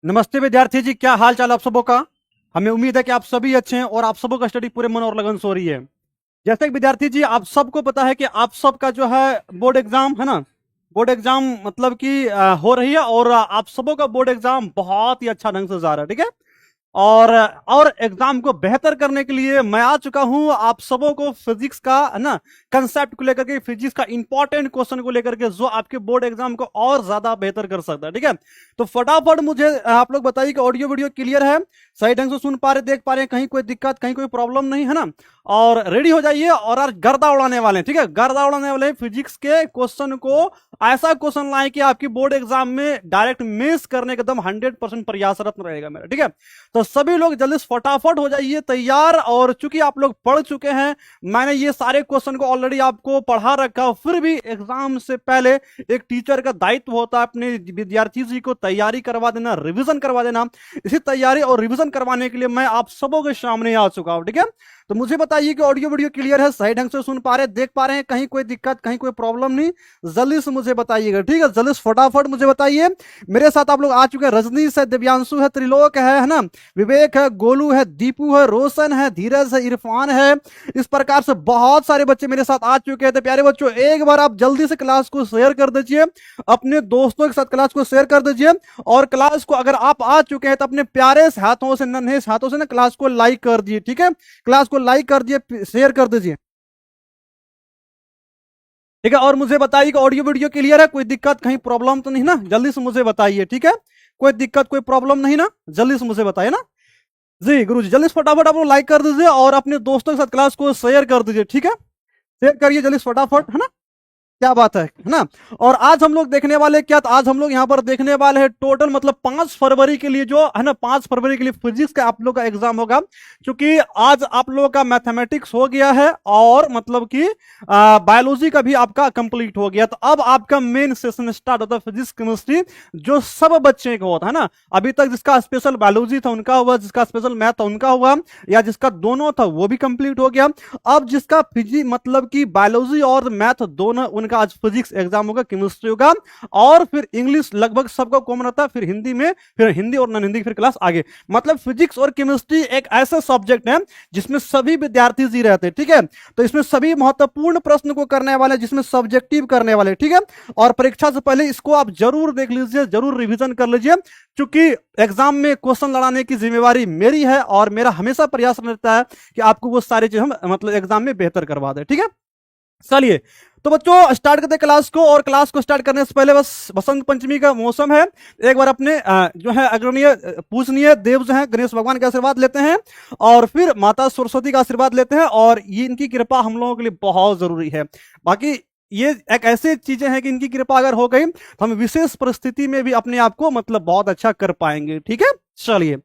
नमस्ते विद्यार्थी जी, क्या हाल चाल आप सबों का। हमें उम्मीद है कि आप सभी अच्छे हैं और आप सबों का स्टडी पूरे मन और लगन से हो रही है। जैसे कि विद्यार्थी जी आप सबको पता है कि आप सबका जो है बोर्ड एग्जाम है ना, बोर्ड एग्जाम मतलब कि हो रही है और आप सबों का बोर्ड एग्जाम बहुत ही अच्छा ढंग से जा रहा है, ठीक है। और एग्जाम को बेहतर करने के लिए मैं आ चुका हूं आप सबों को फिजिक्स का है ना कंसेप्ट को लेकर के, फिजिक्स का इंपॉर्टेंट क्वेश्चन को लेकर के जो आपके बोर्ड एग्जाम को और ज्यादा बेहतर कर सकता है, ठीक है। तो फटाफट मुझे आप लोग बताइए कि ऑडियो वीडियो क्लियर है, सही ढंग से सुन पा रहे, देख पा रहे हैं, कहीं कोई दिक्कत कहीं कोई प्रॉब्लम नहीं है ना। और रेडी हो जाइए और आज गर्दा उड़ाने वाले हैं, ठीक है। गर्दा उड़ाने वाले हैं, फिजिक्स के क्वेश्चन को ऐसा क्वेश्चन लाए कि आपकी बोर्ड एग्जाम में डायरेक्ट मिस करने का एकदम 100% प्रयासरत रहेगा मेरा, ठीक है। तो सभी लोग जल्दी से फटाफट हो जाइए तैयार। और चूंकि आप लोग पढ़ चुके हैं, मैंने ये सारे क्वेश्चन को ऑलरेडी आपको पढ़ा रखा, फिर भी एग्जाम से पहले एक टीचर का दायित्व होता है अपने विद्यार्थी जी को तैयारी करवा देना, रिवीजन करवा देना। इसी तैयारी और रिवीजन करवाने के लिए मैं आप सबों के सामने आ चुका हूं, ठीक है। तो मुझे बताइए कि ऑडियो वीडियो क्लियर है, सही ढंग से सुन पा रहे, देख पा रहे हैं, कहीं कोई दिक्कत कहीं कोई प्रॉब्लम नहीं, जल्दी से मुझे बताइएगा, ठीक है। जल्दी से फटाफट मुझे बताइए। मेरे साथ आप लोग आ चुके हैं, रजनीश है, दिव्यांशु है, त्रिलोक है ना, विवेक है, गोलू है, दीपू है, रोशन है, धीरज है, इरफान है। इस प्रकार से बहुत सारे बच्चे मेरे साथ आ चुके हैं। तो प्यारे बच्चों, एक बार आप जल्दी से क्लास को शेयर कर दीजिए, अपने दोस्तों के साथ क्लास को शेयर कर दीजिए। और क्लास को अगर आप आ चुके हैं तो अपने प्यारे हाथों से, नन्हे हाथों से ना क्लास को लाइक कर दिए, ठीक है। क्लास को लाइक कर दिए, शेयर कर दीजिए, ठीक है। और मुझे बताइए कि ऑडियो वीडियो क्लियर है, कोई दिक्कत कहीं प्रॉब्लम तो नहीं ना, जल्दी से मुझे बताइए, ठीक है। कोई दिक्कत कोई प्रॉब्लम नहीं ना, जल्दी से मुझे बताइए ना। जी गुरु जी, जल्दी से फटाफट आप लोग लाइक कर दीजिए और अपने दोस्तों के साथ क्लास को शेयर कर दीजिए, ठीक है। शेयर करिए जल्दी से फटाफट, है ना। क्या बात है ना। और आज हम लोग देखने वाले क्या, तो आज हम लोग यहाँ पर देखने वाले हैं टोटल मतलब 5 फरवरी के लिए जो है ना, 5 फरवरी के लिए फिजिक्स का आप लोग का एग्जाम होगा। क्योंकि आज आप लोगों का मैथमेटिक्स हो गया है और मतलब कि बायोलॉजी का भी आपका कंप्लीट हो गया। तो अब आपका मेन सेशन स्टार्ट होता है, फिजिक्स केमिस्ट्री, जो सब बच्चे का होता है ना। अभी तक जिसका स्पेशल बायोलॉजी था उनका हुआ, जिसका स्पेशल मैथ था उनका हुआ, या जिसका दोनों था वो भी कंप्लीट हो गया। अब जिसका फिजिक्स मतलब कि बायोलॉजी और मैथ दोनों, उनका आज फिजिक्स एग्जाम होगा, केमिस्ट्री होगा, और फिर इंग्लिश लगभग सबका कॉमन रहता है, फिर हिंदी में, फिर हिंदी और नॉन हिंदी फिर क्लास आगे। मतलब फिजिक्स और केमिस्ट्री एक ऐसा सब्जेक्ट है जिसमें सभी विद्यार्थी जी रहते हैं, ठीक है। तो इसमें सभी महत्वपूर्ण प्रश्न को करने वाले, जिसमें सब्जेक्टिव करने वाले, ठीक है। और परीक्षा से पहले इसको आप जरूर देख लीजिए, जरूर रिवीजन कर लीजिए, क्योंकि एग्जाम में क्वेश्चन लड़ाने की जिम्मेवारी मेरी है और मेरा हमेशा प्रयास रहता है कि आपको वो सारी चीज हम मतलब एग्जाम में बेहतर करवा दें, ठीक है। चलिए तो बच्चों स्टार्ट करते हैं क्लास को। और क्लास को स्टार्ट करने से पहले बस बसंत पंचमी का मौसम है, एक बार अपने जो है अग्रणीय पूजनीय देव जो है गणेश भगवान का आशीर्वाद लेते हैं और फिर माता सरस्वती का आशीर्वाद लेते हैं। और ये इनकी कृपा हम लोगों के लिए बहुत जरूरी है। बाकी ये एक ऐसी चीजें हैं कि इनकी कृपा अगर हो गई तो हम विशेष परिस्थिति में भी अपने आप को मतलब बहुत अच्छा कर पाएंगे, ठीक है। चलिए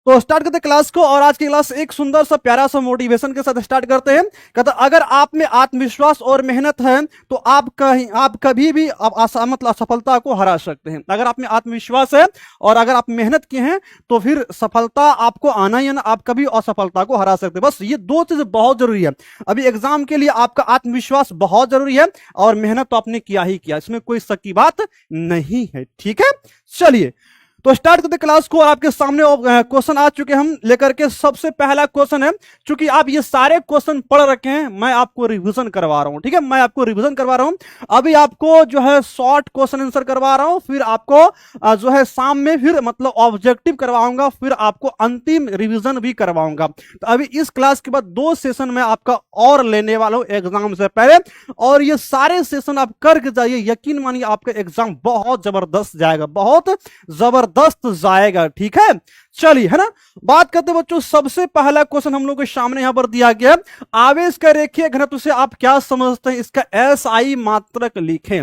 तो स्टार्ट करते क्लास को। और आज की क्लास एक सुंदर सा प्यारा सा मोटिवेशन के साथ स्टार्ट करते हैं। कहता अगर आप में आत्मविश्वास और मेहनत है तो आप कभी भी मतलब असफलता को हरा सकते हैं। अगर आप में आत्मविश्वास है और अगर आप मेहनत किए हैं तो फिर सफलता आपको आना ही है ना, आप कभी असफलता को हरा सकते हैं। बस ये दो चीजें बहुत जरूरी है। अभी एग्जाम के लिए आपका आत्मविश्वास बहुत जरूरी है और मेहनत तो आपने किया ही किया, इसमें कोई शक की बात नहीं है, ठीक है। चलिए तो स्टार्ट करते क्लास को। आपके सामने क्वेश्चन आ चुके हम लेकर के। सबसे पहला क्वेश्चन है, क्योंकि आप ये सारे क्वेश्चन पढ़ रखे हैं, मैं आपको रिवीजन करवा रहा हूं, ठीक है। मैं आपको रिवीजन करवा रहा हूं। अभी आपको जो है शॉर्ट क्वेश्चन आंसर करवा रहा हूं, फिर आपको जो है शाम में फिर मतलब ऑब्जेक्टिव करवाऊंगा, फिर आपको अंतिम रिवीजन भी करवाऊंगा। तो अभी इस क्लास के बाद 2 सेशन में आपका और लेने वाला हूं एग्जाम से पहले, और ये सारे सेशन आप करके जाइए, यकीन मानिए आपका एग्जाम बहुत जबरदस्त जाएगा, बहुत जबरदस्त जाएगा, ठीक है। चलिए है ना, बात करते बच्चों। सबसे पहला क्वेश्चन हम लोग के सामने यहां पर दिया गया, आवेश का रेखीय घनत्व से आप क्या समझते हैं, इसका एसआई मात्रक लिखें।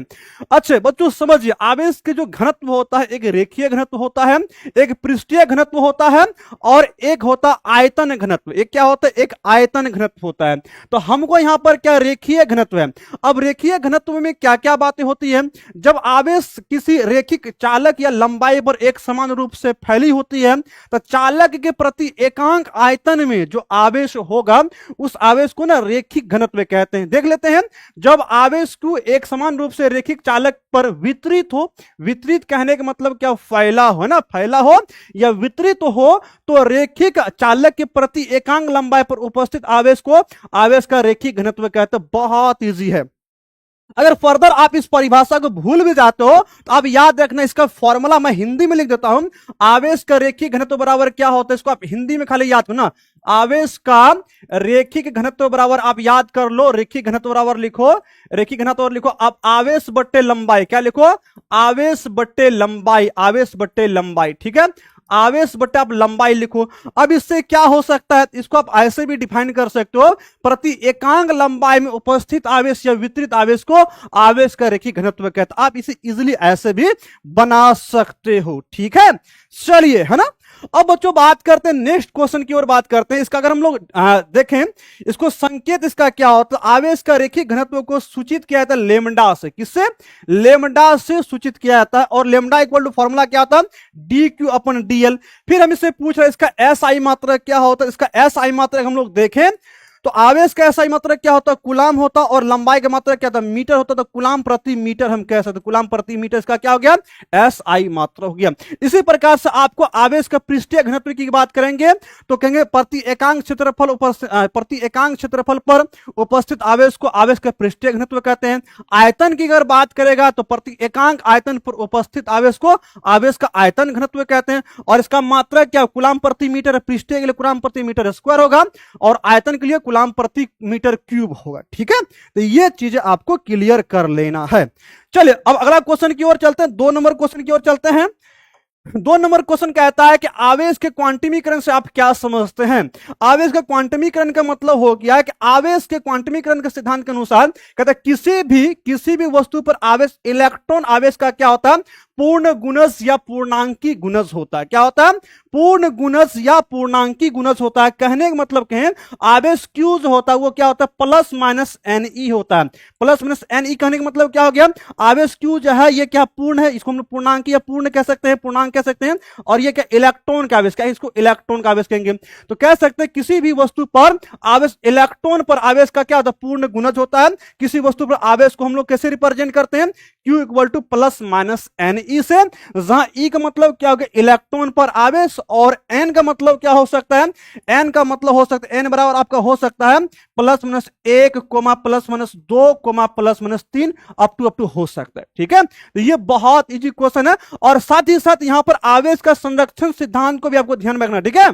अच्छा बच्चों समझिए, आवेश के जो घनत्व होता है, एक रेखीय घनत्व होता है, एक पृष्ठीय घनत्व होता है, और एक होता आयतन घनत्व। एक क्या होता है, एक आयतन घनत्व होता है। तो हमको यहां पर क्या रेखीय घनत्व है। अब रेखीय घनत्व में क्या क्या बातें होती है, जब आवेश किसी रेखिक चालक या लंबाई पर एक समान रूप से फैली होती है तो चालक के प्रति एकांक आयतन में जो आवेश होगा उस आवेश को ना रेखिक घनत्व कहते हैं। देख लेते हैं, जब आवेश को एक समान रूप से रेखिक चालक पर वितरित हो, वितरित कहने का मतलब क्या, फैला हो ना, फैला हो या वितरित हो, तो रेखिक चालक के प्रति एकांक लंबाई पर उपस्थित आवेश को आवेश का रेखिक घनत्व कहते हैं। बहुत इजी है। अगर फर्दर आप इस परिभाषा को भूल भी जाते हो तो आप याद रखना, इसका फॉर्मूला मैं हिंदी में लिख देता हूं। आवेश का रेखिक घनत्व बराबर क्या होता है, इसको आप हिंदी में खाली याद करना। आवेश का रेखिक घनत्व बराबर आप याद कर लो, रेखिक घनत्व बराबर लिखो, रेखिक घनत्व लिखो आप आवेश बट्टे लंबाई, क्या लिखो, आवेश बट्टे लंबाई, आवेश बट्टे लंबाई, ठीक है, आवेश बट्टे आप लंबाई लिखो। अब इससे क्या हो सकता है, इसको आप ऐसे भी डिफाइन कर सकते हो, प्रति एकांक लंबाई में उपस्थित आवेश या वितरित आवेश को आवेश का रेखिक घनत्व कहते हैं। आप इसे इजीली ऐसे भी बना सकते हो, ठीक है। चलिए, है ना। अब बच्चों बात करते हैं नेक्स्ट क्वेश्चन की ओर बात करते हैं। इसका अगर हम लोग देखें, इसको संकेत इसका क्या होता है, आवेश का रेखिक घनत्व को सूचित किया जाता है लेमडा से। किससे, लेमडा से सूचित किया जाता है। और लेमडा इक्वल टू फॉर्मूला क्या होता है, डी क्यू अपन डीएल। फिर हम इससे पूछ रहे हैं इसका एस आई मात्रक क्या होता है। इसका एस आई मात्रक हम लोग देखें तो आवेश का एसआई मात्रक क्या होता है, कूलाम होता, और लंबाई का मात्रक क्या था, मीटर होता, तो कूलाम प्रति मीटर हम कह सकते, कूलाम प्रति मीटर, इसका क्या हो गया, एसआई मात्रक हो गया। इसी प्रकार से आपको आवेश का पृष्ठीय घनत्व की बात करेंगे तो कहेंगे प्रति एकांक क्षेत्रफल प्रति एकांक क्षेत्रफल पर उपस्थित आवेश को आवेश का पृष्ठीय घनत्व कहते हैं। आयतन की अगर बात करेगा तो प्रति एकांक आयतन पर उपस्थित आवेश को आवेश का आयतन घनत्व कहते हैं। और इसका मात्रक क्या, कूलाम प्रति मीटर, पृष्ठीय के लिए कूलाम प्रति मीटर स्क्वायर होगा और आयतन के लिए कूलाम प्रति मीटर क्यूब होगा, ठीक है। तो ये चीजें आपको क्लियर कर लेना है। चलिए अब अगला क्वेश्चन की ओर चलते हैं, 2 नंबर क्वेश्चन की ओर चलते हैं। 2 नंबर क्वेश्चन कहता है कि आवेश के क्वांटमीकरण से आप क्या समझते हैं। आवेश का क्वांटमीकरण का मतलब हो गया कि आवेश के क्वांटमीकरण के सिद्धांत के अनुसार कहता है किसी भी वस्तु पर आवेश इलेक्ट्रॉन आवेश का क्या होता है, पूर्ण गुणज या पूर्णांकी गुणज होता है। क्या होता है, पूर्ण गुणज या पूर्णांकी गुणज होता है। कहने का मतलब कहें आवेश क्यू जो होता है वो क्या होता है, प्लस माइनस एनई होता है। प्लस माइनस एनई कहने का मतलब क्या हो गया, आवेश क्यू जो है ये क्या पूर्ण है, इसको हम पूर्णांकी या पूर्ण कह सकते हैं, पूर्णांक कह सकते हैं। और ये क्या इलेक्ट्रॉन का आवेश, क्या इसको इलेक्ट्रॉन का आवेश कहेंगे। तो कह सकते हैं किसी भी वस्तु पर आवेश इलेक्ट्रॉन पर आवेश का क्या होता है, पूर्ण गुणज होता है। किसी वस्तु पर आवेश को हम लोग कैसे रिप्रेजेंट करते हैं, Q equal to plus minus n e से, जहां E का मतलब क्या हो गया, इलेक्ट्रॉन पर आवेश, और N का मतलब क्या हो सकता है, N का मतलब हो सकता है N बराबर आपका हो सकता है plus minus 1 plus minus 2 plus minus 3 up to हो सकता है, ठीक है। तो ये बहुत इजी क्वेश्चन है। और साथ ही साथ यहां पर आवेश का संरक्षण सिद्धांत को भी आपको ध्यान में रखना, ठीक है।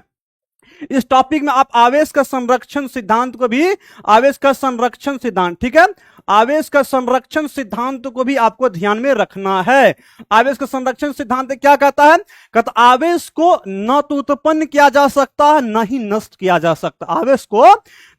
इस टॉपिक में आप आवेश का संरक्षण सिद्धांत को भी, आवेश का संरक्षण सिद्धांत, ठीक है, आवेश का संरक्षण सिद्धांत को भी आपको ध्यान में रखना है। आवेश का संरक्षण सिद्धांत क्या कहता है, कहता आवेश को न तो उत्पन्न किया जा सकता है न ही नष्ट किया जा सकता। आवेश को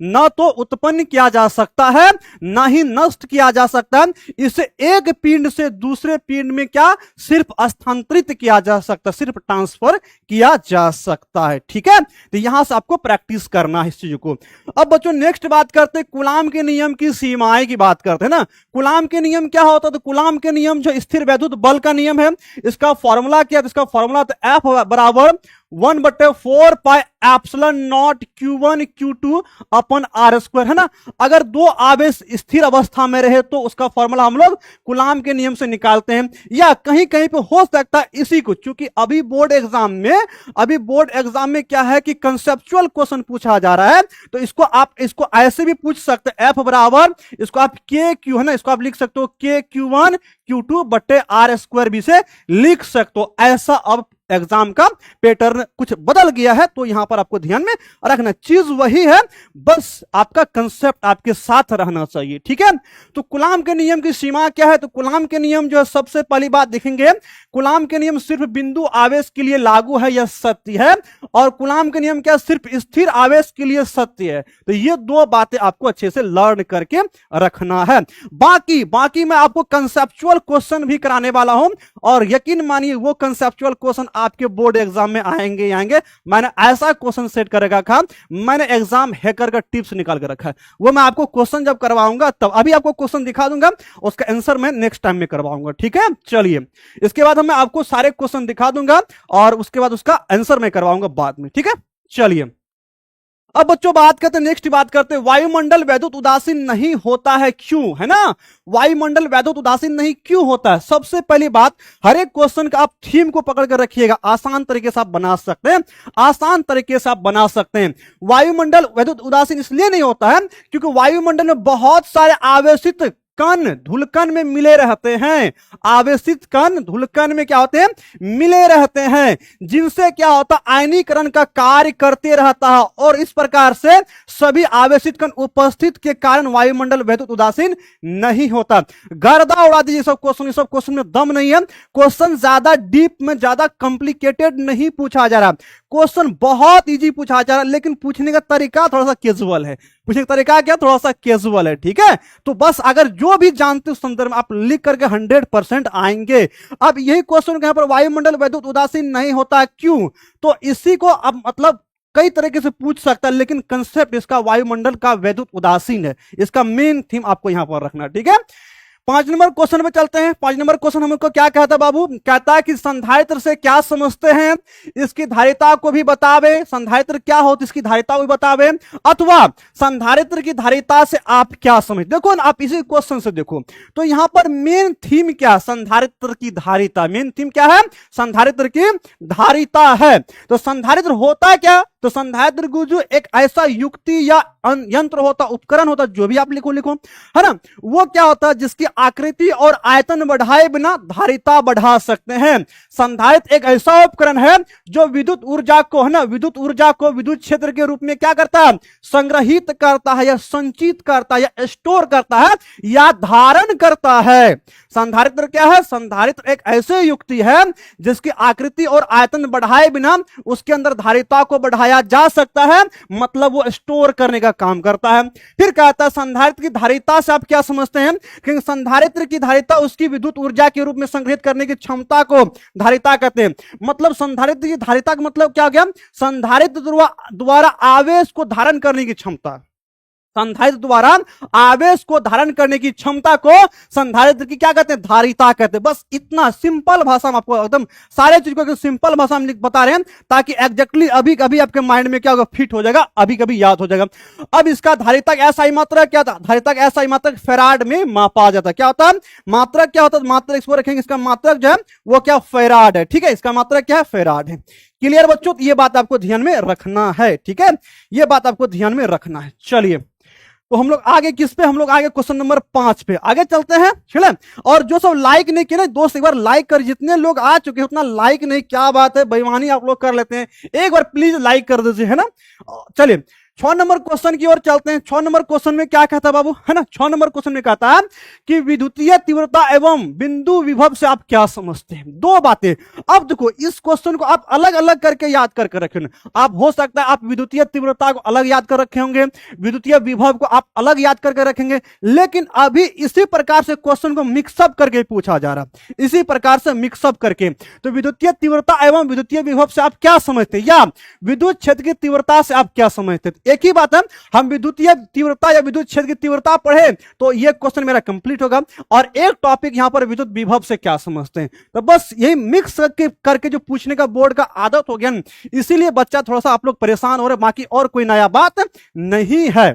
न तो उत्पन्न किया जा सकता है न ही नष्ट किया जा सकता है। इसे एक पिंड से दूसरे पिंड में क्या सिर्फ स्थानांतरित किया जा सकता, सिर्फ ट्रांसफर किया जा सकता है, ठीक है। तो यहां से आपको प्रैक्टिस करना है इस चीज को। अब बच्चों नेक्स्ट बात करते हैं कूलाम के नियम की सीमाएं की बात करते हैं ना। कूलाम के नियम क्या होता है, तो कूलाम के नियम जो स्थिर वैद्युत बल का नियम है, इसका फॉर्मूला क्या है, इसका फॉर्मूला तो F बराबर 1/4 pi epsilon not Q1 Q2 upon R square, है ना। अगर दो आवेश स्थिर अवस्था में रहे तो उसका फॉर्मूला हम लोग कूलाम के नियम से निकालते हैं। या कहीं कहीं पे हो सकता है इसी को, क्योंकि अभी बोर्ड एग्जाम में क्या है कि कंसेप्चुअल क्वेश्चन पूछा जा रहा है, तो इसको ऐसे भी पूछ सकते हैं। F बराबर इसको आप KQ, है ना, इसको आप लिख सकते हो KQ1 Q2 बट्टे R स्क्वायर भी से लिख सकते हो। ऐसा अब एग्जाम का पैटर्न कुछ बदल गया है, तो यहां पर आपको ध्यान में रखना, चीज वही है, बस आपका कंसेप्ट आपके साथ रहना चाहिए, ठीक है। तो कूलाम के नियम की सीमा क्या है, तो कूलाम के नियम जो है सबसे पहली बात देखेंगे, कूलाम के नियम सिर्फ बिंदु आवेश के लिए लागू है या सत्य है, और कूलाम के नियम क्या सिर्फ स्थिर आवेश के लिए सत्य है। तो ये दो बातें आपको अच्छे से लर्न करके रखना है। बाकी मैं आपको कंसेप्चुअल क्वेश्चन भी कराने वाला हूं, और यकीन मानिए वो कंसेप्चुअल क्वेश्चन आपके बोर्ड एग्जाम में आएंगे। मैंने ऐसा क्वेश्चन सेट कर रखा था, मैंने एग्जाम हैकर का टिप्स निकाल कर रखा है, वो मैं आपको क्वेश्चन जब करवाऊंगा तब, अभी आपको क्वेश्चन दिखा दूंगा, उसका आंसर मैं नेक्स्ट टाइम में करवाऊंगा, ठीक है। चलिए इसके बाद मैं आपको सारे क्वेश्चन दिखा दूंगा और उसके बाद उसका आंसर मैं करवाऊंगा बाद में, ठीक है। चलिए अब बच्चों बात करते हैं, नेक्स्ट बात करते हैं, वायुमंडल वैद्युत उदासीन नहीं होता है क्यों, है ना। वायुमंडल वैद्युत उदासीन नहीं क्यों होता है। सबसे पहली बात, हर एक क्वेश्चन का आप थीम को पकड़ कर रखिएगा, आसान तरीके से आप बना सकते हैं, आसान तरीके से आप बना सकते हैं। वायुमंडल वैद्युत उदासीन इसलिए नहीं होता है क्योंकि वायुमंडल में बहुत सारे आवेशित कण धूलकण में मिले रहते हैं, आवेशित कण धूलकण में क्या होते हैं, मिले रहते हैं, जिनसे क्या होता है, आयनीकरण का कार्य करते रहता है, और इस प्रकार से सभी आवेशित कण उपस्थित के कारण वायुमंडल वैद्युत उदासीन नहीं होता। गर्दा उड़ा दीजिए सब क्वेश्चन, सब क्वेश्चन में दम नहीं है, क्वेश्चन ज्यादा डीप में ज्यादा कॉम्प्लिकेटेड नहीं पूछा जा रहा, क्वेश्चन बहुत इजी पूछा जा रहा है, लेकिन पूछने का तरीका थोड़ा सा कैजुअल है, पूछने का तरीका क्या, थोड़ा सा कैजुअल है, ठीक है। तो बस अगर जो भी जानते उस संदर्भ में आप लिख करके 100% आएंगे। अब यही क्वेश्चन यहां पर वायुमंडल वैद्युत उदासीन नहीं होता क्यों, तो इसी को अब मतलब कई तरीके से पूछ सकता है, लेकिन कंसेप्ट इसका वायुमंडल का वैद्युत उदासीन है, इसका मेन थीम आपको यहां पर रखना, ठीक है। 5 नंबर क्वेश्चन पे चलते हैं। 5 नंबर क्वेश्चन हमको क्या कहता है बाबू, कहता है कि संधारित्र से क्या समझते हैं, इसकी धारिता को भी बतावे, संधारित्र क्या होती इसकी धारिता को भी बतावे, अथवा संधारित्र की धारिता से आप क्या समझ। देखो आप इसी क्वेश्चन से देखो तो यहां पर मेन थीम क्या, संधारित्र की धारिता, मेन थीम क्या है, संधारित्र की धारिता है। तो संधारित्र होता क्या, तो संधारित्र गुरु एक ऐसा युक्ति या यंत्र होता, उपकरण होता, जो भी आप लिखो है ना, वो क्या होता है जिसकी आकृति और आयतन बढ़ाए बिना धारिता बढ़ा सकते हैं। संधारित्र एक ऐसा उपकरण है जो विद्युत ऊर्जा को, है ना, विद्युत ऊर्जा को विद्युत क्षेत्र के रूप में क्या करता है, संग्रहित करता है या संचित करता है या स्टोर करता है या धारण करता है। संधारित्र क्या है, संधारित्र एक ऐसे युक्ति है जिसकी आकृति और आयतन बढ़ाए बिना उसके अंदर धारिता को बढ़ाया जा सकता है, मतलब वो स्टोर करने का काम करता है। फिर कहता है संधारित्र की धारिता से आप क्या समझते हैं, क्योंकि संधारित्र की धारिता उसकी विद्युत ऊर्जा के रूप में संग्रहित करने की क्षमता को धारिता कहते हैं। मतलब संधारित्र की धारिता का मतलब क्या हो गया, संधारित्र द्वारा आवेश को धारण करने की क्षमता, संधारित्र द्वारा आवेश को धारण करने की क्षमता को संधारित्र की क्या कहते हैं, धारिता कहते हैं। बस इतना सिंपल भाषा में आपको एकदम सारे चीज को सिंपल भाषा में बता रहे हैं, ताकि एग्जैक्टली अभी कभी आपके माइंड में क्या होगा, फिट हो जाएगा, अभी कभी याद हो जाएगा। अब इसका धारिता ऐसा ही मात्रा क्या था, धारिता ऐसा ही मात्रक फैराड में मापा जाता है। क्या होता है मात्रक, क्या होता है मात्रक, इसको रखेंगे, इसका मात्रक जो है वो क्या, फैराड है, ठीक है, इसका मात्रक क्या है, फैराड है। क्लियर बच्चों, ये बात आपको ध्यान में रखना है, ठीक है, ये बात आपको ध्यान में रखना है। चलिए तो हम लोग आगे किस पे, हम लोग आगे क्वेश्चन नंबर 5 पे आगे चलते हैं, चले। और जो सब लाइक नहीं किए ना दोस्त, एक बार लाइक कर, जितने लोग आ चुके हैं उतना लाइक नहीं, क्या बात है, बेईमानी आप लोग कर लेते हैं, एक बार प्लीज लाइक कर दीजिए, है ना। चलिए 6 नंबर क्वेश्चन की ओर चलते हैं। 6 नंबर क्वेश्चन में क्या कहता है बाबू, है ना, 6 नंबर क्वेश्चन में कहता है कि विद्युतीय तीव्रता एवं बिंदु विभव से आप क्या समझते हैं। दो बातें, अब देखो इस क्वेश्चन को आप अलग अलग करके याद करके रखें। आप हो सकता है आप विद्युतीय तीव्रता को अलग याद कर रखे होंगे, विद्युतीय विभव को आप अलग याद करके रखेंगे, लेकिन अभी इसी प्रकार से क्वेश्चन को मिक्सअप करके पूछा जा रहा है, इसी प्रकार से मिक्सअप करके। तो विद्युतीय तीव्रता एवं विद्युतीय विभव से आप क्या समझते हैं, या विद्युत क्षेत्र की तीव्रता से आप क्या समझते हैं। एक ही बात है, हम विद्युतीय तीव्रता या विद्युत क्षेत्र की तीव्रता पढ़े तो यह क्वेश्चन मेरा कंप्लीट होगा, और एक टॉपिक यहां पर विद्युत विभव से क्या समझते हैं। तो बस यही मिक्स करके जो पूछने का बोर्ड का आदत हो गया, इसीलिए बच्चा थोड़ा सा आप लोग परेशान हो रहे, बाकी और कोई नया बात नहीं है।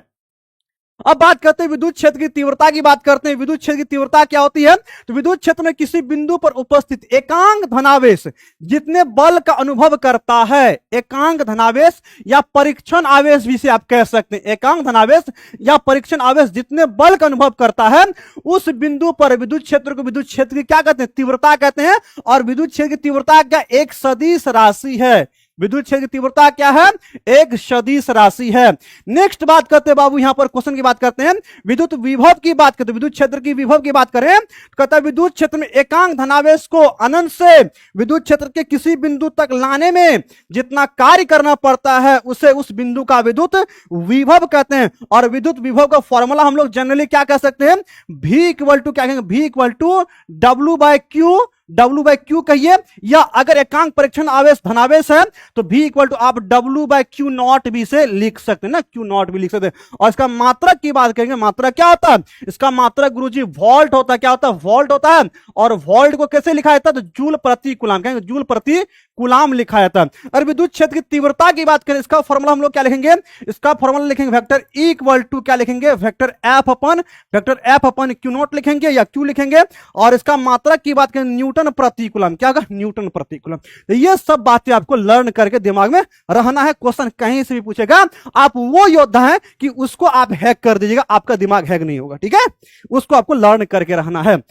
अब बात करते हैं विद्युत क्षेत्र की तीव्रता की, बात करते हैं विद्युत क्षेत्र की तीव्रता क्या होती है। तो विद्युत क्षेत्र में किसी बिंदु पर उपस्थित एकांक धनावेश जितने बल का अनुभव करता है, एकांक धनावेश या परीक्षण आवेश भी से आप कह सकते हैं, एकांक धनावेश या परीक्षण आवेश जितने बल का अनुभव करता है, उस बिंदु पर विद्युत क्षेत्र को विद्युत क्षेत्र की क्या कहते हैं, तीव्रता कहते हैं। और विद्युत क्षेत्र की तीव्रता क्या, एक सदिश राशि है। विद्युत क्षेत्र की तीव्रता क्या है, एक सदिश राशि है। नेक्स्ट बात करते हैं बाबू, यहां पर क्वेश्चन की बात करते हैं, विद्युत विभव की बात करते हैं, विद्युत क्षेत्र की विभव की बात करें, कहता है विद्युत क्षेत्र में एकांक धनावेश को अनंत से विद्युत क्षेत्र के किसी बिंदु तक लाने में जितना कार्य करना पड़ता है उसे उस बिंदु का विद्युत विभव कहते हैं। और विद्युत विभव का फॉर्मूला हम लोग जनरली क्या कह सकते हैं, V इक्वल टू क्या कहेंगे, V equal to W by Q W by Q कहिए, या अगर एकांक परीक्षण आवेश धनावेश है तो V इक्वल टू आप W बाय Q नॉट भी से लिख सकते हैं ना, Q नॉट भी लिख सकते हैं। और इसका मात्रक की बात करेंगे, मात्रक क्या होता है, इसका मात्रक गुरुजी वोल्ट होता है। क्या होता है, वोल्ट होता है। और वोल्ट को कैसे लिखा जाता है, तो जूल प्रति कूलाम, कहेंगे जूल प्रति कूलाम लिखा जाता है। और विद्युत क्षेत्र की तीव्रता की बात करें, इसका फॉर्मूला हम लोग क्या लिखेंगे, इसका फॉर्मूला लिखेंगे वेक्टर E इक्वल टू क्या लिखेंगे, vector F upon Q not लिखेंगे या Q लिखेंगे। और इसका मात्रक की बात करें न्यूटन प्रति कूलम, क्या होगा, न्यूटन प्रति कूलम। तो ये सब बातें आपको लर्न करके दिमाग में रहना है। क्वेश्चन कहीं से भी पूछेगा, आप वो योद्धा हैं कि उसको आप हैक कर दीजिएगा, आपका दिमाग हैक नहीं होगा, ठीक है, उसको आपको लर्न करके रहना है।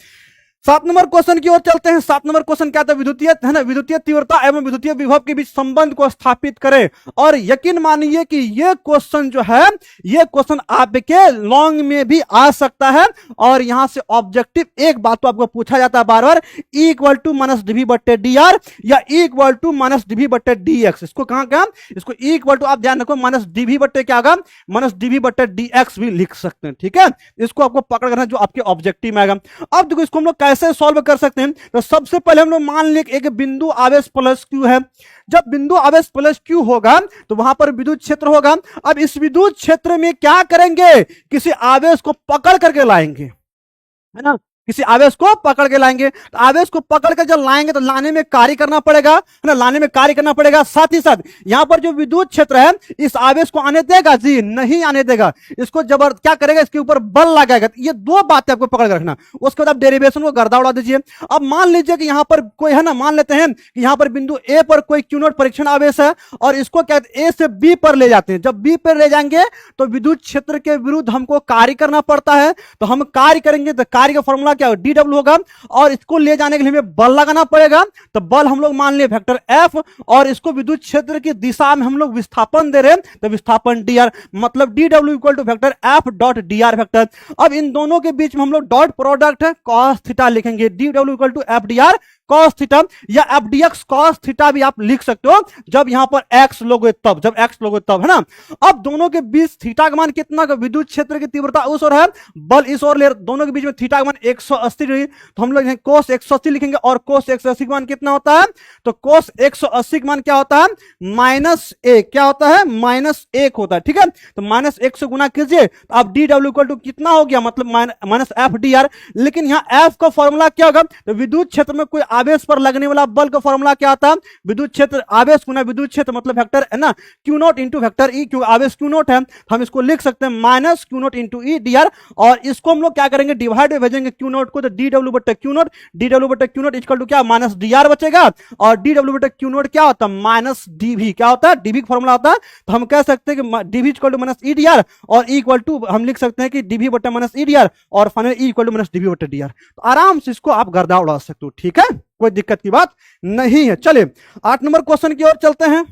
7 नंबर क्वेश्चन की ओर चलते हैं। 7 नंबर क्वेश्चन क्या था, विद्युतीय है ना, विद्युतीय तीव्रता एवं विद्युतीय विभव के बीच संबंध को स्थापित करें। और यकीन मानिए कि ये क्वेश्चन जो है, ये क्वेश्चन आपके लॉन्ग में भी आ सकता है। और यहां से ऑब्जेक्टिव एक बात तो आपको पूछा जाता है बार बार, E equal to minus d v बट्टे डी आर या E equal to minus d v बट्टे डी एक्स। इसको कहां क्या, इसको E इक्वल टू आप ध्यान रखो माइनस डीवी बट्टे क्या होगा, माइनस डीवी बट्टे डी एक्स भी लिख सकते हैं, ठीक है। इसको आपको पकड़ करना जो आपके ऑब्जेक्टिव में आएगा। अब देखो इसको हम लोग कैसे सॉल्व कर सकते हैं, तो सबसे पहले हम लोग मान लें एक बिंदु आवेश प्लस क्यू है। जब बिंदु आवेश प्लस क्यू होगा तो वहां पर विद्युत क्षेत्र होगा। अब इस विद्युत क्षेत्र में क्या करेंगे, किसी आवेश को पकड़ करके लाएंगे, है ना, किसी आवेश को पकड़ के लाएंगे। तो आवेश को पकड़ के जब लाएंगे तो लाने में कार्य करना पड़ेगा, है ना, लाने में कार्य करना पड़ेगा। साथ ही साथ यहां पर जो विद्युत क्षेत्र है इस आवेश को आने देगा, जी नहीं आने देगा। इसको जबर क्या करेगा, इसके ऊपर बल लगाएगा। ये दो बातें आपको पकड़ के रखना। उसके बाद आप डेरिवेशन को गर्दा उड़ा दीजिए। अब मान लीजिए कि यहां पर कोई है ना, मान लेते हैं कि यहां पर बिंदु ए पर कोई क्यू नॉट परीक्षण आवेश है और इसको क्या ए से बी पर ले जाते हैं। जब बी पर ले जाएंगे तो विद्युत क्षेत्र के विरुद्ध हमको कार्य करना पड़ता है। तो हम कार्य करेंगे तो कार्य का फॉर्मूला क्या डी डब्ल्यू होगा और इसको ले जाने के लिए हमें बल लगाना पड़ेगा। तो बल हम लोग मान लिए वेक्टर एफ और इसको विद्युत क्षेत्र की दिशा में हम लोग विस्थापन दे रहे हैं तो विस्थापन डी आर, मतलब D W equal to vector F dot D R vector. अब इन दोनों के बीच में हम लोग डॉट प्रोडक्ट है कॉस थीटा लिखेंगे, D W equal to F D R cos theta या F D X cos theta भी आप लिख सकते हो जब यहां पर एक्स लोगे तब, जब एक्स लोगे तब, है ना। अब दोनों के बीच थीटा का मान कितना, विद्युत क्षेत्र की तीव्रता उस ओर है, बल इस ओर ले, दोनों के बीच में थीटा का मान 180 डिग्री। तो हम लोग कोस 180 लिखेंगे और कोस 180 का मान कितना होता है, तो कोस 180 का मान क्या होता है, -1, क्या होता है, -1 होता है, ठीक है। तो -1 से गुना कीजिए तो आप डी डब्ल्यू इक्वल टू कितना हो गया, मतलब माइनस एफ डी आर। लेकिन यहां एफ का फॉर्मूला क्या होगा, तो विद्युत क्षेत्र में कोई आवेश पर लगने वाला बल का फॉर्मूला क्या आता है, विद्युत क्षेत्र आवेश गुना विद्युत क्षेत्र मतलब वेक्टर है ना, क्यू नॉट इंटू वेक्टर ई, क्यों आवेश क्यू नॉट है हम इसको लिख सकते हैं minus Q not into E d r. और इसको हम लोग क्या करेंगे, डिवाइड में भेजेंगे क्यू नॉट को, तो डी डब्ल्यू बटे क्यू नॉट, डी डब्ल्यू बटे क्यू नॉट इक्वल टू क्या, माइनस डी आर बचेगा। और डी डब्ल्यू बटे क्यू नॉट क्या होता है, माइनस डीवी, क्या होता है, डीवी का फॉर्मूला होता है। तो हम कह सकते हैं कि d v equal to minus e d r और ई इक्वल टू हम लिख सकते हैं कि डीवी बटे माइनस ई डी आर और final e equal to minus d v बटे डी आर। तो आराम से इसको आप गर्दा उड़ा सकते हो, ठीक है, कोई दिक्कत की बात नहीं है। चलिए 8 नंबर क्वेश्चन की ओर चलते हैं।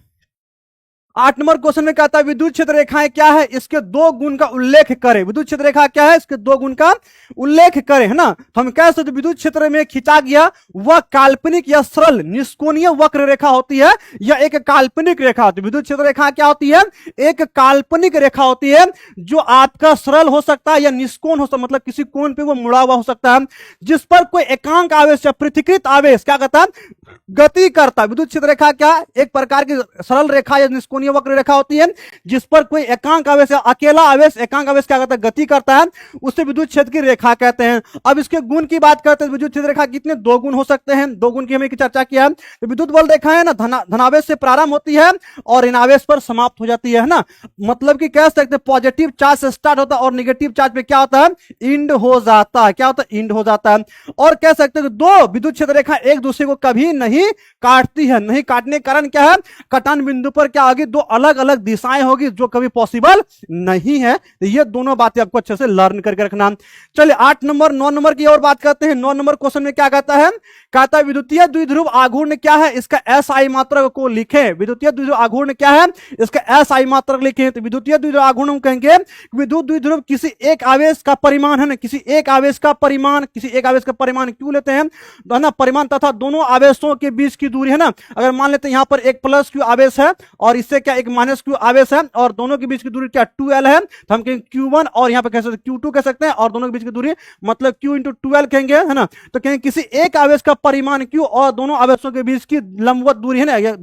8 नंबर क्वेश्चन में कहता है विद्युत क्षेत्र रेखाएं क्या है, इसके दो गुण का उल्लेख करें। विद्युत क्षेत्र रेखा क्या है, इसके दो गुण का उल्लेख करें, है ना। तो हम कह सकते विद्युत क्षेत्र में खींचा गया वह काल्पनिक या सरल निष्कोणीय वक्र रेखा होती है या एक काल्पनिक रेखा होती है। विद्युत क्षेत्र रेखा क्या होती है, एक काल्पनिक रेखा होती है जो आपका सरल हो सकता है या निष्कोण हो सकता है, मतलब किसी कोण पे वो मुड़ा हुआ हो सकता है, जिस पर कोई एकांक आवेश या पृथक्कृत आवेश क्या कहता है, गति करता है। विद्युत क्षेत्र रेखा क्या, एक प्रकार की सरल रेखा या निष्कोणीय वक्र रेखा होती है जिस पर कोई एकांक आवेश या अकेला आवेश, एकांक आवेश क्या कहता है, गति करता है, उसे विद्युत क्षेत्र की रेखा कहते हैं। अब इसके गुण की बात करते हैं, विद्युत क्षेत्र रेखा कितने, दो गुण हो सकते हैं, दो गुण की हमने चर्चा किया है। तो विद्युत बल रेखा है ना, धनावेश से प्रारंभ होती है और ऋणावेश पर समाप्त हो जाती है ना, मतलब कि कह सकते हैं पॉजिटिव चार्ज से स्टार्ट होता है और नेगेटिव चार्ज पे क्या होता है, इंड हो जाता है, क्या होता है, इंड हो जाता है। और कह सकते हैं दो विद्युत क्षेत्र रेखा एक दूसरे को कभी नहीं काटती है, नहीं काटने के कारण क्या है, कटान बिंदु पर क्या होगी, दो अलग अलग दिशाएं होगी जो कभी पॉसिबल नहीं है। तो ये दोनों बातें आपको अच्छे से लर्न करके रखना। चलिए 8 नंबर 9 नंबर की और बात करते हैं। 9 नंबर क्वेश्चन में क्या कहता है, कहता है विद्युतीय द्विध्रुव आघूर्ण क्या है, इसका एस आई मात्रक को लिखें। विद्युतीय द्विध्रुव आघूर्ण क्या है, इसका एस आई मात्रक लिखें। तो विद्युतीय द्विध्रुव आघूर्ण हम कहेंगे विद्युत द्विध्रुव किसी एक आवेश का परिमाण है ना, किसी एक आवेश का परिमाण, किसी एक आवेश का परिमाण क्यों लेते हैं, है ना, परिमाण तथा दोनों आवेशों के बीच की दूरी है ना। अगर मान लेते हैं यहां पर एक प्लस क्यू आवेश है और इससे क्या एक माइनस क्यू आवेश है और दोनों के बीच की दूरी क्या 2l है, तो हम कहेंगे q1 और यहाँ पे कह सकते q2 कह सकते हैं, और दोनों के बीच की दूरी मतलब q इंटू 2l कहेंगे, है ना। तो कहेंगे किसी एक आवेश का परिमाण q और दोनों आवेशों के बीच की लंबवत दूरी है ना,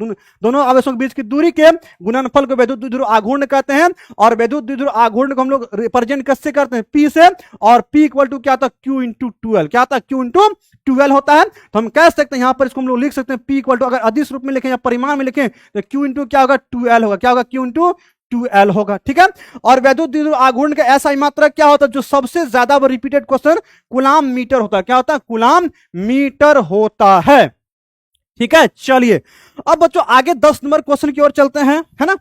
दोनों आवेशों के बीच की दूरी के गुणनफल को वैद्युत द्विध्रुव आघूर्ण कहते हैं। और वैद्युत द्विध्रुव आघूर्ण को हम लोग रिप्रेजेंट कैसे करते हैं, p से, और p इक्वल टू क्या था q इंटू 2l, क्या था q इंटू 2l होता है। तो हम कह सकते हैं यहां पर इसको हम लोग लिख सकते हैं p इक्वल टू, अगर अदिश रूप में लिखें या परिमाण में लिखें तो q इंटू क्या होगा 2l होगा, क्या होगा q इंटू 2l होगा, ठीक है। और वैद्युत द्विध्रुव आघूर्ण का ऐसा मात्रक क्या होता है जो सबसे ज्यादा रिपीटेड क्वेश्चन कूलाम मीटर होता है, क्या होता है कूलाम मीटर होता है, ठीक है। चलिए अब बच्चों आगे 10 नंबर क्वेश्चन की ओर चलते हैं, है ना।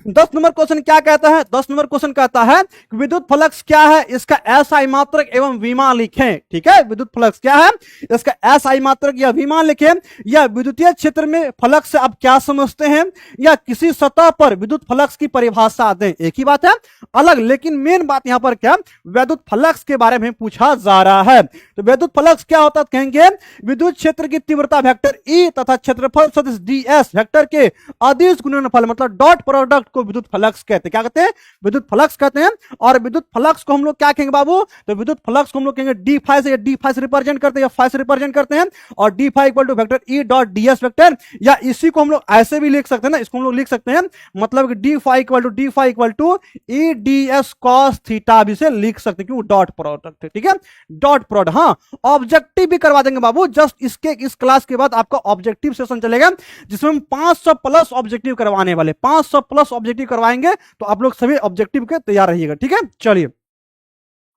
10 नंबर क्वेश्चन क्या कहता है, 10 नंबर क्वेश्चन कहता है विद्युत फ्लक्स क्या है, इसका एसआई मात्रक एवं विमान लिखें, ठीक है। विद्युत फ्लक्स क्या है, इसका एसआई मात्रक या विमान लिखें, या विद्युतीय क्षेत्र में फ्लक्स से आप क्या समझते हैं, या किसी सतह पर विद्युत फ्लक्स की परिभाषा दें। एक ही बात है, अलग, लेकिन मेन बात यहां पर क्या विद्युत फ्लक्स के बारे में पूछा जा रहा है। तो विद्युत फ्लक्स क्या होता है, कहेंगे विद्युत क्षेत्र की तीव्रता वेक्टर ई तथा क्षेत्रफल सदिश ds वेक्टर के अदिश गुणनफल मतलब डॉट प्रोडक्ट को विद्युत फ्लक्स कहते हैं, क्या कहते हैं विद्युत फ्लक्स कहते हैं। और विद्युत फ्लक्स को हम लोग क्या कहेंगे बाबू, तो विद्युत फ्लक्स को हम लोग कहेंगे डी फाई से, या डी फाई से रिप्रेजेंट करते हैं, या फाई से रिप्रेजेंट करते हैं। और d phi equal to vector e dot ds vector, या इसी को हम लोग ऐसे भी लिख सकते हैं ना, इसको हम लोग लिख सकते हैं मतलब d phi equal to e ds cos theta भी से लिख सकते हैं, क्यों डॉट प्रोडक्ट है, ठीक है डॉट प्रोडक्ट। हाँ ऑब्जेक्टिव भी करवा देंगे बाबू, जस्ट इसके इस क्लास के बाद आपका ऑब्जेक्टिव सेशन चलेगा जिसमें हम 500 प्लस ऑब्जेक्टिव करवाने वाले, 500 प्लस ऑब्जेक्टिव करवाएंगे, तो आप लोग सभी ऑब्जेक्टिव के तैयार रहिएगा, ठीक है। चलिए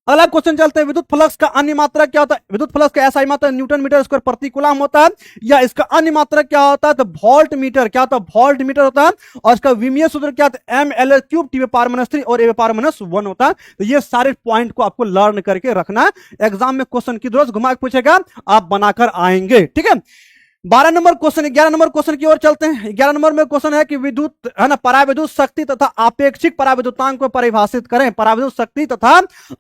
अगला क्वेश्चन चलते हैं, विद्युत फ्लक्स का अन्य मात्रक क्या होता है। विद्युत फ्लक्स का एसआई मात्रक न्यूटन मीटर स्क्वायर प्रति कूलम होता है, या इसका अन्य मात्रक क्या होता है, तो वोल्ट मीटर, क्या होता है वोल्ट मीटर होता है। और इसका विमीय सूत्र क्या होता है ml cube T power minus 3 और a पावर माइनस 1 होता है। तो ये सारे पॉइंट को आपको लर्न करके रखना है, एग्जाम में क्वेश्चन की रोज घुमा के पूछेगा, आप बनाकर आएंगे, ठीक है। 12 नंबर क्वेश्चन, 11 नंबर क्वेश्चन की ओर चलते हैं। 11 नंबर में क्वेश्चन है कि विद्युत है ना पराविद्युत शक्ति तथा आपेक्षिक पराविद्युतांक को परिभाषित करें। पराविद्युत शक्ति तथा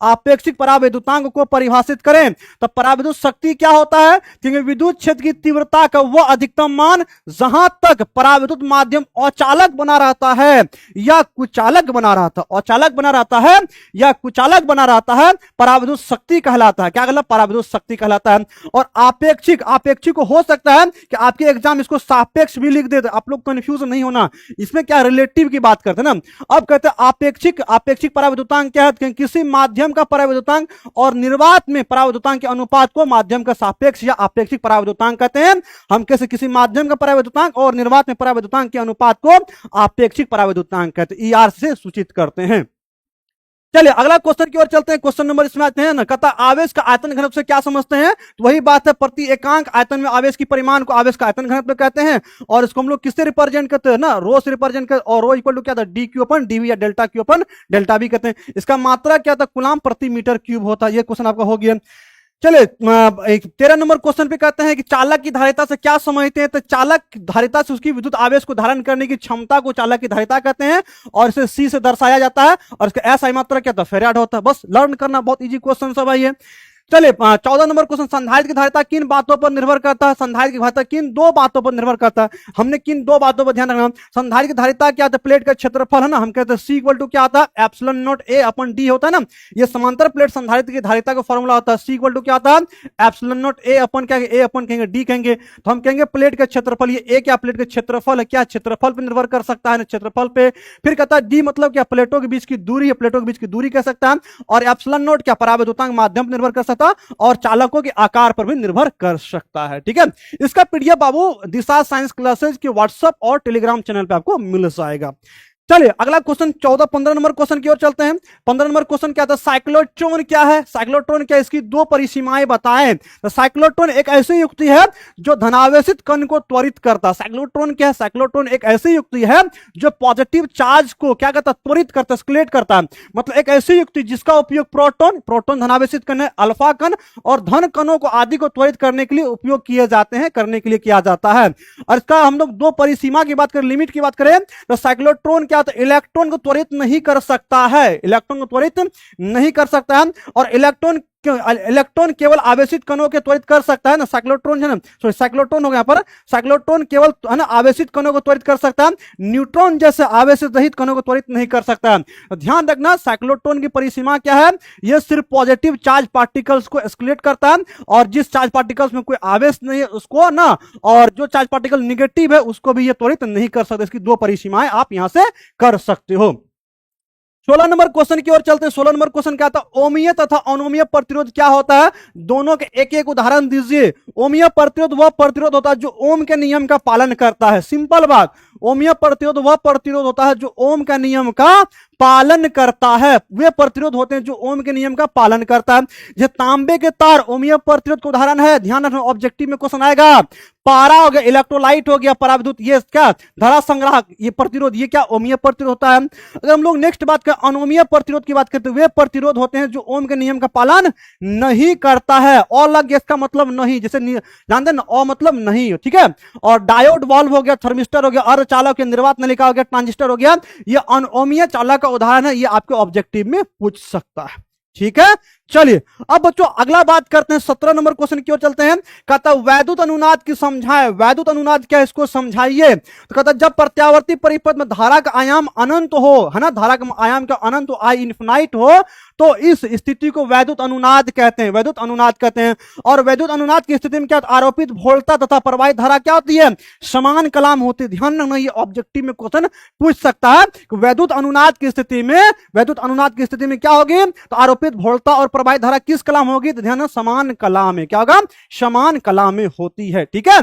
आपेक्षिक पराविद्युतांक को परिभाषित करें। तो पराविद्युत शक्ति क्या होता है, क्योंकि विद्युत क्षेत्र की तीव्रता का वह अधिकतम मान जहां तक पराविद्युत माध्यम अचालक बना रहता है या कुचालक बना रहता है, अचालक बना रहता है या कुचालक बना रहता है, पराविद्युत शक्ति कहलाता है। क्या कहलाता है, पराविद्युत शक्ति कहलाता है। और आपेक्षिक, आपेक्षिक हो सकता है कि आपके एग्जाम इसको सापेक्ष भी लिख देते, आप लोग कंफ्यूज नहीं होना, इसमें क्या रिलेटिव की बात करते हैं ना। अब कहते हैं आपेक्षिक, आपेक्षिक पराविद्युतांक क्या है, किसी माध्यम का पराविद्युतांक और निर्वात में पराविद्युतांक के अनुपात को माध्यम का सापेक्ष या आपेक्षिक पराविद्युतांक कहते हैं। हम कैसे किसी माध्यम का पराविद्युतांक और निर्वात में पराविद्युतांक के अनुपात को आपेक्षिक पराविद्युतांक कहते हैं, ER से सूचित करते हैं। चलिए अगला क्वेश्चन की ओर चलते हैं। क्वेश्चन नंबर इसमें आते हैं ना, कहता आवेश का आयतन घनत्व से क्या समझते हैं, तो वही बात है प्रति एकांक आयतन में आवेश की परिमाण को आवेश का आयतन घनत्व कहते हैं। और इसको हम लोग किससे रिप्रेजेंट करते हैं ना, रो से रिप्रेजेंट करते, और रो इक्वल टू क्या था डी क्यू अपन डीवी या डेल्टा क्यू अपन डेल्टा भी कहते हैं। इसका मात्रा क्या था कूलम प्रति मीटर क्यूब होता है। ये क्वेश्चन आपका हो गया। चलिए 13 नंबर क्वेश्चन पे कहते हैं कि चालक की धारिता से क्या समझते हैं, तो चालक धारिता से उसकी विद्युत आवेश को धारण करने की क्षमता को चालक की धारिता कहते हैं, और इसे सी से दर्शाया जाता है। और इसका एसआई मात्रा क्या था फेराड होता है। बस लर्न करना, बहुत इजी क्वेश्चन सब है ये। चलिए 14 नंबर क्वेश्चन, संधारित्र की धारिता किन बातों पर निर्भर करता है, संधारित्र की धारिता किन दो बातों पर निर्भर करता है। हमने किन दो बातों पर ध्यान रखना, संधारित्र की धारिता क्या था, प्लेट का क्षेत्रफल है ना, हम कहते हैं सी इक्वल टू क्या आता है epsilon not a upon D होता है ना। ये समांतर प्लेट संधारित्र की धारिता का फॉर्मूला होता है, सी इक्वल टू क्या आता है एप्सिलॉन नॉट ए अपन क्या, ए अपन कहेंगे डी कहेंगे। तो हम कहेंगे प्लेट का क्षेत्रफल, ये ए क्या प्लेट का क्षेत्रफल है, क्या क्षेत्रफल पर निर्भर कर सकता है ना, क्षेत्रफल पे। फिर कहता है डी मतलब क्या प्लेटों के बीच की दूरी है, प्लेटों के बीच की दूरी कह सकता है। और एप्सिलॉन नॉट क्या पराविद्युतांक माध्यम पर निर्भर कर सकता है, और चालकों के आकार पर भी निर्भर कर सकता है। ठीक है, इसका पीडीएफ बाबू दिशा साइंस क्लासेज के व्हाट्सएप और टेलीग्राम चैनल पे आपको मिल जाएगा। चलिए अगला क्वेश्चन 14-15 नंबर क्वेश्चन की ओर चलते हैं। 15 नंबर क्वेश्चन क्या था, साइक्लोट्रॉन क्या है, साइक्लोट्रॉन क्या, इसकी दो परिसीमाएं बताएं। तो साइक्लोट्रॉन एक ऐसी युक्ति है जो धनावेशित कण को त्वरित करता है। साइक्लोट्रॉन क्या है, साइक्लोट्रॉन एक ऐसी युक्ति है जो पॉजिटिव चार्ज को क्या करता है, त्वरित करता है, स्केलेट करता है। मतलब एक ऐसी युक्ति जिसका उपयोग प्रोटॉन, प्रोटॉन धनावेशित कण है, अल्फा कण और धन कणों को आदि को त्वरित करने के लिए उपयोग किए जाते हैं, करने के लिए किया जाता है। और इसका हम लोग दो परिसीमा की बात करें, लिमिट की बात करें, तो साइक्लोट्रॉन तो इलेक्ट्रॉन को त्वरित नहीं कर सकता है, इलेक्ट्रॉन को त्वरित नहीं कर सकता है। और इलेक्ट्रॉन इलेक्ट्रॉन केवल आवेशित कणों के त्वरित कर सकता है ना, साइक्लोट्रॉन है ना, सॉरी साइक्लोट्रॉन हो गया पर, साइक्लोट्रॉन केवल है ना आवेशित कणों को त्वरित कर सकता है, न्यूट्रॉन जैसे आवेशित रहित कणों को त्वरित नहीं कर सकता है। तो ध्यान रखना साइक्लोट्रॉन की परिसीमा क्या है, यह सिर्फ पॉजिटिव चार्ज पार्टिकल्स को एक्सक्लेट करता है, और जिस चार्ज पार्टिकल्स में कोई आवेश नहीं है उसको ना, और जो चार्ज पार्टिकल निगेटिव है उसको भी यह त्वरित नहीं कर सकते। इसकी दो परिसीमाएं आप यहां से कर सकते हो। 16 नंबर क्वेश्चन की ओर चलते हैं। 16 नंबर क्वेश्चन क्या था, ओमीय तथा अनोमीय प्रतिरोध क्या होता है, दोनों के एक एक उदाहरण दीजिए। ओमीय प्रतिरोध वह प्रतिरोध होता है जो ओम के नियम का पालन करता है, सिंपल बात। ओमीय प्रतिरोध वह प्रतिरोध होता है जो ओम के नियम का पालन करता है, वे प्रतिरोध होते हैं जो ओम के नियम का पालन करता है। जो तांबे के तार ओमीय प्रतिरोध का उदाहरण है, ध्यान रखना ऑब्जेक्टिव में क्वेश्चन आएगा। पारा हो गया, इलेक्ट्रोलाइट हो गया, पराविद्युत, ये क्या धारा संग्राहक, ये प्रतिरोध, ये क्या ओमीय प्रतिरोध होता है। अगर हम लोग नेक्स्ट बात करें अनोमीय प्रतिरोध की बात करते हैं, वे प्रतिरोध होते हैं जो ओम के नियम का पालन नहीं करता है। और लग गया इसका मतलब नहीं, जैसे जानते हैं ना, अ मतलब नहीं, ठीक है। और डायोड वाल्व हो गया, थर्मिस्टर हो गया, अर्धचालक के निर्वात नलिका हो गया, ट्रांजिस्टर हो गया, ये अनोमीय चालक का उदाहरण है, ये आपके ऑब्जेक्टिव में पूछ सकता है, ठीक है। चलिए अब बच्चों अगला बात करते हैं, 17 नंबर क्वेश्चन की ओर चलते हैं। कहता है वैद्युत अनुनाद की समझाएं, वैद्युत अनुनाद क्या है इसको समझाइए। तो कहता है जब प्रत्यावर्ती परिपथ में धारा का आयाम अनंत हो, है ना, धारा का आयाम का अनंत हो, आई इन्फिनाइट हो, तो इस स्थिति को वैद्युत अनुनाद कहते हैं, वैद्युत अनुनाद कहते हैं। और वैद्युत अनुनाद की स्थिति में क्या, आरोपित वोल्टता तथा प्रवाहित धारा क्या होती है, समान कलाम होती है। ध्यान रखना ये ऑब्जेक्टिव में क्वेश्चन पूछ सकता है कि वैद्युत अनुनाद की स्थिति में, वैद्युत अनुनाद की स्थिति में क्या होगी, तो आरोपित वोल्टता और प्रवाहित धारा किस कला में होगी, तो ध्यान, समान कला में, क्या होगा, समान कला में होती है, ठीक है।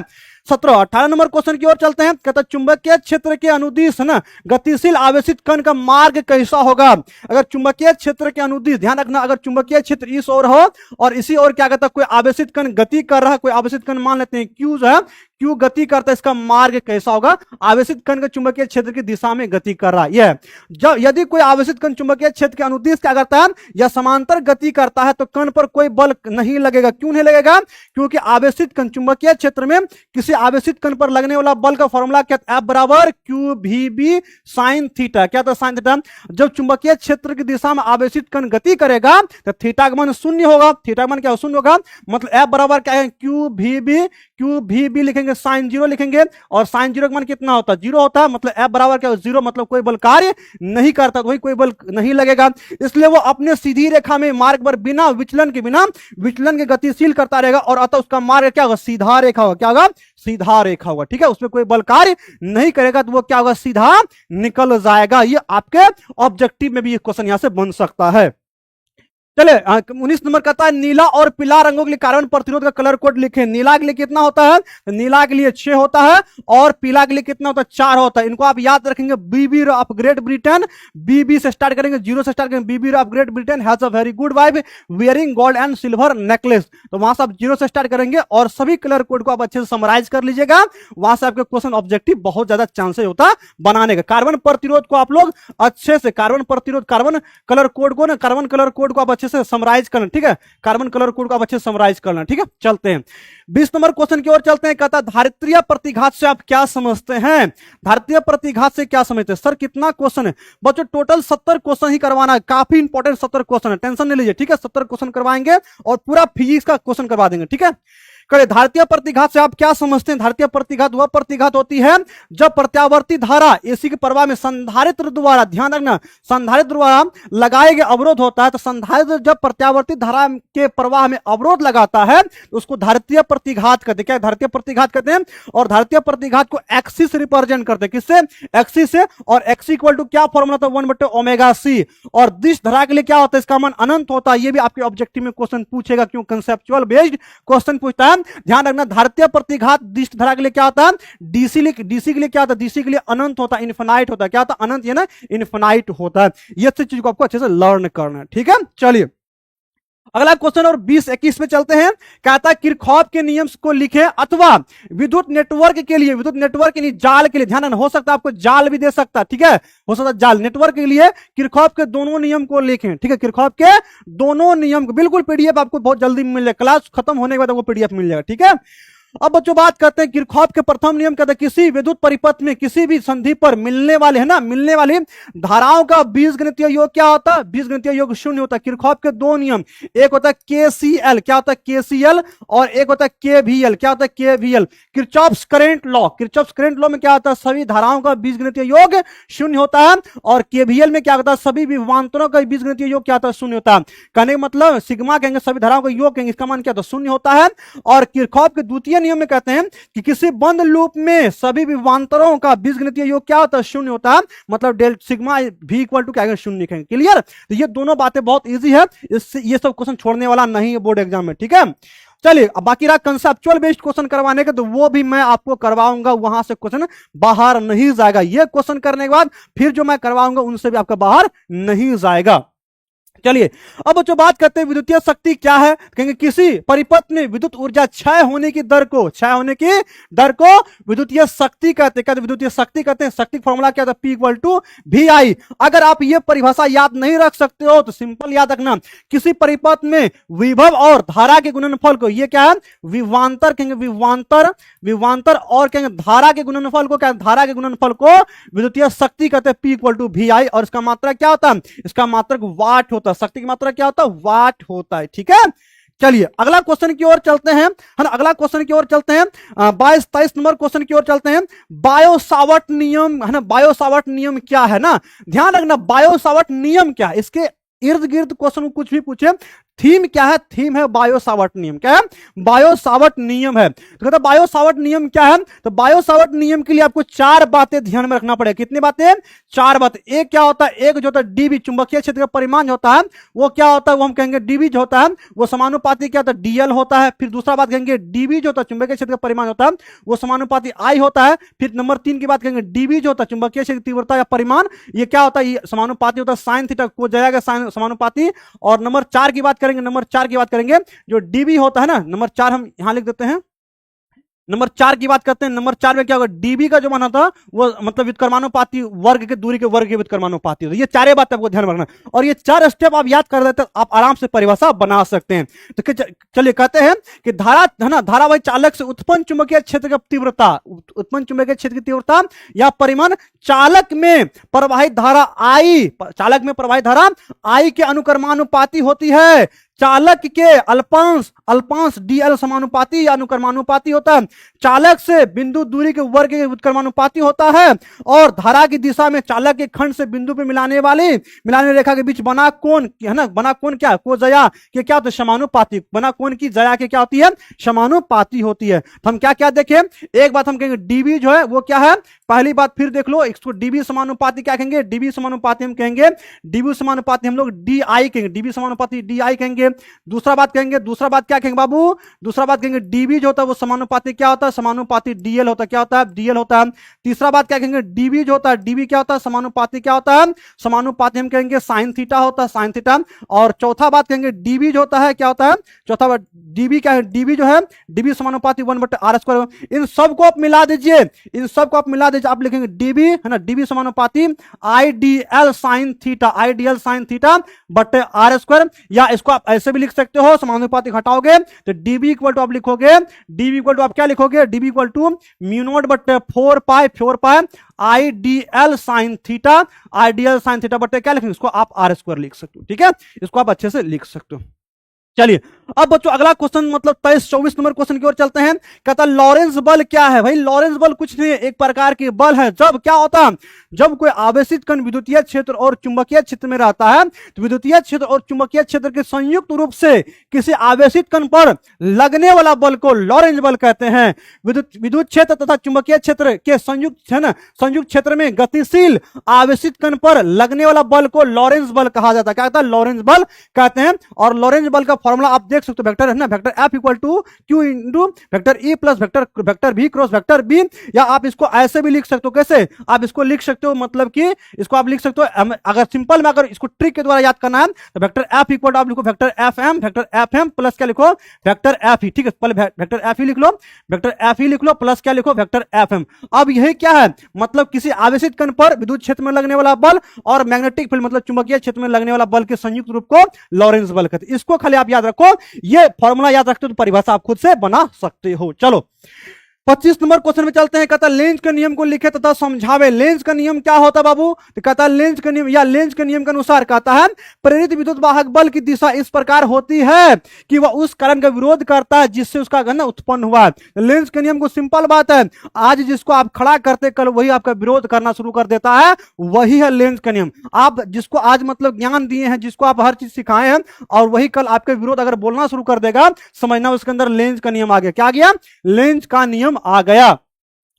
18 नंबर क्वेश्चन की ओर चलते हैं। कहता है चुंबकीय क्षेत्र के अनुदिश ना गतिशील आवेशित कण का मार्ग कैसा होगा। अगर चुंबकीय क्षेत्र के अनुदिश, ध्यान रखना, अगर चुंबकीय क्षेत्र इस ओर हो और इसी ओर क्या कहता है कोई आवेशित कण गति कर रहा है, कोई आवेशित कण मान लेते हैं क्यू जो है, क्यू गति करता है, इसका मार्ग कैसा होगा, आवेशित कण के चुंबकीय क्षेत्र की दिशा में गति कर रहा है। यह जब यदि कोई आवेशित कण चुंबकीय क्षेत्र के अनुदिश क्या करता है या समांतर गति करता है तो कण पर कोई बल नहीं लगेगा। क्यों नहीं लगेगा, क्योंकि आवेशित कण चुंबकीय क्षेत्र में किसी आवेशित कण पर लगने वाला बल का फॉर्मूला क्या, F बराबर क्यू भी बी साइन थीटा, क्या था साइन थीटा। जब चुंबकीय क्षेत्र की दिशा में आवेशित कण गति करेगा तो थीटा का मान शून्य होगा, थीटा का मान क्या शून्य होगा, मतलब F बराबर क्या है क्यू भी बी लिखेंगे, साइन जीरो लिखेंगे, और साइन जीरो का मान कितना होता है, जीरो होता है, मतलब F बराबर क्या जीरो, मतलब कोई बल कार्य नहीं करता, वही कोई बल नहीं लगेगा। इसलिए वो अपने सीधी रेखा में मार्ग पर बिना विचलन के गतिशील करता रहेगा, और अतः उसका मार्ग क्या होगा, सीधा रेखा होगा, क्या होगा, सीधा रेखा होगा, ठीक है। उसमें कोई बल कार्य नहीं करेगा तो वो क्या होगा, सीधा निकल जाएगा। ये आपके ऑब्जेक्टिव में भी ये क्वेश्चन यहां से बन सकता है। चले 19 नंबर कहता है नीला और पीला रंगों के लिए कार्बन प्रतिरोध का कलर कोड लिखें। नीला के लिए कितना होता है, तो नीला के लिए 6 होता है, और पीला के लिए कितना होता है, 4 होता है। इनको आप याद रखेंगे, B B of Great Britain, B B से स्टार्ट करेंगे, 0 से स्टार्ट करेंगे, B B of Great Britain has a very good wife wearing gold and silver necklace. तो वहां से आप 0 से स्टार्ट करेंगे और सभी कलर कोड को आप अच्छे से समराइज कर लीजिएगा, वहां से आपके क्वेश्चन ऑब्जेक्टिव बहुत ज्यादा चांसेस होता है बनाने का। कार्बन प्रतिरोध को आप लोग अच्छे से, कार्बन प्रतिरोध, कार्बन कलर कोड को ना, कार्बन कलर कोड को आप अच्छे से समराइज करना, ठीक है, कार्बन कलर कोड को आप अच्छे से समराइज करना, ठीक है। चलते हैं 20 नंबर क्वेश्चन की ओर चलते हैं। कहता है धारित्रीय प्रतिघात से आप क्या समझते हैं, धारित्रीय प्रतिघात से क्या समझते हैं। सर कितना क्वेश्चन है बच्चों, टोटल 70 क्वेश्चन ही करवाना है, काफी इंपॉर्टेंट 70 क्वेश्चन है, टेंशन नहीं लीजिए, ठीक है। 70 क्वेश्चन करवाएंगे और पूरा फिजिक्स का क्वेश्चन करवा देंगे, ठीक है। धारित्रीय प्रतिघात से आप क्या समझते हैं। धारित्रीय प्रतिघात वह प्रतिघात होती है जब प्रत्यावर्ती धारा एसी के प्रवाह में संधारित्र द्वारा, ध्यान रखना, संधारित्र द्वारा लगाए गए अवरोध होता है, तो संधारित्र जब प्रत्यावर्ती धारा के प्रवाह में अवरोध लगाता है तो उसको धारित्रीय प्रतिघात कहते हैं। क्या धारित्रीय प्रतिघात कहते हैं, और धारित्रीय प्रतिघात को एक्सिस रिप्रेजेंट करते हैं, किससे, एक्सिस से, और एक्स इक्वल टू क्या फॉर्मूला था, 1/ओमेगा-c, और दिश धारा के लिए क्या होता है, इसका मान अनंत होता है। ये भी आपके ऑब्जेक्टिव में क्वेश्चन पूछेगा, क्यों कंसेप्चुअल बेस्ड क्वेश्चन पूछता है। ध्यान रखना धारित्रीय प्रतिघात दिश धारा के लिए क्या होता है, डीसी के लिए क्या होता है, डीसी के लिए अनंत होता है, इनफिनाइट होता है, क्या होता है, अनंत या ना इनफिनाइट होता है। ये चीज को आपको अच्छे से लर्न करना है, ठीक है। चलिए अगला क्वेश्चन और 20-21 पे चलते हैं। कहता है किरचॉफ के नियम को लिखें, अथवा विद्युत नेटवर्क के लिए, विद्युत नेटवर्क के लिए, जाल के लिए, ध्यान रखना, हो सकता है आपको जाल भी दे सकता है, ठीक है, हो सकता है जाल, नेटवर्क के लिए किरचॉफ के दोनों नियम को लिखें, ठीक है, किरचॉफ के दोनों नियम को, बिल्कुल पीडीएफ आपको बहुत जल्दी मिल जाएगा, क्लास खत्म होने के बाद आपको पीडीएफ मिल जाएगा, ठीक है। अब बच्चों बात करते हैं किरचॉफ के प्रथम नियम कहते हैं किसी विद्युत परिपथ में किसी भी संधि पर मिलने वाले है ना मिलने वाली धाराओं का बीजगणितीय योग क्या होता है? बीजगणितीय योग शून्य होता है। किरचॉफ के दो नियम, एक होता है केसीएल, क्या होता है केसीएल, और एक होता है केवीएल, क्या होता है KVL. Kirchhoff's current law, Kirchhoff's current law में क्या होता है? सभी धाराओं का बीजगणितीय योग शून्य होता है। और केवीएल में क्या होता है? सभी विभवांतरों का बीजगणितीय योग क्या होता है? शून्य होता है। कहने का मतलब सिग्मा कहेंगे सभी धाराओं का योग कहेंगे, इसका मान क्या होता है? शून्य होता है। और किरचॉफ के द्वितीय नियम में कहते हैं कि किसी बंद लूप में सभी विभवांतरों का बीजगणितीय योग क्या होता है? शून्य होता है। मतलब डेल सिग्मा भी इक्वल टू क्या है? शून्य लिखेंगे। क्लियर? तो ये दोनों बातें बहुत इजी है, इससे ये सब क्वेश्चन छोड़ने वाला नहीं है बोर्ड एग्जाम में, ठीक है। चलिए अब बाकी रहा कंसेप्चुअल बेस्ड क्वेश्चन करवाने के, तो वो भी मैं आपको करवाऊंगा, वहां से क्वेश्चन बाहर नहीं जाएगा। ये क्वेश्चन करने के बाद फिर जो मैं करवाऊंगा उनसे भी आपका बाहर नहीं जाएगा। चलिए अब जो बात करते हैं विद्युतीय शक्ति क्या है, कहेंगे किसी परिपथ में विद्युत ऊर्जा क्षय होने की दर को विद्युतीय शक्ति कहते हैं। विद्युतीय शक्ति कहते हैं, शक्ति फॉर्मूला क्या था? P equal to VI। अगर आप ये परिभाषा याद नहीं रख सकते हो तो सिंपल याद रखना, किसी परिपथ में विभव और धारा के गुणनफल को, ये क्या है? विभवांतर कहेंगे, विभवांतर और कहेंगे धारा के गुणनफल को, क्या धारा के गुणनफल को विद्युतीय शक्ति कहते हैं P इक्वल टू VI। और इसका मात्रा क्या होता है? इसका मात्रक वाट होता है। शक्ति की मात्रा क्या होता है? वाट होता है, ठीक है। चलिए अगला क्वेश्चन की ओर चलते हैं, है ना। अगला क्वेश्चन की ओर चलते हैं, 22-23 नंबर क्वेश्चन की ओर चलते हैं। बायो-सावर्ट नियम, है ना। बायो-सावर्ट नियम क्या है ना, ध्यान रखना। बायो-सावर्ट नियम क्या है, इसके इर्द गिर्द क्वेश्चन कुछ भी पूछे, थीम क्या है? थीम है बायो-सावर्ट नियम। क्या है? बायो-सावर्ट नियम है। तो कहता है बायो-सावर्ट नियम क्या है? तो बायो-सावर्ट नियम के लिए आपको चार बातें ध्यान में रखना पड़ेगा। कितनी बातें? चार बातें। एक क्या होता है? एक जो होता है डीबी, चुंबकीय क्षेत्र का परिमाण जो होता है वो क्या होता है? वो हम कहेंगे डीबी जो होता है वो समानुपाती क्या होता है? डीएल होता है। फिर दूसरा बात कहेंगे डीबी जो होता है चुंबकीय क्षेत्र का परिमाण होता है वो समानुपाती आई होता है। फिर नंबर 3 की बात करेंगे डीबी जो होता है चुंबकीय क्षेत्र की तीव्रता या परिमाण, ये क्या होता है? ये समानुपाती होता है साइन थीटा को जाएगा समानुपाती। और नंबर 4 की बात करेंगे, नंबर 4 की बात करेंगे जो डीबी होता है ना, नंबर 4 हम यहां लिख देते हैं। नंबर 4 की बात करते हैं। नंबर 4 में क्या होगा? डीबी का जो मान था वो मतलब व्युत्क्रमानुपाती वर्ग के दूरी के वर्ग के व्युत्क्रमानुपाती। तो ये चारे बात आपको ध्यान रखना, और ये 4 स्टेप आप याद कर लेते हैं आप आराम से परिभाषा बना सकते हैं। तो चलिए कहते हैं कि धारा, है ना, धारावाही चालक से उत्पन्न चुंबकीय क्षेत्र की तीव्रता, उत्पन्न चुंबकीय क्षेत्र की तीव्रता या परिमाण चालक में प्रवाहित धारा आई, चालक में प्रवाहित धारा आई के अनुक्रमानुपाती होती है। चालक के अल्पांश डीएल समानुपाती या अनुक्रमानुपाती होता है। चालक से बिंदु दूरी के वर्ग के व्युत्क्रमानुपाती होता है। और धारा की दिशा में चालक के खंड से बिंदु पे मिलाने रेखा के बीच बना कोण, है ना, बना कोण क्या? कोजया के क्या होता है? समानुपाती। बना कोण की जया के क्या होती है? समानुपाती होती है। तो हम क्या क्या देखें? एक बात हम कहेंगे डीबी जो है वो क्या है? पहली बात फिर देख लो, इसको डीबी समानुपाती क्या कहेंगे? डीबी समानुपाती हम कहेंगे, डीबी समानुपाती हम लोग डीआई कहेंगे, डीबी समानुपाती डीआई कहेंगे। दूसरा बात क्या कहेंगे बाबू? दूसरा बात कहेंगे डीबी जो होता है वो समानुपाती क्या होता है? समानुपाती डीएल होता है। क्या होता है? डीएल होता है। तीसरा बात क्या कहेंगे? डीबी जो होता है, डीबी क्या होता है? समानुपाती क्या होता है? समानुपाती हम कहेंगे साइन थीटा होता है, साइन थीटा। और चौथा बात कहेंगे डीबी जो होता है क्या होता है? चौथा बात डीबी क्या है? डीबी जो है डीबी समानुपाती 1/r²। इन सबको आप मिला दीजिए, इन सबको आप मिला दीजिए, आप लिखेंगे डीबी, है ना, डीबी समानुपाती IDL sine theta, IDL sine theta बटे r²। या इसको आप ऐसे भी लिख सकते हो, समानुपाती घटाओगे तो डीबी इक्वल टू आप लिखोगे, डीबी इक्वल टू आप क्या लिखोगे? D B equal to mu not बटे 4 pi IDL sine theta, IDL sine theta बटे क्या लिखेंगे? इसको आप r² लिख सकते हो, ठीक है। इसको आप अच्छे से लिख सकते हो। चलिए अब बच्चों अगला क्वेश्चन मतलब 23-24 नंबर क्वेश्चन की ओर चलते हैं। कहता लॉरेंस बल क्या है? भाई लॉरेंस बल कुछ नहीं है, एक प्रकार की बल है। जब क्या होता है? जब कोई आवेशित कण विद्युतीय क्षेत्र और चुंबकीय क्षेत्र में रहता है तो विद्युतीय क्षेत्र और चुंबकीय क्षेत्र के संयुक्त रूप से किसी आवेशित कण पर लगने वाला बल को लॉरेंस बल कहते हैं। विद्युत क्षेत्र तथा चुंबकीय क्षेत्र के संयुक्त, है ना, संयुक्त क्षेत्र में गतिशील आवेशित कण पर लगने वाला बल को लॉरेंस बल कहा जाता है। क्या कहता है? लॉरेंस बल कहते हैं। और लॉरेंस बल का फॉर्मूला आप देख सकते हो, वेक्टर है ना, vector f equal to q into vector e plus vector b cross vector b. या आप इसको ऐसे भी लिख सकते हो, कैसे? आप इसको लिख सकते हो, मतलब कि इसको आप लिख सकते हो, अगर सिंपल में अगर इसको ट्रिक के द्वारा याद करना है तो वेक्टर एफ इक्वल टू आप लिखो वेक्टर एफ एम प्लस क्या लिखो? वेक्टर एफ ही, ठीक है। पहले वेक्टर एफ ही लिख लो, वेक्टर एफ ही लिख लो प्लस क्या लिखो? Vector f m. अब यही क्या है? मतलब किसी आवेशित कण पर विद्युत क्षेत्र में लगने वाला बल और मैग्नेटिक फील्ड मतलब चुंबकीय क्षेत्र में लगने वाला बल के संयुक्त रूप को लॉरेंस बल कहते हैं। इसको खाली आप याद रखो, ये फॉर्मूला याद रखते हो तो परिभाषा आप खुद से बना सकते हो। चलो 25 नंबर क्वेश्चन में चलते हैं। कहता लेंज के नियम को लिखे तथा समझावे। लेंज का नियम क्या होता है बाबू? तो कहता लेंज का नियम या लेंज के नियम के अनुसार कहता है प्रेरित विद्युत वाहक बल की दिशा इस प्रकार होती है कि वह उस कारण का विरोध करता है जिससे उसका घन उत्पन्न हुआ। लेंज के नियम को सिंपल बात है, आज जिसको आप खड़ा करते कल वही आपका विरोध करना शुरू कर देता है, वही है लेंज का नियम। आप जिसको आज मतलब ज्ञान दिए हैं, जिसको आप हर चीज सिखाए हैं, और वही कल आपके विरोध अगर बोलना शुरू कर देगा, समझना उसके अंदर लेंज का नियम आ गया। क्या आ गया? लेंज का नियम आ गया,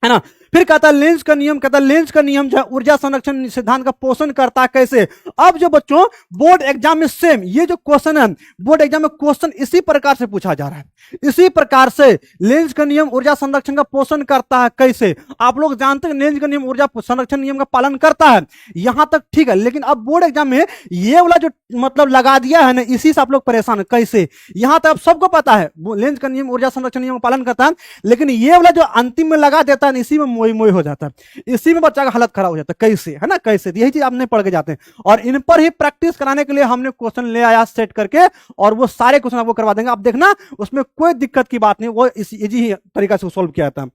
है ना। फिर कहता है लेंज का नियम, कहता है लेंज का नियम जो है ऊर्जा संरक्षण सिद्धांत का पोषण करता है। कैसे? अब जो बच्चों बोर्ड एग्जाम में सेम ये जो क्वेश्चन है, बोर्ड एग्जाम में क्वेश्चन इसी प्रकार से पूछा जा रहा है, इसी प्रकार से लेंज का नियम ऊर्जा संरक्षण का पोषण करता है। कैसे? आप लोग जानते हैं लेंज का नियम ऊर्जा संरक्षण नियम का पालन करता है, यहां तक ठीक है, लेकिन अब बोर्ड एग्जाम में ये वाला जो मतलब लगा दिया है ना, इसी से आप लोग परेशान है। कैसे? यहां तक आप सबको पता है लेंज का नियम ऊर्जा संरक्षण नियम का पालन करता है, लेकिन ये वाला जो अंतिम में लगा देता है, इसी में मोई मोई हो जाता है, इसी में बच्चा का हालत खराब हो जाता है। कैसे? है ना, कैसे? यही चीज आपने पढ़ के जाते हैं, और इन पर ही प्रैक्टिस कराने के लिए हमने क्वेश्चन ले आया सेट करके, और वो सारे क्वेश्चन आपको करवा देंगे। आप देखना उसमें कोई दिक्कत की बात नहीं, वो इसी तरीका से सोल्व किया था।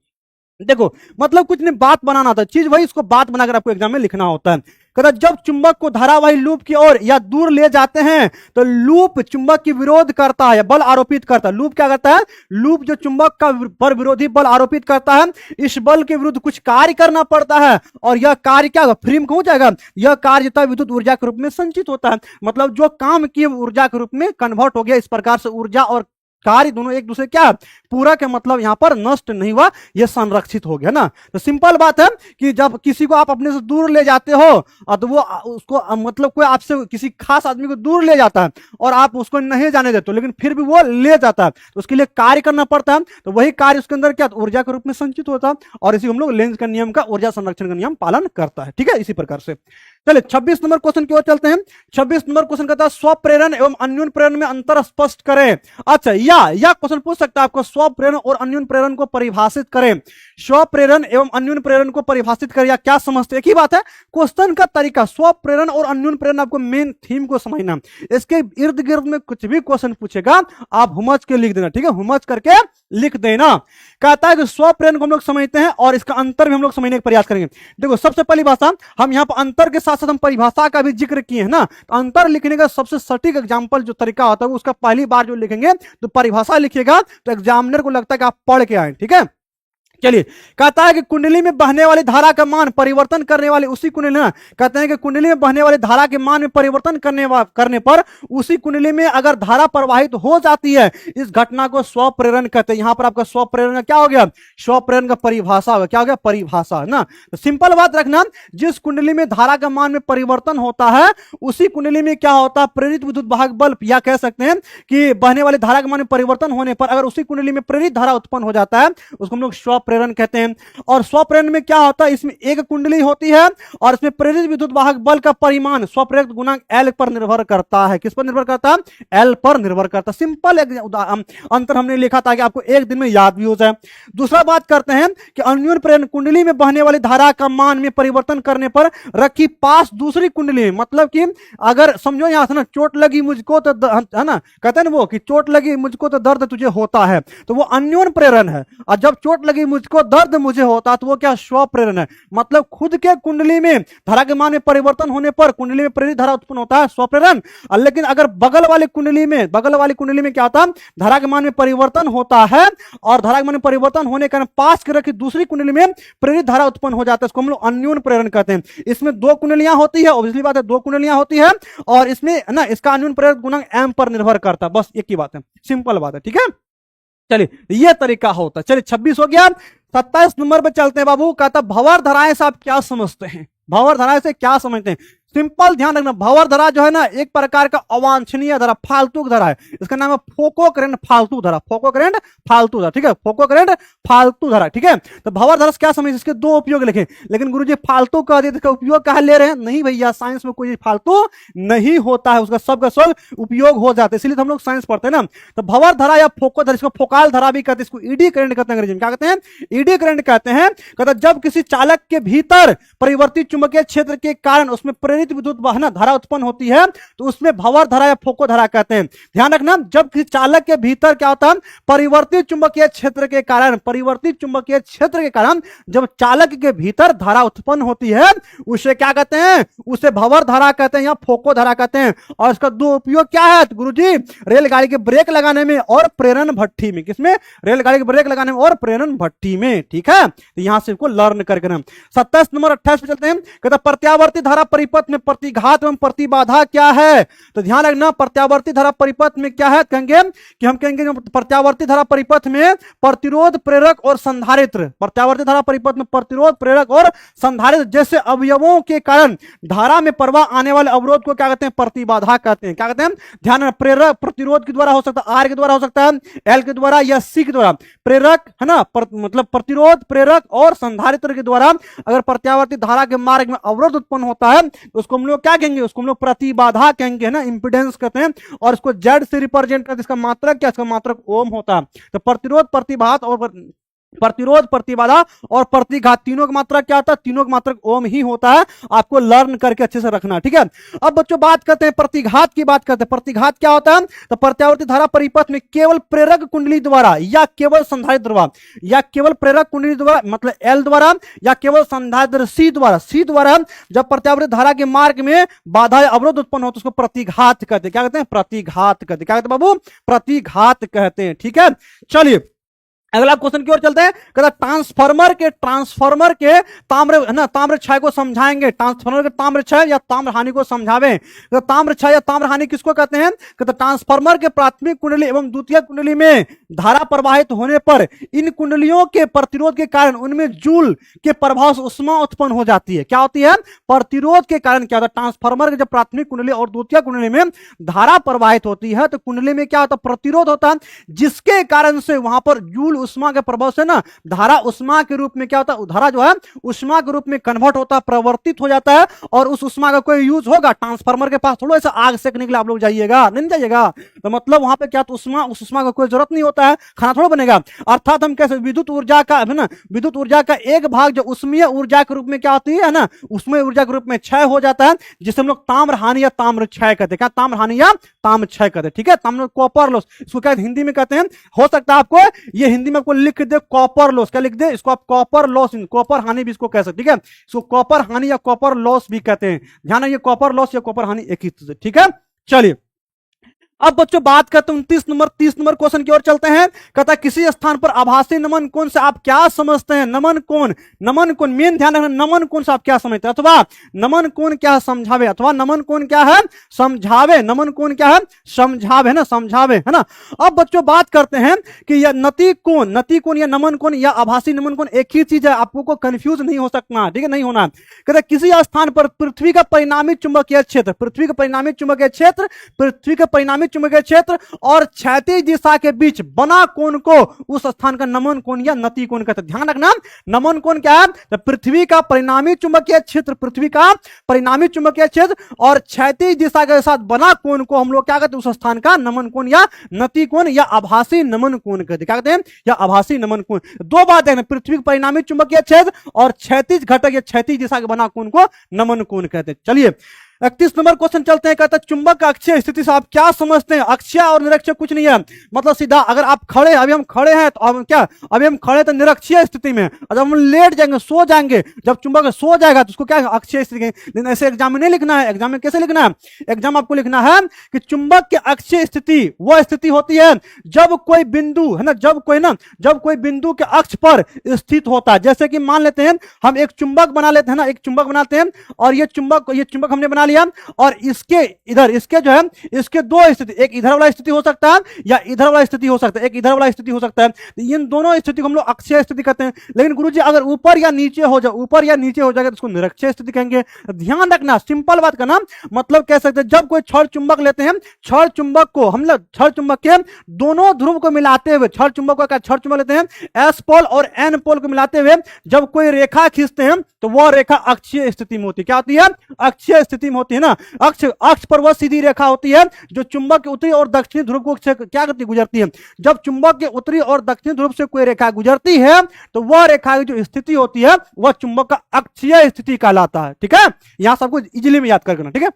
देखो मतलब कुछ नहीं, बात बनाना था, चीज वही, इसको बात बनाकर आपको एग्जाम में लिखना होता है। कहता जब चुंबक को धारावाही लूप की ओर या दूर ले जाते हैं तो लूप चुंबक की विरोध करता है, बल आरोपित करता है। लूप क्या करता है? लूप जो चुंबक का पर विरोधी बल आरोपित करता है, इस बल के विरुद्ध कुछ कार्य करना पड़ता है, और यह कार्य क्या फ्री में हो जाएगा, यह कार्य विद्युत ऊर्जा के रूप में संचित होता है। मतलब जो काम किए ऊर्जा के रूप में कन्वर्ट हो गया। इस प्रकार से ऊर्जा और कार्य दोनों एक दूसरे क्या पूरा के मतलब यहां पर नष्ट नहीं हुआ, यह संरक्षित हो गया ना। तो सिंपल बात है कि जब किसी को आप अपने से दूर ले जाते हो, तो वो उसको मतलब कोई आपसे किसी खास आदमी को दूर ले जाता है और आप उसको नहीं जाने देते, लेकिन फिर भी वो ले जाता है, तो उसके लिए कार्य करना पड़ता है। तो वही कार्य उसके अंदर क्या ऊर्जा के रूप में संचित होता है, और इसी हम लोग लेंज का नियम का ऊर्जा संरक्षण का नियम पालन करता है। ठीक है, इसी प्रकार से चलिए 26 नंबर क्वेश्चन की ओर चलते हैं। 26 नंबर क्वेश्चन कहता है स्वप्रेरण एवं अन्योन्य प्रेरण में अंतर स्पष्ट करें। अच्छा, या क्वेश्चन पूछ सकता है आपको, स्वप्रेरण और अन्योन्य प्रेरण को परिभाषित करें। स्वप्रेरण एवं अन्योन्य प्रेरण को परिभाषित करें, या क्या समझते हैं? एक ही बात है, क्वेश्चन का तरीका स्वप्रेरण और अन्योन्य प्रेरण, आपको मेन थीम को समझना। इसके इर्द गिर्द में कुछ भी क्वेश्चन पूछेगा आप हुमच के लिख देना। ठीक है, हुमच करके लिख देना। कहता है कि स्वप्रेरण को हम लोग समझते हैं और इसका अंतर भी हम लोग समझने का प्रयास करेंगे। देखो सबसे पहली भाषा, हम यहाँ पर अंतर के साथ साथ हम परिभाषा का भी जिक्र किए हैं ना, तो अंतर लिखने का सबसे सटीक एग्जांपल जो तरीका होता है, उसका पहली बार जो लिखेंगे तो परिभाषा लिखिएगा, तो एग्जामिनर को लगता है कि आप पढ़ के आए। ठीक है, चलिए कहता है कि कुंडली में बहने वाली धारा का मान परिवर्तन करने वाले उसी कुंडली ना, कहते हैं कि कुंडली में बहने वाली धारा के मान में परिवर्तन करने पर उसी कुंडली में अगर धारा प्रवाहित हो जाती है, इस घटना को स्वप्रेरण कहते हैं। यहां पर आपका स्वप्रेरण का क्या हो गया? स्वप्रेरण का परिभाषा हो गया। क्या हो गया? परिभाषा ना। तो सिंपल बात रखना, जिस कुंडली में धारा का मान में परिवर्तन होता है उसी कुंडली में क्या होता है? प्रेरित विद्युत वाहक बल, या कह सकते हैं कि बहने वाली धारा के मान में परिवर्तन होने पर अगर उसी कुंडली में प्रेरित धारा उत्पन्न हो जाता है, उसको हम लोग स्वप्रेरण कहते हैं। और स्वप्रेरण में क्या होता है? इसमें एक कुंडली होती है और इसमें प्रेरित विद्युत वाहक बल का परिमाण स्वप्रेरक गुणांक L पर निर्भर करता है। किस पर निर्भर करता है? L पर निर्भर करता है। सिंपल अंतर हमने लिखा था कि आपको एक दिन में याद भी हो जाए। दूसरा बात करते हैं कि अन्योन्य प्रेरण कुंडली में बहने वाली धारा का मान में परिवर्तन करने पर रखी पास दूसरी कुंडली में, मतलब कि अगर समझो यहां से ना चोट लगी मुझको तो है ना, कहते हैं ना वो कि चोट लगी मुझको तो दर्द तुझे होता है, तो वो अन्योन्य प्रेरण है। और जब चोट लगी मुझको दर्द मुझे होता तो वो क्या? स्वप्रेरण है। मतलब खुद के कुंडली में धारा के मान में परिवर्तन होने पर कुंडली में प्रेरित धारा उत्पन्न होता है, स्वप्रेरण। लेकिन अगर बगल वाली कुंडली में क्या होता है? धारा के मान में परिवर्तन होता है, और धारा के मान में परिवर्तन होने के कारण पास के रखी दूसरी कुंडली में प्रेरित धारा उत्पन्न हो जाता है, इसको हम लोग अन्योन्य प्रेरण कहते हैं। इसमें दो कुंडलियां होती है, ऑब्वियसली बात है दो कुंडलियां होती है, और इसमें ना इसका अन्योन्य प्रेरक गुणांक M पर निर्भर करता है। बस एक ही बात है, सिंपल बात है। ठीक है, चलिए ये तरीका होता है। चलिए 26 हो गया। 27 नंबर पे चलते हैं बाबू। कहता भंवर धाराएं से आप क्या समझते हैं? भंवर धाराएं से क्या समझते हैं? सिंपल ध्यान रखना, भंवर धारा जो है ना एक प्रकार का अवांछनीय धारा, फालतू धारा है। इसका नाम है फोको करंट फालतू धारा। फोको करंट फालतू धारा, ठीक है, फोको करंट फालतू धारा। ठीक है, तो भंवर धारा से क्या समझ? इसके दो उपयोग लिखे, लेकिन गुरुजी फालतू कह दिए, इसका उपयोग कहा ले रहे हैं? नहीं भैया, साइंस में कोई फालतू नहीं होता है, उसका सबका सब उपयोग हो जाता है, इसलिए तो हम लोग साइंस पढ़ते हैं ना। तो भंवर धारा या फोको धारा, इसको फोकाल धारा भी कहते हैं, इसको ईडी करंट कहते हैं, अंग्रेजी में क्या कहते हैं? ईडी करंट कहते हैं। कहता जब किसी चालक के भीतर परिवर्तित चुंबकीय क्षेत्र के कारण उसमें प्रेरित विद्युत वाहन धारा उत्पन्न होती है तो उसमें भंवर धारा या फोको धारा कहते हैं। ध्यान रखना, जब किसी चालक के भीतर क्या होता है, परिवर्तित चुंबकीय क्षेत्र के कारण, परिवर्तित चुंबकीय क्षेत्र के कारण जब चालक के भीतर धारा उत्पन्न होती है उसे क्या कहते हैं, उसे भंवर धारा कहते हैं या फोको धारा कहते हैं। और इसका दो उपयोग क्या है गुरुजी, रेलगाड़ी के ब्रेक लगाने में और प्रेरण भट्ठी में। किसमें? रेलगाड़ी के ब्रेक लगाने में और प्रेरण भट्ठी में। ठीक है, तो यहां से इसको लर्न करके ना 27 नंबर 28 पे चलते हैं। कहता प्रत्यावर्ती धारा परिपथ में प्रतिघात एवं प्रतिबाधा क्या है? तो ध्यान रखना, प्रत्यावर्ती धारा परिपथ में क्या है, कहेंगे कि हम कहेंगे प्रत्यावर्ती धारा परिपथ में प्रतिरोध, प्रेरक और संधारित्र। प्रत्यावर्ती धारा परिपथ में प्रतिरोध, प्रेरक और संधारित्र जैसे अवयवों के कारण धारा में प्रवाह आने वाले अवरोध को क्या कहते हैं, प्रतिबाधा कहते हैं। क्या कहते हैं? ध्यान रखना, प्रेरक प्रतिरोध के द्वारा हो सकता है, आर के द्वारा हो सकता है, एल के द्वारा या सी के द्वारा। प्रेरक है ना, मतलब प्रतिरोध, प्रेरक और संधारित्र के द्वारा अगर प्रत्यावर्ती धारा के मार्ग में अवरोध उत्पन्न होता है तो उसको हम लोग क्या कहेंगे, उसको हम लोग प्रतिबाधा कहेंगे, है ना, इंपीडेंस कहते हैं। और इसको जेड से रिप्रेजेंट करते हैं। इसका मात्रक क्या, इसका मात्रक ओम होता है। तो प्रतिरोध, प्रतिबाधा और प्रतिरोध, प्रतिबाधा और प्रतिघात तीनों का मात्रक क्या होता है, तीनों का मात्रक ओम ही होता है। आपको लर्न करके अच्छे से रखना। ठीक है, अब बच्चों बात करते हैं प्रतिघात की, बात करते हैं प्रतिघात क्या होता है। तो प्रत्यावर्ती धारा परिपथ में केवल प्रेरक कुंडली द्वारा या केवल संधारित्र द्वारा या केवल प्रेरक कुंडली द्वारा मतलब एल द्वारा या केवल संधारित्र सी द्वारा जब प्रत्यावर्ती धारा के मार्ग में बाधा या अवरोध उत्पन्न हो तो उसको प्रतिघात कहते हैं। क्या कहते हैं? प्रतिघात कहते हैं। क्या कहते हैं बाबू? प्रतिघात कहते हैं। ठीक है, चलिए अगला क्वेश्चन की ओर चलते हैं। कहता ट्रांसफार्मर के ताम्र है ना, ताम्र क्षय को समझाएंगे। ट्रांसफार्मर के ताम्र क्षय या ताम्र हानि को समझावें। तो ताम्र क्षय या ताम्र हानि किसको कहते हैं? कहता ट्रांसफार्मर के प्राथमिक कुंडली एवं द्वितीय कुंडली में धारा प्रवाहित होने पर इन कुंडलियों के प्रतिरोध के कारण उनमें जूल के प्रभाव से उष्मा उत्पन्न हो जाती है। क्या होती है? प्रतिरोध के कारण क्या होता है, ट्रांसफार्मर के जब प्राथमिक कुंडली और द्वितीय कुंडली में धारा प्रवाहित होती है तो कुंडली में क्या होता है, प्रतिरोध होता है, जिसके कारण से वहां पर जूल उष्मा के प्रभाव से ना धारा उष्मा के रूप में क्या होता है, धारा जो है उष्मा के रूप में कन्वर्ट होता है, परिवर्तित हो जाता है। और उस उष्मा का कोई यूज होगा? ट्रांसफार्मर के पास थोड़ा सा आग सेकने के लिए आप लोग जाइएगा, नहीं जाइएगा। तो मतलब वहां पे क्या उष्मा, उस उष्मा का कोई जरूरत नहीं होता है, खाना थोड़ा बनेगा। अर्थात हम कैसे विद्युत ऊर्जा का है ना, विद्युत ऊर्जा का एक भाग जो उष्मीय ऊर्जा के रूप में क्या होती है ना, उष्मीय ऊर्जा के रूप में क्षय हो जाता है, जिसे हम लोग ताम्र हानि या ताम्र क्षय कहते हैं। क्या ताम्र हानि या ताम्र क्षय कहते हैं। ठीक है, ताम्र कॉपर लॉस इसको क्या हिंदी में कहते हैं। हो सकता है आपको ये हिंदी में आपको लिख दे कॉपर लॉस, क्या लिख दे इसको आप, कॉपर लॉस, कॉपर हानि भी इसको कह सकते। ठीक है, इसको कॉपर हानि या कॉपर लॉस भी कहते हैं। ध्यान रखिए, कॉपर लॉस या कॉपर हानि एक ही चीज है। ठीक है, चलिए अब बच्चों बात करते हैं 30 नंबर क्वेश्चन की ओर चलते हैं। कहता है किसी स्थान पर आभासी नमन कोण से आप क्या समझते हैं? नमन कोण, नमन कोण मेन ध्यान रखना, नमन कोण से आप क्या समझते हैं, अथवा नमन कोण क्या है, समझावे, अथवा नमन कोण क्या है, समझावे। नमन कोण क्या है, समझावे, है ना, समझावे, है ना। अब बच्चों बात करते हैं कि यह नति कोण या नमन कोण या आभासी नमन कोण एक ही चीज है, आपको कंफ्यूज नहीं हो सकना। ठीक है, नहीं होना। कहता किसी स्थान पर पृथ्वी का परिणामी चुंबकीय क्षेत्र, पृथ्वी का परिणामी चुंबकीय क्षेत्र, पृथ्वी का परिणामी चुंबकीय क्षेत्र और क्षैतिज दिशा के बीच बना कोण को उस स्थान का नमन कोण या नति कोण कहते हैं। ध्यान रखना, नमन कोण क्या है? तो पृथ्वी का परिणामी चुंबकीय क्षेत्र, पृथ्वी का परिणामी चुंबकीय क्षेत्र और क्षैतिज दिशा के साथ बना कोण को हम लोग क्या कहते हैं, उस स्थान का नमन कोण या नति कोण या आभासी नमन कोण कहते हैं। क्या कहते हैं? या आभासी नमन कोण। दो बात है, पृथ्वी का परिणामी चुंबकीय क्षेत्र और क्षैतिज घटक या क्षैतिज दिशा के बना कोण को नमन कोण कहते हैं। चलिए 31 नंबर क्वेश्चन चलते हैं। कहता है चुंबक अक्षीय स्थिति से आप क्या समझते हैं? अक्षीय और निरक्षीय कुछ नहीं है, मतलब सीधा अगर आप खड़े, अभी हम खड़े हैं तो अब क्या, अभी हम खड़े तो निरक्षीय स्थिति में, जब हम लेट जाएंगे, सो जाएंगे, जब चुंबक सो जाएगा तो उसको क्या अक्षीय स्थिति। लेकिन ऐसे एग्जाम में नहीं लिखना है। एग्जाम में कैसे लिखना है? एग्जाम आपको लिखना है कि चुंबक की अक्षीय स्थिति वह स्थिति होती है जब कोई बिंदु है ना, जब कोई बिंदु के अक्ष पर स्थित होता है। जैसे कि मान लेते हैं हम एक चुंबक बना लेते हैं ना, एक चुंबक बनाते हैं और ये चुंबक हमने बना लिया और इसके इधर, इसके जो है इसके दो स्थिति, एक इधर वाला स्थिति हो सकता है या इधर वाला स्थिति हो सकता है, एक इधर वाला स्थिति हो सकता है। इन दोनों स्थिति को हम लोग अक्षीय स्थिति कहते हैं। लेकिन गुरुजी अगर ऊपर या नीचे हो जाएगा तो उसको निरक्षीय स्थिति कहेंगे। ध्यान रखना, सिंपल बात करना, मतलब कह सकते हैं जब कोई क्षण चुंबक लेते हैं, क्षण चुंबक को हम लोग क्षण चुंबक के दोनों ध्रुव को मिलाते हुए, क्षण चुंबक लेते हैं एस पोल और एन पोल को मिलाते हुए जब कोई रेखा खींचते हैं तो वह रेखा अक्षीय स्थिति में होती है। क्या होती है? अक्षीय स्थिति में होती है ना, अक्ष अक्ष पर वह सीधी रेखा होती है जो चुंबक के उत्तरी और दक्षिणी ध्रुव को क्या करती गुजरती है। जब चुंबक के उत्तरी और दक्षिणी ध्रुव से कोई रेखा गुजरती है तो वह रेखा की जो स्थिति होती है वह चुंबक का अक्षीय स्थिति कहलाता है। ठीक है, यहां सबको इजीली में याद कर करना, ठीक है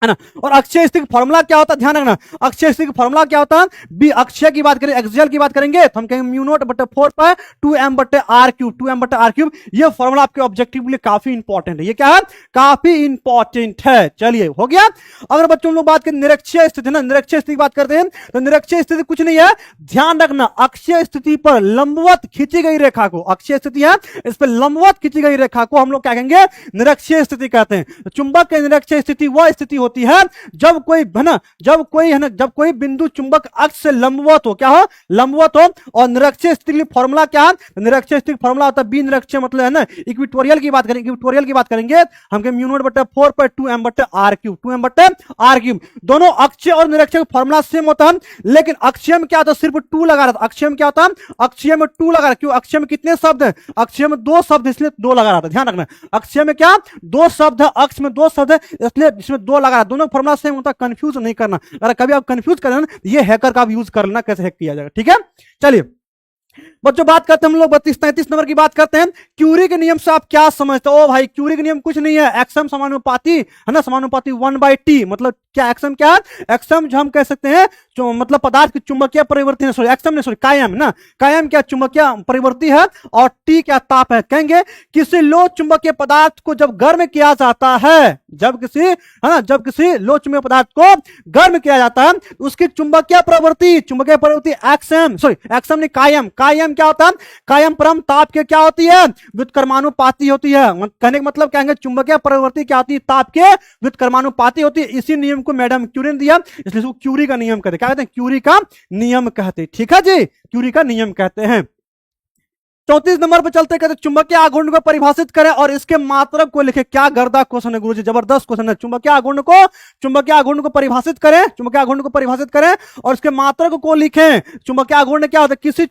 ना। और अक्षीय स्थिति फॉर्मूला क्या होता है, ध्यान रखना, अक्षीय स्थिति फॉर्मूला क्या होता है, बी अक्षीय की बात करें, एक्सियल की बात करेंगे तो हम कहेंगे म्यू नॉट बटे 4 पाई 2m बटे r क्यूब, 2m बटे r क्यूब। ये फॉर्मूला आपके ऑब्जेक्टिव के लिए काफी इंपॉर्टेंट है। ये क्या है, काफी इंपॉर्टेंट है। चलिए हो गया। अगर बच्चों हम लोग बात करें निरक्षीय स्थिति ना, निरक्षीय स्थिति की बात करते हैं तो निरक्षीय स्थिति कुछ नहीं है, ध्यान रखना, अक्षीय स्थिति पर लंबवत खींची गई रेखा को, अक्षीय स्थिति है इस पर लंबवत खींची गई रेखा को हम लोग क्या कहेंगे, निरक्षीय स्थिति कहते हैं। तो चुंबक की निरक्षीय स्थिति वह स्थिति होती है जब कोई है ना, जब कोई बिंदु चुंबक अक्ष से लंबवत हो, क्या हो, लंबवत हो। और निरक्षीय स्थिति के लिए फॉर्मूला क्या है, निरक्षीय स्थिति फॉर्मूला होता है बी निरक्षीय मतलब है ना इक्वेटोरियल की बात करेंगे, इक्वेटोरियल की बात करेंगे हम कहेंगे म्यू नॉट बटे 4 पर 2m बटे r क्यूब, 2m बटे r क्यूब। दोनों अक्षीय और निरक्षीय का फॉर्मूला सेम होता है, लेकिन अक्षीय में क्या होता है, सिर्फ 2 लगा रहा था। अक्षीय में क्या होता है, अक्षीय में 2 लगा रहा, क्यों, अक्षीय में कितने शब्द है, अक्षीय में 2 शब्द इसलिए 2 लगा रहा था। ध्यान रखना, अक्षीय में क्या 2 शब्द है, अक्ष में 2 शब्द है इसलिए इसमें 2 लगा रहा। दोनों फॉर्मूला सेम होता है, कंफ्यूज नहीं करना। अगर कभी आप कंफ्यूज करें ना, ये हैकर का आप यूज कर लेना, कैसे हैक किया जाएगा। ठीक है, चलिए बच्चों बात करते हैं हम लोग 32-33 नंबर की बात करते हैं। क्यूरी के नियम से आप क्या समझते हो। ओ भाई, क्यूरी के नियम कुछ नहीं है, एक्सएम समानुपाती है ना, समानुपाती 1/t। मतलब क्या एक्सएम क्या है, एक्सएम जो हम कह सकते हैं जो मतलब पदार्थ की चुंबकीय परिवर्ती है, सॉरी एक्सएम नहीं, सॉरी कायम ना, कायम क्या चुंबकीय परिवर्ती है और टी क्या ताप है। कहेंगे किसी लो चुंबकीय पदार्थ को जब गर्म किया जाता है, जब किसी लो चुंबकीय पदार्थ को गर्म किया जाता है उसकी चुंबकीय प्रवृत्ति एक्सएम, सॉरी एक्सएम नहीं, कायम, कायम क्या होता है, कायम परम ताप के क्या होती है, व्युत्क्रमानुपाती होती है। कहने का मतलब कहेंगे चुंबकीय प्रवृत्ति क्या होती है, ताप के व्युत्क्रमानुपाती होती है। इसी नियम को मैडम क्यूरी ने दिया, इसलिए इसको क्यूरी का नियम कहते हैं। क्या कहते हैं, क्यूरी का नियम कहते हैं। ठीक है जी, क्यूरी का नियम कहते हैं। 34 नंबर पर चलते कहते चुंबकीय आघूर्ण को परिभाषित करें और इसके मात्रक को लिखे। क्या गर्दा क्वेश्चन है गुरुजी, जबरदस्त क्वेश्चन है। चुंबकीय आघूर्ण को परिभाषित करें, चुंबकीय आघूर्ण को परिभाषित करें और इसके मात्रक को लिखें। चुंबकीय आघूर्ण क्या होता है, किसी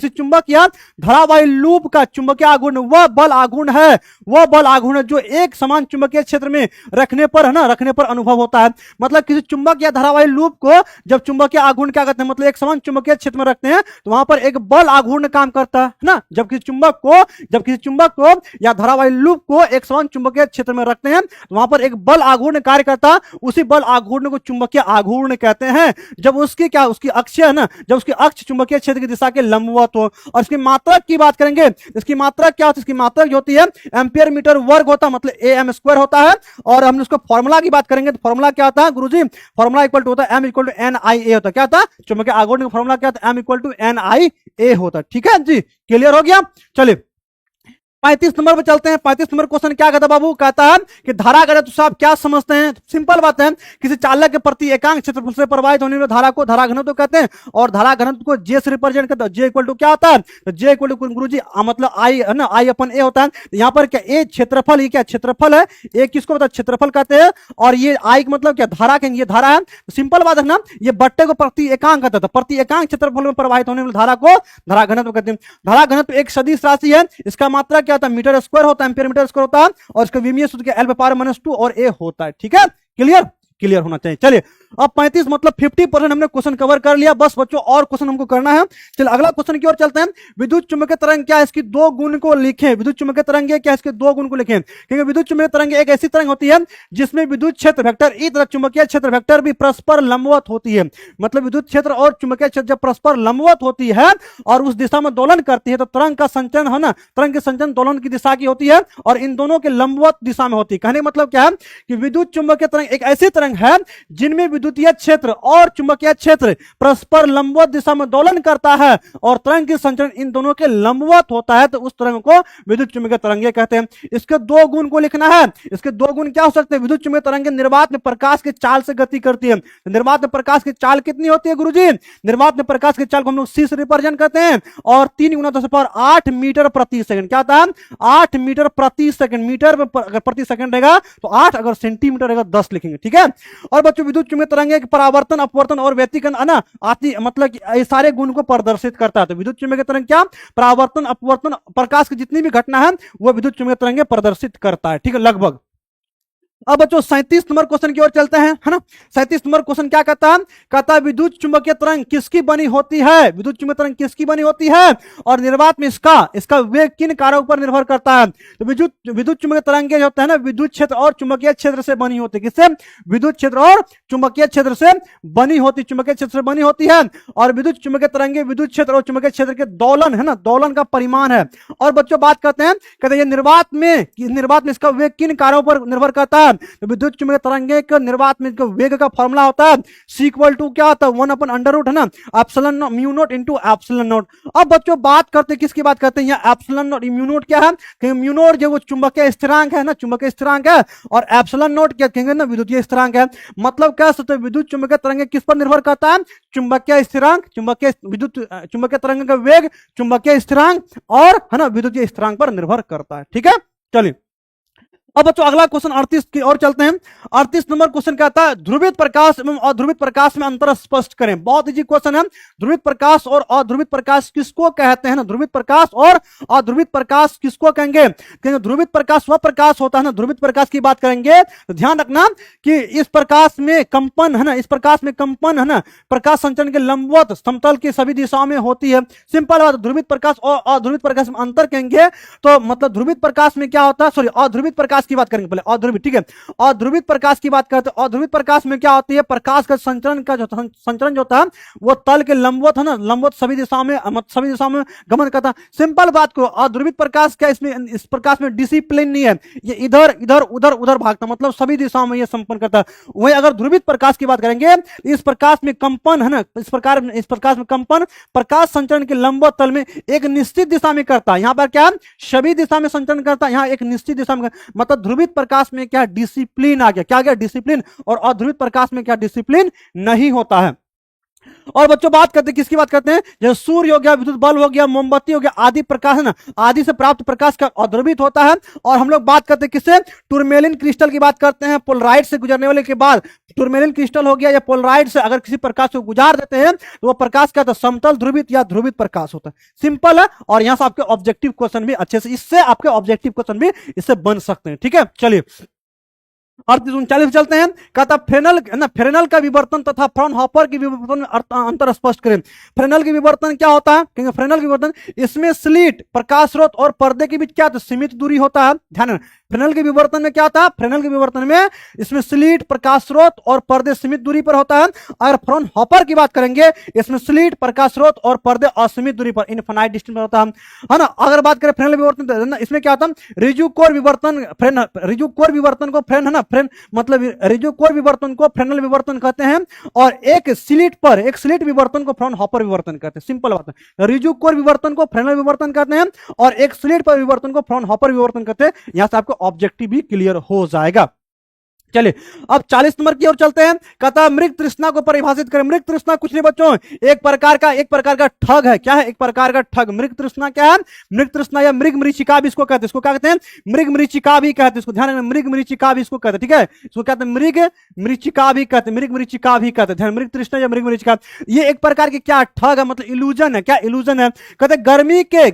चुंबक या धारावाही लूप का चुंबकीय आघूर्ण वह बल आघूर्ण है जो एक समान चुंबकीय क्षेत्र में रखने पर अनुभव होता है। मतलब किसी चुंबक या धारावाही लूप को जब चुंबकीय आघूर्ण क्या कहते हैं, मतलब एक समान चुंबकीय क्षेत्र में रखते हैं तो वहां पर एक बल आघूर्ण काम करता है ना। जब किसी चुंबक को या धारावाही लूप को एक समान चुंबकीय क्षेत्र में रखते हैं तो वहां पर एक बल आघूर्ण कार्य करता है, उसी बल आघूर्ण को चुंबकीय आघूर्ण कहते हैं। जब उसकी अक्ष है ना, जब उसकी अक्ष चुंबकीय क्षेत्र की दिशा के लंबवत हो। और इसकी मात्रक की बात करेंगे, इसकी मात्रक क्या होती है, इसकी मात्रक जो होती है एम्पियर मीटर वर्ग होता है, मतलब am स्क्वायर होता है। और हम उसको फॉर्मूला की बात करेंगे तो फॉर्मूला क्या होता है गुरुजी, फॉर्मूला इक्वल टू होता है m इक्वल टू NIA होता है। क्या होता है, चुंबकीय आघूर्ण का फॉर्मूला क्या होता है, m इक्वल टू NIA होता है। ठीक है जी, क्लियर हो गया। चलिए 35 नंबर पर चलते हैं। 35 नंबर क्वेश्चन क्या कहता है बाबू, कहता है कि धारा घनत्व से आप क्या समझते हैं। सिंपल बात है, किसी चालक के प्रति एकांक क्षेत्रफल से प्रवाहित होने वाली धारा को धारा घनत्व कहते हैं और धारा घनत्व को जे से रिप्रेजेंट करते हैं। जे इक्वल टू क्या होता है, तो जे इक्वल टू गुरुजी मतलब आई है ना, आई अपन ए होता है। यहाँ पर क्या ए क्षेत्रफल, ये क्या क्षेत्रफल है, ए किसको पता क्षेत्रफल कहते हैं और ये आई मतलब क्या धारा कहेंगे, ये धारा है। सिंपल बात है ना, ये बट्टे को प्रति एकांक कहता है, प्रति एकांक क्षेत्रफल में प्रवाहित होने वाली धारा को धारा घनत्व कहते हैं। धारा घनत्व एक सदिश राशि है, इसका मात्रा क्या होता है, मीटर स्क्वायर होता है, एम्पियर मीटर स्क्वायर होता है और इसका विमीय सूत्र क्या L पावर -2 और A होता है। ठीक है, क्लियर होना चाहिए। चलिए अब 35 मतलब 50% हमने क्वेश्चन कवर कर लिया। बस बच्चों और क्वेश्चन हमको करना है। चलिए अगला क्वेश्चन की ओर चलते हैं। विद्युत चुंबकीय तरंग क्या है, इसकी 2 गुण को लिखें। विद्युत चुंबकीय तरंग क्या है, इसके 2 गुण को लिखें। क्योंकि विद्युत चुंबकीय तरंग एक ऐसी तरंग होती है जिसमें विद्युत क्षेत्र वेक्टर ई तथा चुंबकीय क्षेत्र वेक्टर भी परस्पर लंबवत होती है। मतलब विद्युत क्षेत्र और चुंबकीय क्षेत्र जब परस्पर लंबवत होती है और उस दिशा में दोलन करती है तो तरंग का संचलन है ना, तरंग के संचलन दोलन की दिशा की होती है और इन दोनों के लंबवत दिशा में होती है। कहने का मतलब क्या है कि विद्युत चुंबकीय तरंग एक ऐसी तरंग है जिनमें विद्युतीय क्षेत्र और चुंबकीय क्षेत्र परस्पर लंबवत दिशा में दोलन करता है और तरंग की संचलन इन दोनों के लंबवत होता है, तो उस तरंग को विद्युत चुंबकीय तरंगे कहते हैं। इसके 2 गुण को लिखना है। इसके 2 गुण क्या हो सकते हैं, विद्युत चुंबकीय तरंगे निर्वात में प्रकाश के चाल से गति करती है। निर्वात में प्रकाश की चाल कितनी होती है गुरुजी, निर्वात में प्रकाश की चाल को हम लोग c से रिप्रेजेंट करते हैं और 3 × 10⁸ मीटर प्रति सेकंड। क्या होता है, 8 मीटर प्रति सेकंड। मीटर में अगर प्रति सेकंड रहेगा तो 8, अगर सेंटीमीटर रहेगा 10 लिखेंगे। ठीक है, और बच्चों विद्युत चुंबकीय तरंगे परावर्तन अपवर्तन और व्यतिकरण है ना आती, मतलब ये सारे गुण को प्रदर्शित करता है। तो विद्युत चुंबकीय तरंग क्या, परावर्तन अपवर्तन प्रकाश की जितनी भी घटना है वो विद्युत चुंबकीय तरंगे प्रदर्शित करता है। ठीक है, लगभग अब बच्चों 37 नंबर क्वेश्चन की ओर चलते हैं, है ना। 37 नंबर क्वेश्चन क्या कहता है, कहता है विद्युत चुंबकीय तरंग किसकी बनी होती है, विद्युत चुंबकीय तरंग किसकी बनी होती है, और निर्वात में इसका इसका वेग किन कारकों पर निर्भर करता है। तो विद्युत विद्युत चुंबकीय तरंगे जो होता है ना, विद्युत क्षेत्र और चुंबकीय क्षेत्र से बनी होती है। किससे, विद्युत क्षेत्र और चुंबकीय क्षेत्र से बनी होती, चुंबकीय क्षेत्र से बनी होती है। और विद्युत चुंबकीय तरंगे विद्युत क्षेत्र और चुंबकीय क्षेत्र के दोलन, है ना, दोलन का परिमाण है। और बच्चों बात करते हैं, कहते हैं निर्वात में इसका वेग किन कारकों पर निर्भर करता है। तो विद्युत चुंबकीय तरंगे के निर्वात में वेग का फॉर्मूला होता है C इक्वल टू क्या होता है 1/√, है ना, epsilon mu naught into epsilon not. अब बच्चों बात करते हैं किसकी बात करते हैं, यहाँ एप्सिलॉन नॉट म्यू नॉट क्या है, क्योंकि म्यू नॉट जो वो चुंबकीय स्थिरांक है ना, चुंबकीय स्थिरांक है, और एप्सिलॉन नॉट क्या कहेंगे ना, विद्युतीय स्थिरांक है। मतलब कह सकते हैं विद्युत चुंबकीय तरंगे किस पर निर्भर करता है, चुंबकीय स्थिरांक, चुंबकीय विद्युत चुंबकीय तरंग का वेग, चुंबकीय स्थिरांक और, है ना, विद्युतीय स्थिरांक पर निर्भर करता है। ठीक है, चलिए अब बच्चों अगला क्वेश्चन 38 की ओर चलते हैं। 38 नंबर क्वेश्चन कहता है ध्रुवित प्रकाश एवं अध्रुवित प्रकाश में अंतर स्पष्ट करें। बहुत इजी क्वेश्चन है। ध्रुवित प्रकाश और अध्रुवित प्रकाश किसको कहते हैं ना, ध्रुवित प्रकाश और अध्रुवित प्रकाश किसको कहेंगे, क्योंकि ध्रुवित प्रकाश वह प्रकाश होता है ना, ध्रुवित प्रकाश की बात करेंगे तो ध्यान रखना कि इस प्रकाश में कंपन, है ना, इस प्रकाश में कंपन, है ना, प्रकाश संचरण के लंबवत समतल की सभी दिशाओं में होती है। सिंपल बात, ध्रुवित प्रकाश और अध्रुवित प्रकाश में अंतर कहेंगे तो मतलब ध्रुवित प्रकाश में क्या होता है, सॉरी अध्रुवित प्रकाश की बात करेंगे पहले, अध्रुवित, ठीक है, अध्रुवित प्रकाश की बात करते हैं। अध्रुवित प्रकाश में क्या होती है, प्रकाश का संचरण जो होता है वो तल के लंबवत, है ना, लंबवत सभी दिशाओं में गमन करता है। सिंपल बात को, अध्रुवित प्रकाश क्या इसमें, इस प्रकाश में डिसिप्लिन नहीं है, ये इधर इधर उधर उधर भागता, मतलब सभी दिशाओं में ये संपन्न करता है। वही अगर ध्रुवित प्रकाश की बात करेंगे, इस प्रकाश में कंपन, है ना, इस प्रकाश में कंपन प्रकाश संचरण के लंबवत तल में एक निश्चित दिशा में करता है। यहां पर क्या, सभी दिशा में संचरण करता है, यहां एक निश्चित दिशा में, मतलब ध्रुवित प्रकाश में क्या डिसिप्लिन आ गया, क्या गया डिसिप्लिन, और अध्रुवित प्रकाश में क्या डिसिप्लिन नहीं होता है। और बच्चों बात करते हैं किसकी बात करते हैं, जैसे सूर्य हो गया, विद्युत बल्ब हो गया, मोमबत्ती हो गया, आदि प्रकाश, है ना, आदि से प्राप्त प्रकाश का अध्रुवित होता है। और हम लोग बात करते हैं किससे, टूरमेलिन क्रिस्टल की बात करते हैं। पोलराइड से गुजरने वाले के बाद टूरमेलिन क्रिस्टल हो गया या पोलराइड से अगर किसी प्रकाश को गुजार देते हैं तो वो प्रकाश क्या होता है, समतल ध्रुवित या ध्रुवित प्रकाश होता है। सिंपल है, और यहां से आपके ऑब्जेक्टिव क्वेश्चन भी अच्छे से, इससे आपके ऑब्जेक्टिव क्वेश्चन भी इससे बन सकते हैं। ठीक है, चलिए 38 चलते हैं। कहता फ्रेनल का विवर्तन तथा फ्राउनहोफर के विवर्तन में अंतर स्पष्ट करें। फ्रेनल के विवर्तन क्या होता है, क्योंकि फ्रेनल के विवर्तन इसमें स्लिट, प्रकाश स्रोत और पर्दे के बीच क्या सीमित दूरी होता है। ध्यान, फ्रेनल के विवर्तन में क्या होता है, फ्रेनल के विवर्तन में इसमें स्लिट, प्रकाश स्रोत और पर्दे सीमित दूरी पर होता है। अगर फ्राउनहोफर की बात करेंगे, इसमें स्लिट, प्रकाश स्रोत और पर्दे असीमित दूरी पर, इनफाइनाइट डिस्टेंस पर होता है ना। अगर बात करें फ्रेनल विवर्तन, इसमें क्या होता है, रिजिड कोर विवर्तन, रिजिड कोर विवर्तन को फ्रेन, है ना, मतलब रिजिड कोर विवर्तन को फ्रेनल विवर्तन कहते हैं, और एक स्लिट विवर्तन को फ्राउनहोफर विवर्तन कहते हैं। सिंपल बात है, रिजिड कोर विवर्तन को फ्रेनल विवर्तन कहते हैं और एक स्लिट पर विवर्तन को फ्राउनहोफर विवर्तन कहते हैं। यहां से आपको ऑब्जेक्टिव भी क्लियर हो जाएगा। चलिए अब 40 नंबर की ओर चलते हैं। कहता है मृग तृष्णा को परिभाषित करें। मृग तृष्णा कुछ नहीं बच्चों, एक प्रकार का ठग है। क्या है, एक प्रकार का ठग। मृग तृष्णा क्या है, मृग तृष्णा या मृग मरीचिका भी इसको कहते हैं। इसको क्या कहते हैं, मृग मरीचिका भी कहते हैं। इसको ध्यान रखना, मृग मरीचिका भी इसको कहते हैं। ठीक है, इसको कहते हैं मृग मरीचिका भी कहते हैं, मृग मरीचिका भी कहते हैं। ध्यान, मृग तृष्णा या मृग मरीचिका, ये एक प्रकार की क्या ठग है, मतलब इल्यूजन है। क्या इल्यूजन है, कहते हैं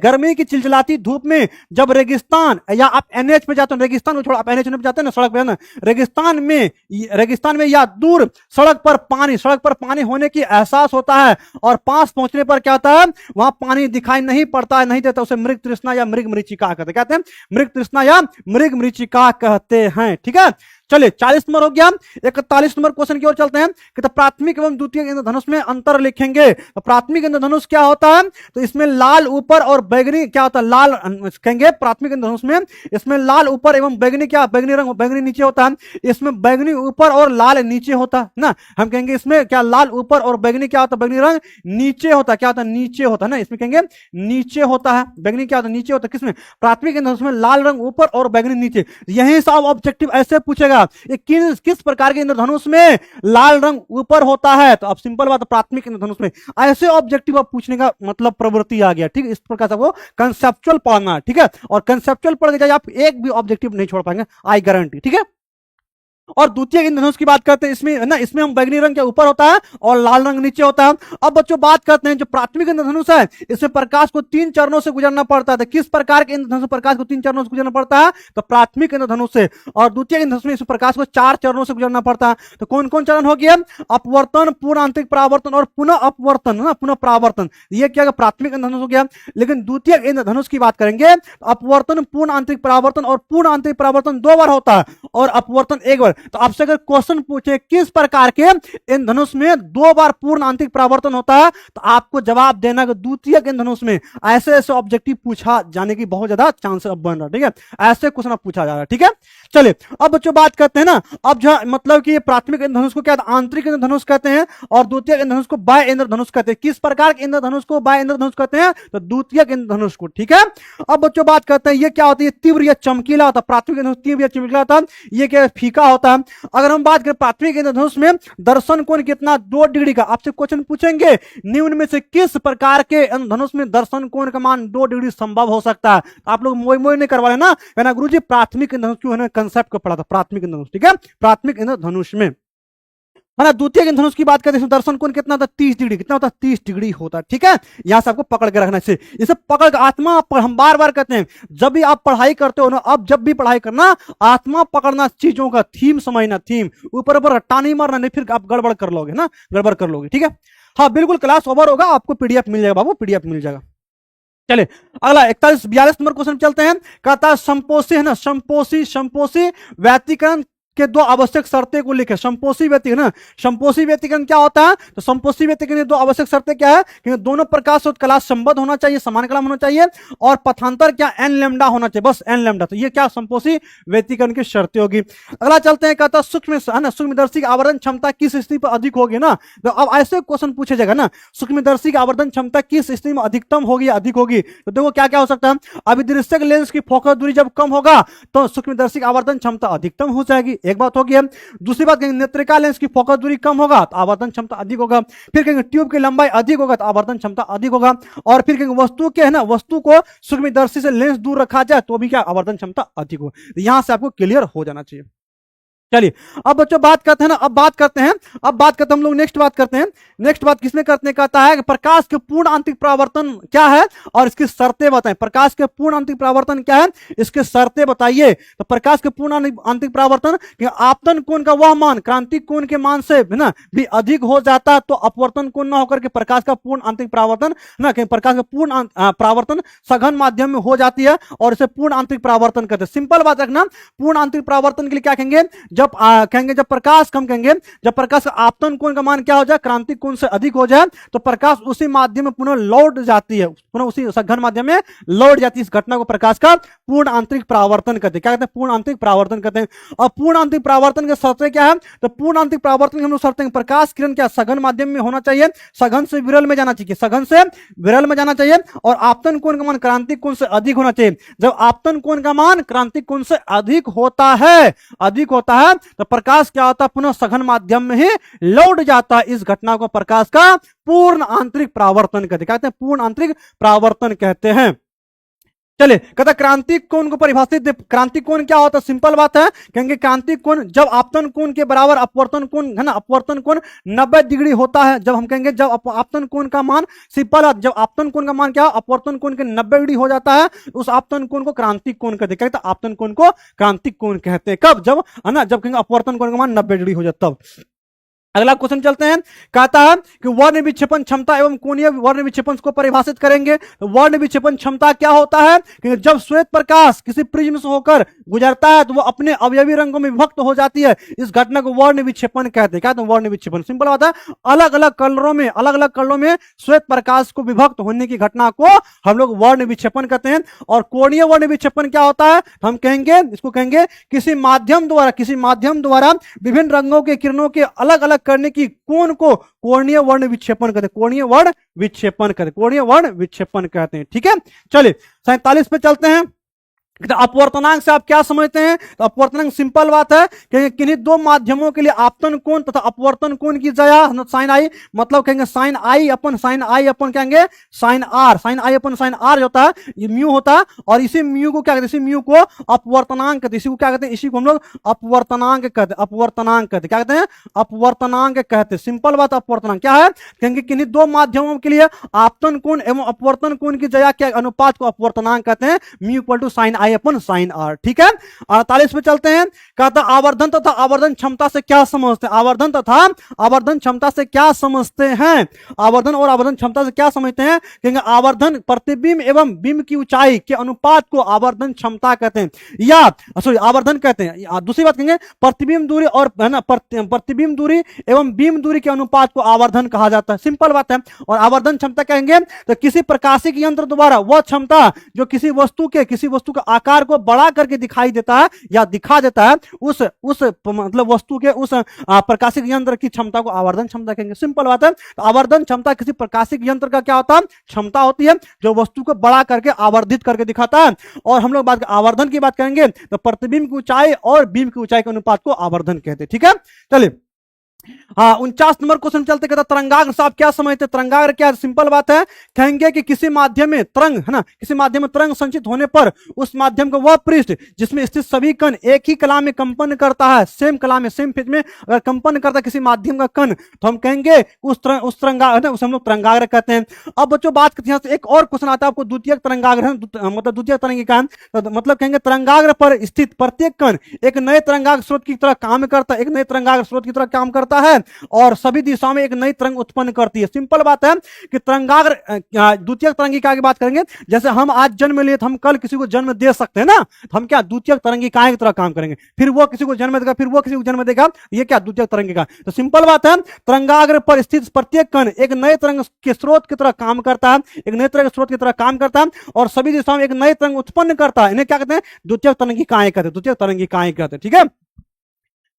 गर्मी की चिलचिलाती धूप में जब रेगिस्तान या आप एनएच पे जाते हो, रेगिस्तान को छोड़ आप एनएच पे जाते हैं ना, सड़क पे ना, रेगिस्तान में या दूर सड़क पर पानी होने की एहसास होता है, और पास पहुंचने पर क्या होता है, वहां पानी दिखाई नहीं पड़ता है, नहीं देता, उसे मृग तृष्णा या मृग मरीचिका कहते हैं। मृग तृष्णा या मृग मरीचिका कहते हैं। ठीक है, चलिए 40 नंबर हो गया। 41 नंबर क्वेश्चन की ओर चलते हैं कि तो प्राथमिक एवं द्वितीयक इंद्रधनुष में अंतर लिखेंगे। तो प्राथमिक इंद्रधनुष क्या होता है, तो इसमें लाल ऊपर और बैगनी क्या होता है, लाल कहेंगे प्राथमिक इंद्रधनुष में, इसमें लाल ऊपर एवं बैगनी क्या, बैगनी नीचे होता है। इसमें बैगनी ऊपर और लाल नीचे होता है ना, हम कहेंगे इसमें क्या, लाल ऊपर और बैगनी क्या होता है, बैगनी रंग नीचे होता है। क्या होता है, नीचे होता है ना, इसमें कहेंगे नीचे होता है। बैगनी क्या होता है, नीचे होता है। किसमें, प्राथमिक इंद्रधनुष में लाल रंग ऊपर और बैगनी नीचे। यही सब ऑब्जेक्टिव ऐसे पूछेगा, किस प्रकार के इंद्रधनुष में लाल रंग ऊपर होता है, तो अब सिंपल बात, प्राथमिक इंद्रधनुष में। ऐसे ऑब्जेक्टिव आप पूछने का मतलब प्रवृत्ति आ गया। ठीक है, इस प्रकार से वो कंसेप्चुअल पढ़ना। ठीक है, और कंसेप्चुअल पढ़ के जाए आप एक भी ऑब्जेक्टिव नहीं छोड़ पाएंगे, आई गारंटी। ठीक है, और द्वितीय इंद्रधनुष की बात करते हैं, इसमें है ना, इसमें हम बैगनी रंग के ऊपर होता है और लाल रंग नीचे होता है। अब बच्चों बात करते हैं जो प्राथमिक इंद्रधनुष है, इसमें प्रकाश को 3 चरणों से गुजरना पड़ता है। तो किस प्रकार के इंद्रधनुष प्रकाश को 3 चरणों से गुजरना पड़ता है? तो प्राथमिक इंद्रधनुष से। और द्वितीय इंद्रधनुष में इस प्रकाश को 4 चरणों से गुजरना पड़ता है। तो कौन कौन चरण हो गया? अपवर्तन, पूर्ण आंतरिक परावर्तन और पुनः अपवर्तन, ना पुनः परावर्तन। ये क्या प्राथमिक इंद्रधनुष हो गया। लेकिन द्वितीय इंद्रधनुष की बात करेंगे, अपवर्तन, पूर्ण आंतरिक परावर्तन और पूर्ण आंतरिक परावर्तन 2 बार होता है और अपवर्तन 1 बार। तो आपसे अगर क्वेश्चन पूछे किस प्रकार के इंद्रधनुष में 2 बार पूर्ण आंतरिक परावर्तन होता है, तो आपको जवाब देना कि द्वितीय इंद्रधनुष में। ऐसे ऐसे ऑब्जेक्टिव पूछा जाने की बहुत ज्यादा चांस अब बन रहा है, ठीक है, ऐसे क्वेश्चन पूछा जा रहा है, ठीक है। चलिए अब बच्चों बात करते हैं ना, अब जो मतलब कि प्राथमिक इंद्रधनुष को क्या आंतरिक इंद्रधनुष कहते हैं और द्वितीय इंद्रधनुष को बाह्य इंद्रधनुष कहते हैं। किस प्रकार के इंद्रधनुष को बाह्य इंद्रधनुष कहते हैं? तो द्वितीय इंद्रधनुष को, ठीक है। अब बच्चों बात करते हैं ये क्या होता है, तीव्र या चमकीला होता है। प्राथमिक इंद्रधनुष तीव्र या चमकीला होता है, ये क्या फीका होता है। अगर हम बात करें प्राथमिक इंद्रधनुष में दर्शन कोण कितना, 2 डिग्री का। आपसे क्वेश्चन पूछेंगे निम्न में से किस प्रकार के इंद्रधनुष में दर्शन कोण का मान 2 डिग्री संभव हो सकता है। आप लोग मोई मोई नहीं करवा लेना, कहना गुरुजी प्राथमिक इंद्रधनुष क्यों है, कंसेप्ट को पढ़ा था प्राथमिक इंद्रधनुष, ठीक है। प्राथमिक इंद्रधनुष में है ना, द्वितीय इंद्रधनुष की बात करते हैं, दर्शन कोण कितना होता है, 30 डिग्री। कितना होता है? 30 डिग्री होता है, ठीक है। यहां से आपको पकड़ के रखना है, इसे पकड़ के आत्मा पर हम बार बार कहते हैं, जब भी आप पढ़ाई करते हो ना, अब जब भी पढ़ाई करना, आत्मा पकड़ना, चीजों का थीम समझना, थीम ऊपर ऊपर रट्टा नहीं मारना, नहीं फिर आप गड़बड़ कर लोगे ना, गड़बड़ कर लोगे, ठीक है। हाँ बिल्कुल, क्लास ओवर होगा, आपको पीडीएफ मिल जाएगा बाबू, पीडीएफ मिल जाएगा। चलिए अगला 42 नंबर क्वेश्चन चलते हैं। कहता है संपोषी, है ना, संपोषी व्यतिकरण के 2 आवश्यक शर्तें को लिखे। संपोषी व्यतिकरण ना, संपोषी व्यतिकरण क्या होता है? तो संपोषी व्यतिकरण की 2 आवश्यक शर्तें क्या है कि दोनों प्रकाश और कला संबद्ध होना चाहिए, समान कलम होना चाहिए और पथांतर क्या एन लैम्डा होना चाहिए, बस एन लैम्डा। तो ये क्या संपोषी व्यतिकरण की शर्तें होगी। अगला चलते हैं, कहता है सूक्ष्म, है ना, सूक्ष्मदर्शी की आवर्धन क्षमता किस स्थिति पर अधिक होगी ना। तो अब ऐसे क्वेश्चन पूछे जाएगा ना, सूक्ष्मदर्शी की आवर्धन क्षमता किस स्थिति में अधिकतम होगी, अधिक होगी। तो देखो क्या क्या हो सकता है। अभिदृश्यक लेंस की फोकस दूरी जब कम होगा तो सूक्ष्मदर्शी की आवर्धन क्षमता अधिकतम हो जाएगी, एक बात होगी। दूसरी बात कहेंगे नेत्रिका लेंस की फोकस दूरी कम होगा तो आवर्धन क्षमता अधिक होगा। फिर कहेंगे ट्यूब की लंबाई अधिक होगा तो आवर्धन क्षमता अधिक होगा। और फिर कहेंगे वस्तु के, है ना, वस्तु को सूक्ष्मदर्शी से लेंस दूर रखा जाए तो भी क्या आवर्धन क्षमता अधिक हो। यहां से आपको क्लियर हो जाना चाहिए। चलिए अब बच्चों बात करते हैं ना, अब बात करते हैं हम लोग नेक्स्ट बात करते हैं। नेक्स्ट बात किसमें करते हैं, कहता है कि प्रकाश के पूर्ण आंतरिक परावर्तन क्या है और इसकी शर्तें बताएं। प्रकाश के पूर्ण आंतरिक परावर्तन क्या है, इसके शर्तें बताइए। तो प्रकाश के पूर्ण आंतरिक परावर्तन, आपतन कोण का वह मान क्रांतिक कोण के मान से, है ना, भी अधिक हो जाता तो अपवर्तन कोण ना होकर के प्रकाश का पूर्ण आंतरिक परावर्तन ना, प्रकाश का पूर्ण परावर्तन सघन माध्यम में हो जाती है और इसे पूर्ण आंतरिक परावर्तन कहते हैं। सिंपल बात रखना, पूर्ण आंतरिक परावर्तन के लिए क्या कहेंगे, जब कहेंगे जब प्रकाश कम, कहेंगे जब प्रकाश का आपतन कोण का मान क्या हो जाए, क्रांतिक कोण से अधिक हो जाए तो प्रकाश उसी माध्यम में पुनः लौट जाती है, पुनः उसी सघन माध्यम में लौट जाती है। इस घटना को प्रकाश का पूर्ण आंतरिक परावर्तन कहते हैं। क्या कहते हैं, पूर्ण आंतरिक परावर्तन कहते हैं। और पूर्ण आंतरिक परावर्तन के शर्तें क्या है, तो पूर्ण आंतरिक परावर्तन की हम लोग शर्तें, प्रकाश किरण क्या सघन माध्यम में होना चाहिए, सघन से विरल में जाना चाहिए, सघन से विरल में जाना चाहिए और आपतन कोण का मान क्रांतिक कोण से अधिक होना चाहिए। जब आपतन कोण का मान क्रांतिक कोण से अधिक होता है तो प्रकाश क्या होता है, पुनः सघन माध्यम में ही लौट जाता है। इस घटना को प्रकाश का पूर्ण आंतरिक परावर्तन कहते हैं, पूर्ण आंतरिक परावर्तन कहते हैं। चलिए कहता क्रांतिक कोण को परिभाषित, क्रांतिक कोण क्या होता है, सिंपल बात है, कहेंगे क्रांतिक कोण जब आपतन कोण के बराबर अपवर्तन कोण, है ना, अपवर्तन कोण 90 डिग्री होता है। जब हम कहेंगे जब आपतन कोण का मान, सिंपल है, जब आपतन कोण का मान क्या अपवर्तन कोण के 90 डिग्री हो जाता है उस आपतन कोण को क्रांतिक कोण कहते हैं। कहते हैं आपतन कोण को क्रांतिक कोण कहते हैं। कब, जब, है ना, जब कहेंगे अपवर्तन कोण का मान 90 डिग्री हो जाता है तब। अगला क्वेश्चन चलते हैं, कहता है कि वर्ण विक्षेपण क्षमता एवं कोणीय वर्ण विक्षेपण को परिभाषित करेंगे। तो वर्ण विक्षेपण क्षमता क्या होता है कि जब श्वेत प्रकाश किसी प्रिज्म से होकर गुजरता है तो वो अपने अवयवी रंगों में विभक्त हो जाती है। इस घटना को वर्ण विक्षेपण कहते हैं। क्या, तो वर्ण विक्षेपण सिंपल बात है, अलग अलग कलरों में श्वेत प्रकाश को विभक्त होने की घटना को हम लोग वर्ण विक्षेपण कहते हैं। और कोणीय वर्ण विक्षेपण क्या होता है, हम कहेंगे इसको कहेंगे किसी माध्यम द्वारा विभिन्न रंगों के किरणों के अलग अलग करने की कोण को कोणीय वर्ण विक्षेपण कहते हैं, कोणीय वर्ण विक्षेपण कहते हैं, कोणीय वर्ण विक्षेपण कहते हैं। ठीक है, चलिए 47 पे चलते हैं। तो अपवर्तनांक से आप क्या समझते हैं? तो अपवर्तनांक सिंपल बात है कि किन्हीं दो माध्यमों के लिए आपतन कोण तथा अपवर्तन कोण की जया साइन आई, मतलब कहेंगे साइन आई अपन कहेंगे sine r, sine i upon sine r होता है, ये म्यू होता है। और इसी म्यू को क्या कहते हैं? इसी म्यू को अपवर्तनांक कहते हैं। इसी को क्या कहते हैं? इसी को हम लोग अपवर्तनांक कहते हैं। अपवर्तनांक कहते हैं, क्या कहते हैं? अपवर्तनांक कहते हैं। सिंपल बात, अपवर्तनांक क्या है? कहेंगे किन्हीं दो माध्यमों के लिए आपतन कोण एवं अपवर्तन कोण की जया क्या अनुपात को अपवर्तनांक कहते हैं। Mu equal to sine i upon sine r. ठीक है, 48 पे चलते हैं। कहता आवर्धन तथा आवर्धन क्षमता से क्या समझते हैं? आवर्धन तथा आवर्धन क्षमता से क्या समझते हैं? आवर्धन और आवर्धन क्षमता से क्या समझते हैं? कहेंगे आवर्धन प्रतिबिंब एवं बिंब की ऊंचाई के अनुपात को आवर्धन क्षमता कहते हैं, या सॉरी आवर्धन कहते हैं। दूसरी बात कहेंगे प्रतिबिंब दूरी और है ना, प्रतिबिंब दूरी एवं बिंब दूरी के अनुपात को आवर्धन कहा जाता है। सिंपल बात है। और आवर्धन क्षमता कहेंगे तो किसी प्रकाशिक यंत्र द्वारा वह क्षमता जो किसी वस्तु के आकार को बढ़ा करके दिखाई देता है या दिखा देता है, उस मतलब वस्तु के उस प्रकाशिक यंत्र की क्षमता को आवर्धन क्षमता कहेंगे। सिंपल बात है। तो आवर्धन क्षमता किसी प्रकाशिक यंत्र का क्या होता है? क्षमता होती है जो वस्तु को बड़ा करके आवर्धित करके दिखाता है। और हम लोग आवर्धन की बात करेंगे तो प्रतिबिंब की ऊंचाई और बिंब की ऊंचाई के अनुपात को आवर्धन कहते हैं। ठीक है, चलिए हाँ 49 नंबर क्वेश्चन चलते। कहता तरंगाग्र से आप क्या समझते हैं? तरंगाग्र क्या? सिंपल बात है, कहेंगे कि किसी माध्यम में तरंग है ना, किसी माध्यम में तरंग संचित होने पर उस माध्यम का वह पृष्ठ जिसमें स्थित सभी कण एक ही कला में कंपन करता है, सेम कला में सेम फेज में अगर कंपन करता है किसी माध्यम का कण, तो हम कहेंगे उस तरंगाग्र, उसे हम लोग तरंगाग्र कहते हैं। अब बच्चों बात करते हैं, एक और क्वेश्चन आता है आपको, द्वितीयक तरंगाग्र मतलब द्वितीयक तरंगिका, तो मतलब कहेंगे तरंगाग्र पर स्थित प्रत्येक कण एक नए तरंगाग्र स्रोत की तरह काम करता है, एक नए तरंगाग्र स्रोत की तरह काम करता है और सभी दिशाओं में एक नई तरंग उत्पन्न करती है। सिंपल बात है कि तरंगाग्र द्वितीयक तरंगिका की बात करेंगे, जैसे हम आज जन्म लिए तो हम कल किसी को जन्म दे सकते हैं ना, तो हम क्या द्वितीयक तरंगिका की तरह काम करेंगे, फिर वो किसी को जन्म देगा, फिर वो किसी को जन्म देगा, ये क्या द्वितीयक तरंगिका। तो सिंपल बात है, तरंगाग्र पर स्थित प्रत्येक कण एक नए तरंग के स्रोत की तरह काम करता है, एक नए तरंग स्रोत की तरह काम करता है और सभी दिशाओं में एक नई तरंग उत्पन्न करता है। इन्हें क्या कहते हैं? द्वितीयक तरंगिकाएं कहते हैं, द्वितीयक तरंगिकाएं कहते हैं। ठीक है,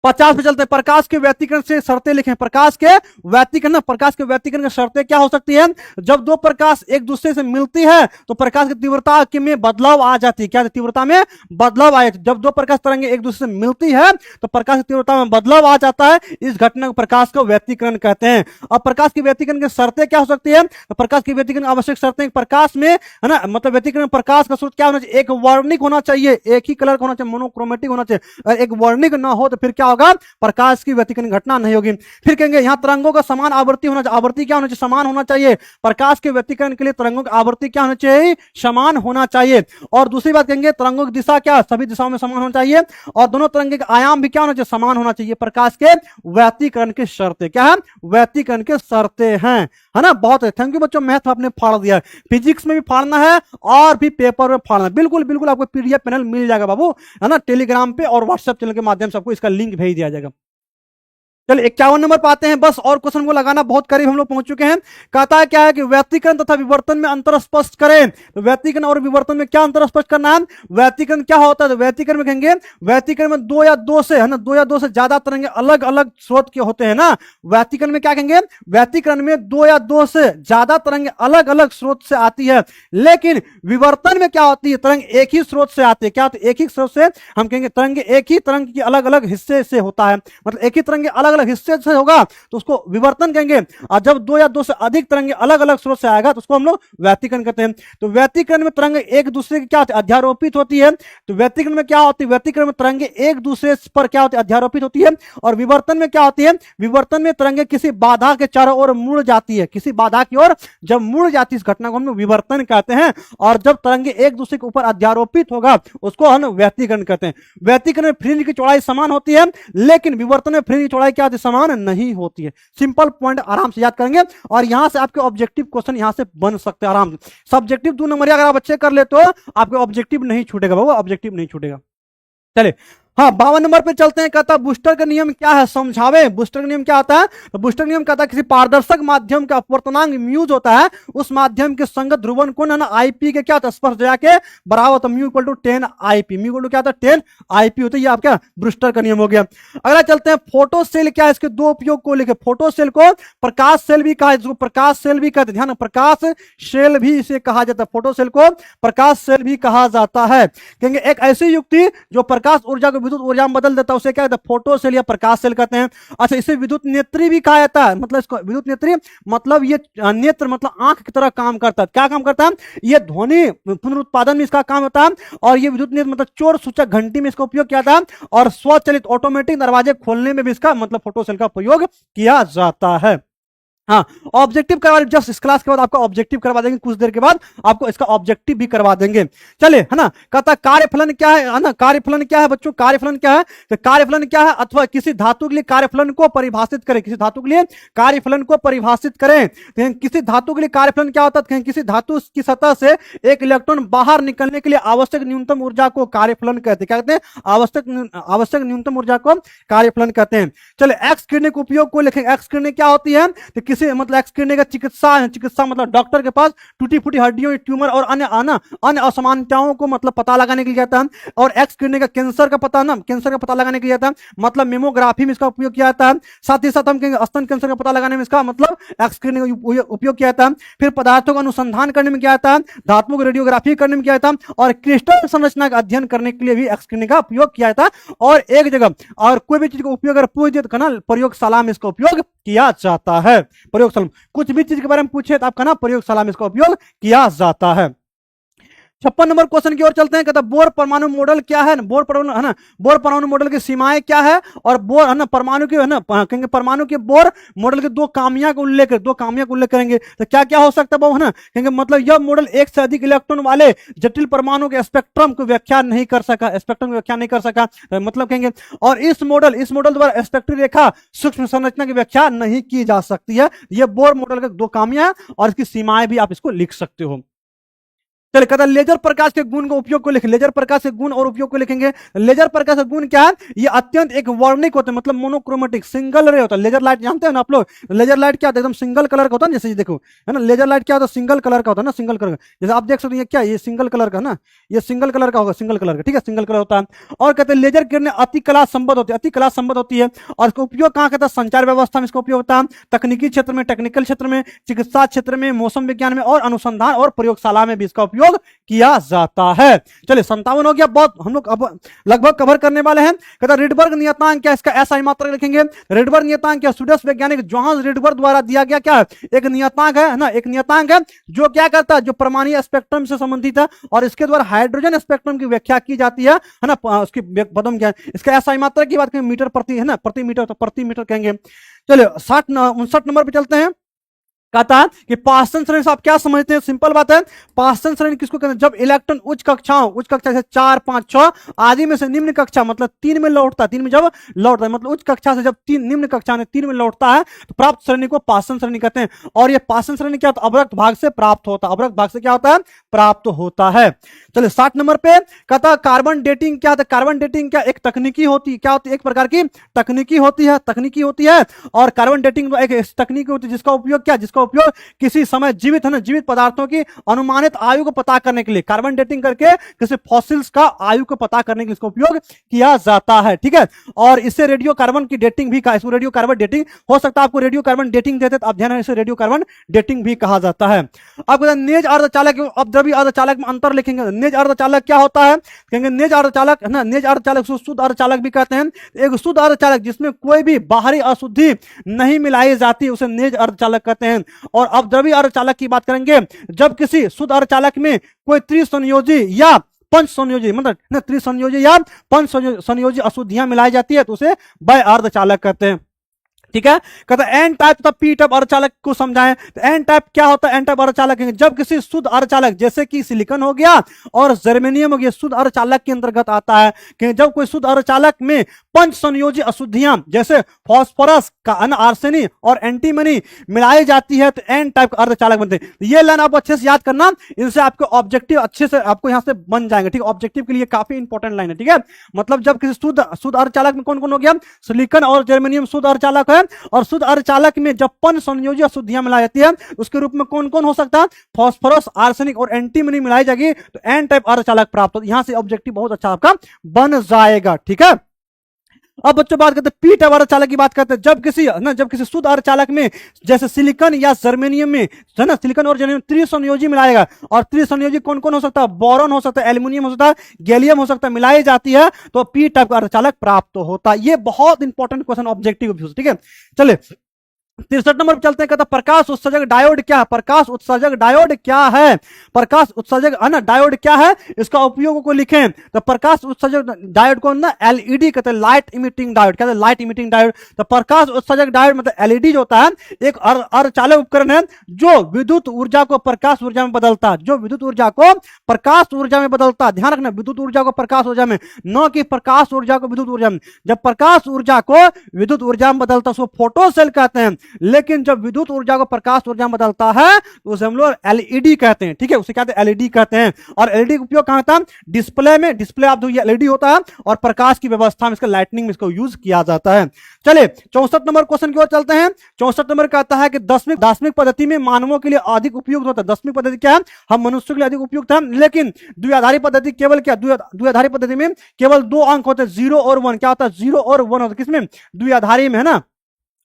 50 पे चलते हैं। प्रकाश के व्यतिकरण से शर्तें लिखें। प्रकाश के व्यतिकरण, प्रकाश के व्यतिकरण की शर्तें क्या हो सकती है? जब दो प्रकाश एक दूसरे से मिलती है तो प्रकाश की तीव्रता में बदलाव आ जाती है। क्या तीव्रता में बदलाव आए? जब दो प्रकाश तरंगें एक दूसरे से मिलती है तो प्रकाश की तीव्रता में बदलाव आ जाता है, इस घटना को प्रकाश का व्यतिकरण कहते हैं। अब प्रकाश की व्यतिकरण की शर्तें क्या हो सकती है? तो प्रकाश की व्यतिकरण आवश्यक शर्तें, प्रकाश में है ना, मतलब व्यतिकरण प्रकाश का स्रोत क्या होना चाहिए? एक वर्णिक होना चाहिए, एक ही कलर का होना चाहिए, मोनोक्रोमेटिक होना चाहिए। अगर एक वर्णिक ना हो तो फिर क्या होगा? प्रकाश की व्यतिकरण घटना नहीं होगी। फिर कहेंगे यहां तरंगों का समान आवृत्ति होना चाहिए। आवृत्ति क्या होना चाहिए? समान होना चाहिए। प्रकाश के व्यतिकरण के लिए तरंगों की आवृत्ति क्या होना चाहिए? समान होना चाहिए। और दूसरी बात कहेंगे तरंगों की दिशा क्या? सभी दिशाओं में समान होना चाहिए। और दोनों तरंगे का आयाम भी क्या होना चाहिए? समान होना चाहिए। प्रकाश के व्यतिकरण की शर्तें क्या है? व्यतिकरण की शर्तें हैं, है ना। बहुत है, थैंक यू बच्चों, मैथ आपने फाड़ दिया। फिजिक्स में भी फाड़ना है और भी पेपर में फाड़ना है। बिल्कुल बिल्कुल आपको पीडीएफ पैनल मिल जाएगा बाबू, है ना, टेलीग्राम पे और व्हाट्सएप चैनल के माध्यम से आपको इसका लिंक भेज दिया जाएगा। चलिए 51 नंबर पर आते हैं। बस और क्वेश्चन को लगाना बहुत करीब हम लोग पहुंच चुके हैं। कहता है क्या है कि व्यतिकरण तथा विवर्तन में अंतर स्पष्ट करें। तो व्यतिकरण और विवर्तन में क्या अंतर स्पष्ट करना है? व्यतिकरण क्या होता है? तो व्यतिकरण में कहेंगे, व्यतिकरण में दो या दो से, है ना, दो या दो से ज्यादा तरंगे अलग अलग स्रोत के होते हैं ना। व्यतिकरण में क्या कहेंगे? व्यतिकरण में दो या दो से ज्यादा तरंगे अलग अलग स्रोत से आती है। लेकिन विवर्तन में क्या होती है? तरंग एक ही स्रोत से आती है। क्या होती है? एक ही स्रोत से। हम कहेंगे तरंगे एक ही तरंग की अलग अलग हिस्से से होता है, मतलब एक ही तरंगे अलग अलग हिस्से से होगा तो उसको विवर्तन कहेंगे। और जब दो या दो से अधिक तरंगे अलग अलग स्रोत से आएगा तो उसको हम लोग व्यतिकरण कहते हैं। तो व्यतिकरण में तरंगे एक दूसरे की क्या होती है? अध्यारोपित होती है। तो व्यतिकरण में क्या होती है? व्यतिकरण में तरंगे एक दूसरे पर क्या होती है? अध्यारोपित होती है। और विवर्तन में क्या होती है? विवर्तन में तरंगे किसी बाधा के चारों ओर मुड़ जाती है, किसी बाधा की ओर जब मुड़ जाती है इस घटना को हम लोग विवर्तन कहते हैं। और जब तरंगे एक दूसरे के ऊपर अध्यारोपित होगा उसको हम व्यतिकरण कहते हैं। व्यतिकरण में फ्रिंज की चौड़ाई समान होती है, लेकिन विवर्तन में फ्रिंज की चौड़ाई क्या होती है? समान नहीं होती है। सिंपल पॉइंट आराम से याद करेंगे और यहां से आपके ऑब्जेक्टिव क्वेश्चन यहां से बन सकते हैं आराम से। सब्जेक्टिव 2 नंबर अगर आप अच्छे कर ले तो आपके ऑब्जेक्टिव नहीं छूटेगा बाबू, ऑब्जेक्टिव नहीं छूटेगा। चलिए हाँ 52 नंबर पे चलते हैं। कहता बूस्टर का नियम क्या है समझावे। बूस्टर का नियम क्या होता है? तो बूस्टर नियम कहता है किसी पारदर्शक माध्यम का अपवर्तनांक म्यूज होता है, उस माध्यम के संगत ध्रुवन कोण है ना आईपी के क्या होता है स्पर्श जाके बराबर होता है mu equal to 10 IP. Mu equal to क्या होता है 10 आईपी होता है। ये आपका ब्रूस्टर का नियम हो गया। अगला चलते हैं फोटो सेल क्या है, इसके दो उपयोग को लेकर। फोटो सेल को प्रकाश सेल भी कहा, इसको प्रकाश सेल भी कहते हैं, ध्यान प्रकाश सेल भी इसे कहा जाता है। फोटो सेल को प्रकाश सेल भी कहा जाता है। कहेंगे एक ऐसी युक्ति जो प्रकाश ऊर्जा को विद्युत ऊर्जा में बदल देता है उसे क्या कहते हैं फोटो सेल या प्रकाश सेल कहते हैं। अच्छा इसे विद्युत नेत्री भी कहा जाता है। मतलब इसको विद्युत नेत्री मतलब ये नेत्र मतलब आंख की तरह काम करता है। क्या काम करता है? ये ध्वनि पुनरुत्पादन में इसका काम होता है, और ये विद्युत नेत्र मतलब चोर सूचक घंटी में इसका उपयोग किया था, और स्वचालित ऑटोमेटिक दरवाजे खोलने में भी इसका मतलब फोटो सेल का प्रयोग किया जाता है। हाँ ऑब्जेक्टिव करवा जस्ट इस क्लास के बाद आपका ऑब्जेक्टिव करवा देंगे, कुछ देर के बाद आपको इसका ऑब्जेक्टिव भी करवा देंगे। चले है ना। कहता कार्यफलन क्या है ना, कार्यफलन क्या है बच्चों, कार्यफलन क्या है? तो कार्यफलन क्या है? अथवा किसी धातु के लिए कार्यफलन को परिभाषित करें, किसी धातु के लिए कार्यफलन को परिभाषित करें। तो किसी धातु के लिए कार्यफलन क्या होता है? किसी धातु की सतह से एक इलेक्ट्रॉन बाहर निकलने के लिए आवश्यक न्यूनतम ऊर्जा को कार्यफलन कहते हैं। क्या कहते हैं? आवश्यक न्यूनतम ऊर्जा को कार्यफलन कहते हैं। चले एक्स किरणें के उपयोग को लिखेंगे। एक्स किरणें क्या होती है? तो किसी मतलब एक्स किरणें का चिकित्सा है, चिकित्सा मतलब डॉक्टर के पास टूटी फूटी हड्डियों ट्यूमर और अन्य असमानताओं को मतलब पता लगाने के लिए जाता है। और एक्स किरणें का कैंसर का पता ना, कैंसर का पता लगाने के लिए जाता है, मतलब मेमोग्राफी में इसका उपयोग किया जाता है। साथ ही साथ हम कहेंगे स्तन कैंसर का पता लगाने में इसका मतलब एक्स किरणें का उपयोग किया जाता है। फिर पदार्थों का अनुसंधान करने में किया जाता है, धातुओं की रेडियोग्राफी करने में किया जाता है, और क्रिस्टल संरचना का अध्ययन करने के लिए भी एक्स किरणें का उपयोग किया जाता है। और एक जगह और कोई भी चीज का उपयोग अगर पूछ दिया तो ना प्रयोगशाला में इसका उपयोग किया जाता है। प्रयोगशाला कुछ भी चीज के बारे में पूछे तो आपका ना प्रयोगशाला में इसका उपयोग किया जाता है। 56 नंबर क्वेश्चन की ओर चलते हैं। कहता बोर परमाणु मॉडल क्या है? बोर परमाणु है ना, बोर परमाणु मॉडल की सीमाएं क्या है? और बोर है ना परमाणु की है ना कहेंगे परमाणु के बोर मॉडल के दो खामियां का उल्लेख करेंगे। तो क्या क्या हो सकता है वो है ना कहेंगे मतलब यह मॉडल एक से अधिक इलेक्ट्रॉन वाले जटिल परमाणु के स्पेक्ट्रम को व्याख्या नहीं कर सका, मतलब कहेंगे। और इस मॉडल द्वारा स्पेक्ट्रल रेखा सूक्ष्म संरचना की व्याख्या नहीं की जा सकती है। यह बोर मॉडल के दो खामियां और इसकी सीमाएं भी आप इसको लिख सकते हो। चलिए कहता लेजर प्रकाश के गुण का उपयोग को लिखें। लेजर प्रकाश के गुण और उपयोग को लिखेंगे। लेजर प्रकाश का गुण क्या है? ये अत्यंत एक वर्णिक होता है, मतलब मोनोक्रोमेटिक सिंगल रे होता है। लेजर लाइट जानते हैं ना आप लोग? लेजर लाइट क्या होता है? एकदम सिंगल कलर का होता है। जैसे देखो है ना लेजर लाइट क्या होता है? सिंगल कलर का होता है ना, सिंगल कलर का। जैसे आप देख सकते हैं क्या ये सिंगल कलर का ना, ये सिंगल कलर का होगा, सिंगल कलर का, ठीक है सिंगल कलर होता है। और कहते हैं लेजर किरणें अति कला संबद्ध होती है, अति कला संबद्ध होती है। और इसका उपयोग कहाँ कहता है? संचार व्यवस्था में इसका उपयोग होता है, तकनीकी क्षेत्र में, टेक्निकल क्षेत्र में, चिकित्सा क्षेत्र में, मौसम विज्ञान में, और अनुसंधान और प्रयोगशाला में भी इसका उपयोग किया जाता है। चलिए 57 हो गया, बहुत हम लोग अब लगभग कवर करने वाले हैं। कहता रिडबर्ग नियतांक क्या? इसका ऐसा ही मात्रा लिखेंगे। रिडबर्ग नियतांक क्या? स्वीडिश वैज्ञानिक जोहान्स रिडबर्ग द्वारा दिया गया क्या है? एक नियतांक है ना, एक नियतांक है जो क्या करता है? जो परमाणु स्पेक्ट्रम से संबंधित है, और इसके द्वारा हाइड्रोजन स्पेक्ट्रम की व्याख्या की जाती है ना। उसकी पदम क्या है? इसका ऐसा ही मात्रा की बात करें मीटर प्रति है ना, प्रति मीटर, तो प्रति मीटर कहेंगे। चलिए 59 नंबर पे चलते हैं। कहता है कि पास्टन श्रेणी से आप क्या समझते हैं? सिंपल बात है, पास्टन श्रेणी किसको कहते हैं? जब इलेक्ट्रॉन उच्च कक्षा से 4, 5, 6 आदि में से निम्न कक्षा मतलब 3 में लौटता है, 3 में जब लौटता है मतलब उच्च कक्षा से जब निम्न कक्षा में 3 में लौटता है तो प्राप्त श्रेणी को पास्टन श्रेणी कहते हैं। और ये पास्टन श्रेणी क्या होता है? अवरक्त भाग से प्राप्त होता है, अवरक्त भाग से क्या होता है? प्राप्त होता है। चलिए 60 नंबर पे कहता है कार्बन डेटिंग क्या होता है? कार्बन डेटिंग क्या एक तकनीकी होती है, क्या होती है? एक प्रकार की तकनीकी होती है। और कार्बन डेटिंग एक तकनीक होती है जिसका उपयोग क्या? जिसका उपयोग किसी समय जीवित है ना, जीवित पदार्थों की अनुमानित आयु को पता करने के लिए कार्बन डेटिंग करके किसी फॉसिल्स का आयु को पता करने के लिए इसका उपयोग किया जाता है, ठीक है। और इससे रेडियो कार्बन की डेटिंग भी इसको रेडियो कार्बन डेटिंग हो सकता है, आपको रेडियो कार्बन डेटिंग देते तो आप ध्यान, इसे रेडियो कार्बन डेटिंग भी कहा जाता है। अब नेज अर्धचालक, अब द्रव्य अर्धचालक में अंतर लिखेंगे। नेज अर्धचालक क्या होता है? कहेंगे नेज अर्धचालक है ना, नेज अर्धचालक शुद्ध अर्धचालक भी कहते हैं। एक शुद्ध अर्धचालक जिसमें कोई भी बाहरी अशुद्धि नहीं मिलाई जाती उसे नेज अर्धचालक कहते हैं। और अब द्रव्य अर्धचालक की बात करेंगे, जब किसी शुद्ध अर्धचालक में कोई त्रिसंयोजी या पंच संयोजी मतलब त्रिसंयोजी या पंच संयोजी अशुद्धियां मिलाई जाती है तो उसे वह अर्धचालक कहते हैं, ठीक है। कहता है एन टाइप तथा पी टाइप अर्धचालक को समझाएं। तो एन टाइप क्या होता है? एन टाइप अर्धचालक जब किसी शुद्ध अर्धचालक जैसे कि सिलिकॉन हो गया और जर्मेनियम हो गया शुद्ध अर्धचालक के अंतर्गत आता है कि जब कोई शुद्ध अर्धचालक में पंच संयोजी अशुद्धियां जैसे फास्फोरस का आर्सेनी और एंटीमनी मिलाई जाती है तो एन टाइप का अर्धचालक बनते हैं। ये लाइन आप अच्छे से याद करना, इनसे आपके ऑब्जेक्टिव अच्छे से आपको यहां से बन जाएंगे। ठीक है, ऑब्जेक्टिव के लिए काफी इंपॉर्टेंट लाइन है। ठीक है, मतलब जब किसी शुद्ध अर्धचालक में कौन कौन हो गया? सिलिकॉन और जर्मेनियम शुद्ध अर्धचालक है, और शुद्ध अर्धचालक में जब पंच संयोजी अशुद्धियां मिलाई जाती है उसके रूप में कौन कौन हो सकता है? फास्फोरस, आर्सेनिक और एंटीमनी मिलाई जाएगी तो एन टाइप अर्धचालक प्राप्त होता है। यहां से ऑब्जेक्टिव बहुत अच्छा आपका बन जाएगा। ठीक है, अब बच्चों बात करते हैं पी टाइप अर्धचालक की बात करते हैं। जब किसी शुद्ध अर्धचालक में जैसे सिलिकॉन या जर्मेनियम में है ना, सिलिकॉन और जर्मेनियम त्रिसंयोजी मिलाएगा, और त्रिसंयोजी कौन कौन हो सकता है? बोरॉन हो सकता है, एल्युमिनियम हो सकता है, गैलियम हो सकता है, मिलाई जाती है तो पी टाइप का अर्धचालक प्राप्त होता है। ये बहुत इंपॉर्टेंट क्वेश्चन ऑब्जेक्टिव। ठीक है, चलिए 63 नंबर पर चलते हैं। कहता प्रकाश उत्सर्जक डायोड क्या है? प्रकाश उत्सर्जक डायोड क्या है? प्रकाश उत्सर्जक है ना डायोड क्या है, इसका उपयोग को लिखें। तो प्रकाश उत्सर्जक डायोड को ना एलईडी कहते हैं, लाइट इमिटिंग डायोड कहते हैं, लाइट इमिटिंग डायोड। तो प्रकाश उत्सर्जक डायोड मतलब एलईडी जो होता है एक अर्धचालक उपकरण है जो विद्युत ऊर्जा को प्रकाश ऊर्जा में बदलता है, जो विद्युत ऊर्जा को प्रकाश ऊर्जा में बदलता है। ध्यान रखना, विद्युत ऊर्जा को प्रकाश ऊर्जा में, न कि प्रकाश ऊर्जा को विद्युत ऊर्जा में। जब प्रकाश ऊर्जा को विद्युत ऊर्जा में बदलता है उसको फोटो सेल कहते हैं, लेकिन जब विद्युत ऊर्जा को प्रकाश ऊर्जा में बदलता है तो उसे हम लोग एलईडी कहते हैं। ठीक है, उसे कहते हैं एलईडी कहते हैं। और एलईडी का उपयोग कहां होता है? डिस्प्ले में। डिस्प्ले आप एलईडी होता है और प्रकाश की व्यवस्था में इसका लाइटनिंग में इसको यूज किया जाता है। चलिए 64 नंबर क्वेश्चन की ओर चलते हैं। 64 नंबर कहता है कि दार्शनिक पद्धति में मानवों के लिए अधिक उपयुक्त होता है। दार्शनिक पद्धति क्या है? हम मनुष्य के लिए अधिक उपयुक्त है, लेकिन द्विआधारी पद्धति केवल क्या? द्विआधारी पद्धति में केवल 2 अंक होते हैं, 0 और 1। क्या होता है? 0 और 1 होता है। किसमें? द्विआधारी में, है ना।